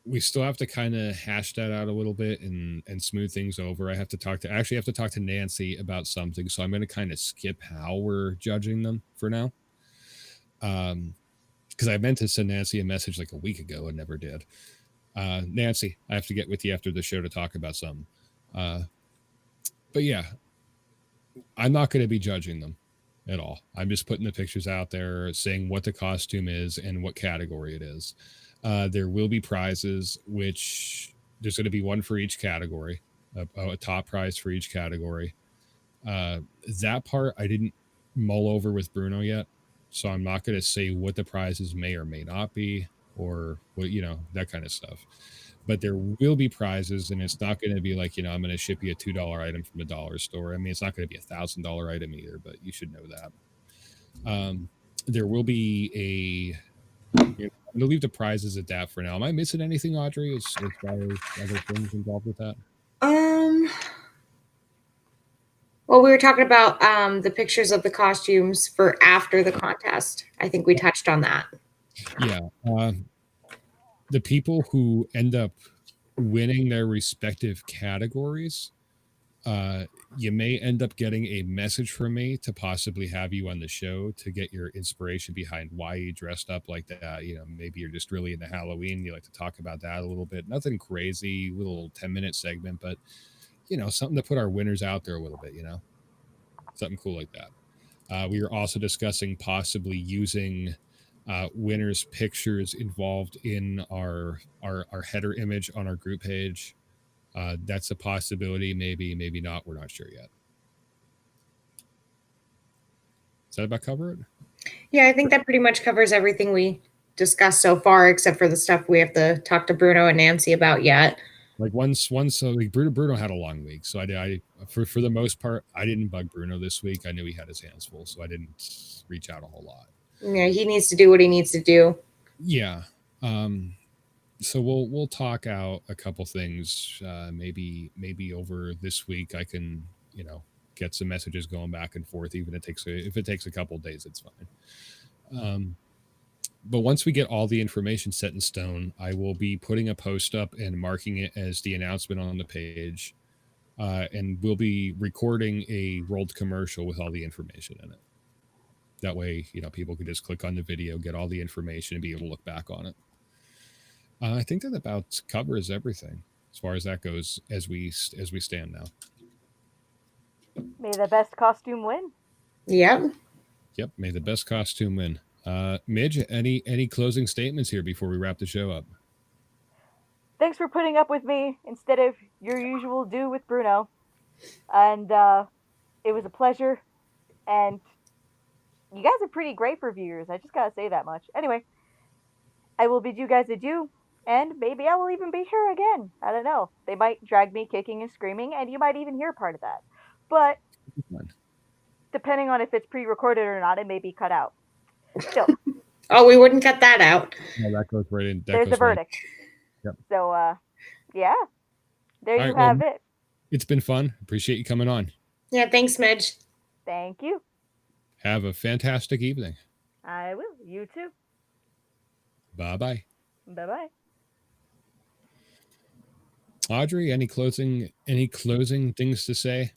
we still have to kind of hash that out a little bit and smooth things over. I actually have to talk to Nancy about something, so I'm going to kind of skip how we're judging them for now. Because I meant to send Nancy a message like a week ago and never did. Nancy, I have to get with you after the show to talk about something. But yeah, I'm not going to be judging them at all. I'm just putting the pictures out there, saying what the costume is and what category it is. There will be prizes, which there's going to be one for each category, a top prize for each category. That part I didn't mull over with Bruno yet, so I'm not going to say what the prizes may or may not be, or what, that kind of stuff. But there will be prizes, and it's not going to be like, I'm going to ship you a $2 item from a dollar store. I mean, it's not going to be $1,000 item either, but you should know that. There will be I'm going to leave the prizes at that for now. Am I missing anything, Audrey, as far as other things involved with that? Well, we were talking about the pictures of the costumes for after the contest. I think we touched on that. Yeah. The people who end up winning their respective categories, you may end up getting a message from me to possibly have you on the show to get your inspiration behind why you dressed up like that. Maybe you're just really into Halloween. You like to talk about that a little bit. Nothing crazy, little 10-minute segment, but something to put our winners out there a little bit, something cool like that. We are also discussing possibly using winners' pictures involved in our header image on our group page. That's a possibility. Maybe not. We're not sure yet. Does that about cover it? Yeah, I think that pretty much covers everything we discussed so far, except for the stuff we have to talk to Bruno and Nancy about yet. Like once like Bruno had a long week, so I for the most part I didn't bug Bruno this week. I knew he had his hands full, so I didn't reach out a whole lot. Yeah, he needs to do what he needs to do. Yeah. So we'll talk out a couple things. Maybe over this week I can get some messages going back and forth. Even if it takes a couple of days, it's fine. But once we get all the information set in stone, I will be putting a post up and marking it as the announcement on the page. And we'll be recording a rolled commercial with all the information in it. That way, people can just click on the video, get all the information, and be able to look back on it. I think that about covers everything as far as that goes as we stand now. May the best costume win. Yep. May the best costume win. Midge, any closing statements here before we wrap the show up? Thanks for putting up with me instead of your usual do with Bruno. And it was a pleasure. And you guys are pretty great for viewers. I just gotta say that much. Anyway, I will bid you guys adieu. And maybe I will even be here again. I don't know. They might drag me kicking and screaming, and you might even hear part of that. But depending on if it's pre-recorded or not, it may be cut out. Still. Oh, we wouldn't cut that out. No, that goes right in. There's a verdict. Yep. So, yeah. There you have it. It's been fun. Appreciate you coming on. Yeah, thanks, Midge. Thank you. Have a fantastic evening. I will. You too. Bye-bye. Bye-bye. Audrey, any closing things to say?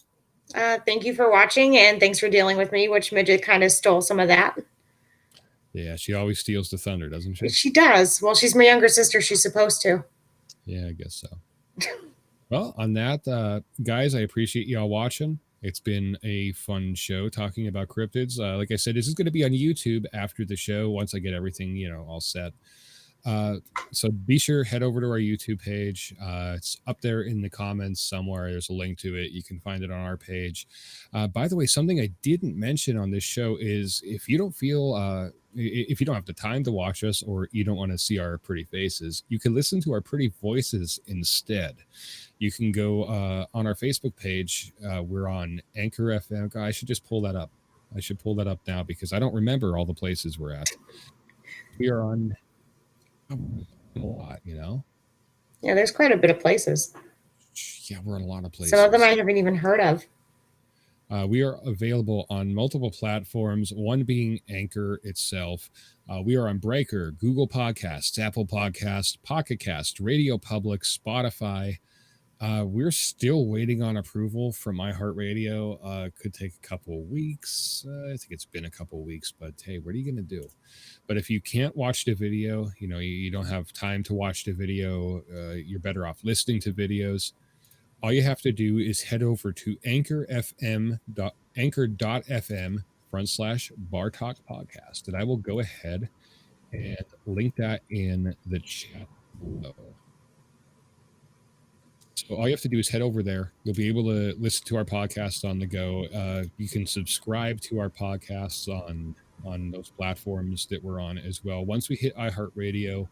Thank you for watching, and thanks for dealing with me, which Midge kind of stole some of that. Yeah, she always steals the thunder, doesn't she? She does. Well, she's my younger sister. She's supposed to. Yeah, I guess so. Well, on that, guys, I appreciate y'all watching. It's been a fun show talking about cryptids. Like I said, this is going to be on YouTube after the show once I get everything, all set. So be sure head over to our YouTube page. It's up there in the comments somewhere. There's a link to it. You can find it on our page. By the way, something I didn't mention on this show is if you don't feel if you don't have the time to watch us or you don't want to see our pretty faces, you can listen to our pretty voices instead. You can go on our Facebook page. We're on Anchor FM. I should just pull that up. I should pull that up now because I don't remember all the places we're at. We are on a lot, Yeah, there's quite a bit of places. Yeah, we're in a lot of places. Some of them I haven't even heard of. We are available on multiple platforms, one being Anchor itself. We are on Breaker, Google Podcasts, Apple Podcasts, Pocket Cast, Radio Public, Spotify. We're still waiting on approval from iHeartRadio. Could take a couple of weeks. I think it's been a couple of weeks, but hey, what are you going to do? But if you can't watch the video, you don't have time to watch the video, you're better off listening to videos. All you have to do is head over to anchor.fm /Bar Talk Podcast. And I will go ahead and link that in the chat below. So all you have to do is head over there. You'll be able to listen to our podcast on the go. You can subscribe to our podcasts on those platforms that we're on as well. Once we hit iHeartRadio,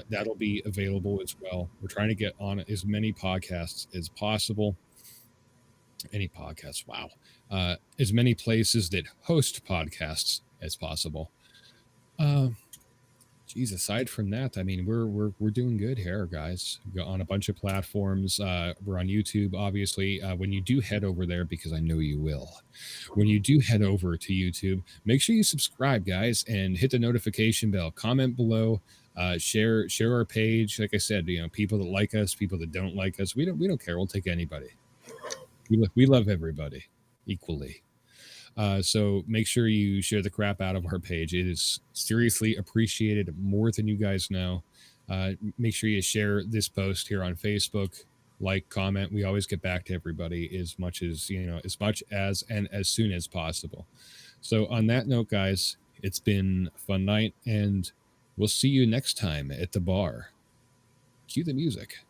that'll be available as well. We're trying to get on as many podcasts as possible. Any podcasts, wow. As many places that host podcasts as possible. Aside from that, I mean, we're doing good here, guys. We're on a bunch of platforms. We're on YouTube, obviously. When you do head over there, because I know you will, when you do head over to YouTube, make sure you subscribe, guys, and hit the notification bell. Comment below. Share our page. Like I said, people that like us, people that don't like us, we don't care. We'll take anybody. We love everybody equally. So make sure you share the crap out of our page. It is seriously appreciated more than you guys know. Make sure you share this post here on Facebook, like, comment. We always get back to everybody as much as and as soon as possible. So on that note, guys, it's been a fun night, and we'll see you next time at the bar. Cue the music.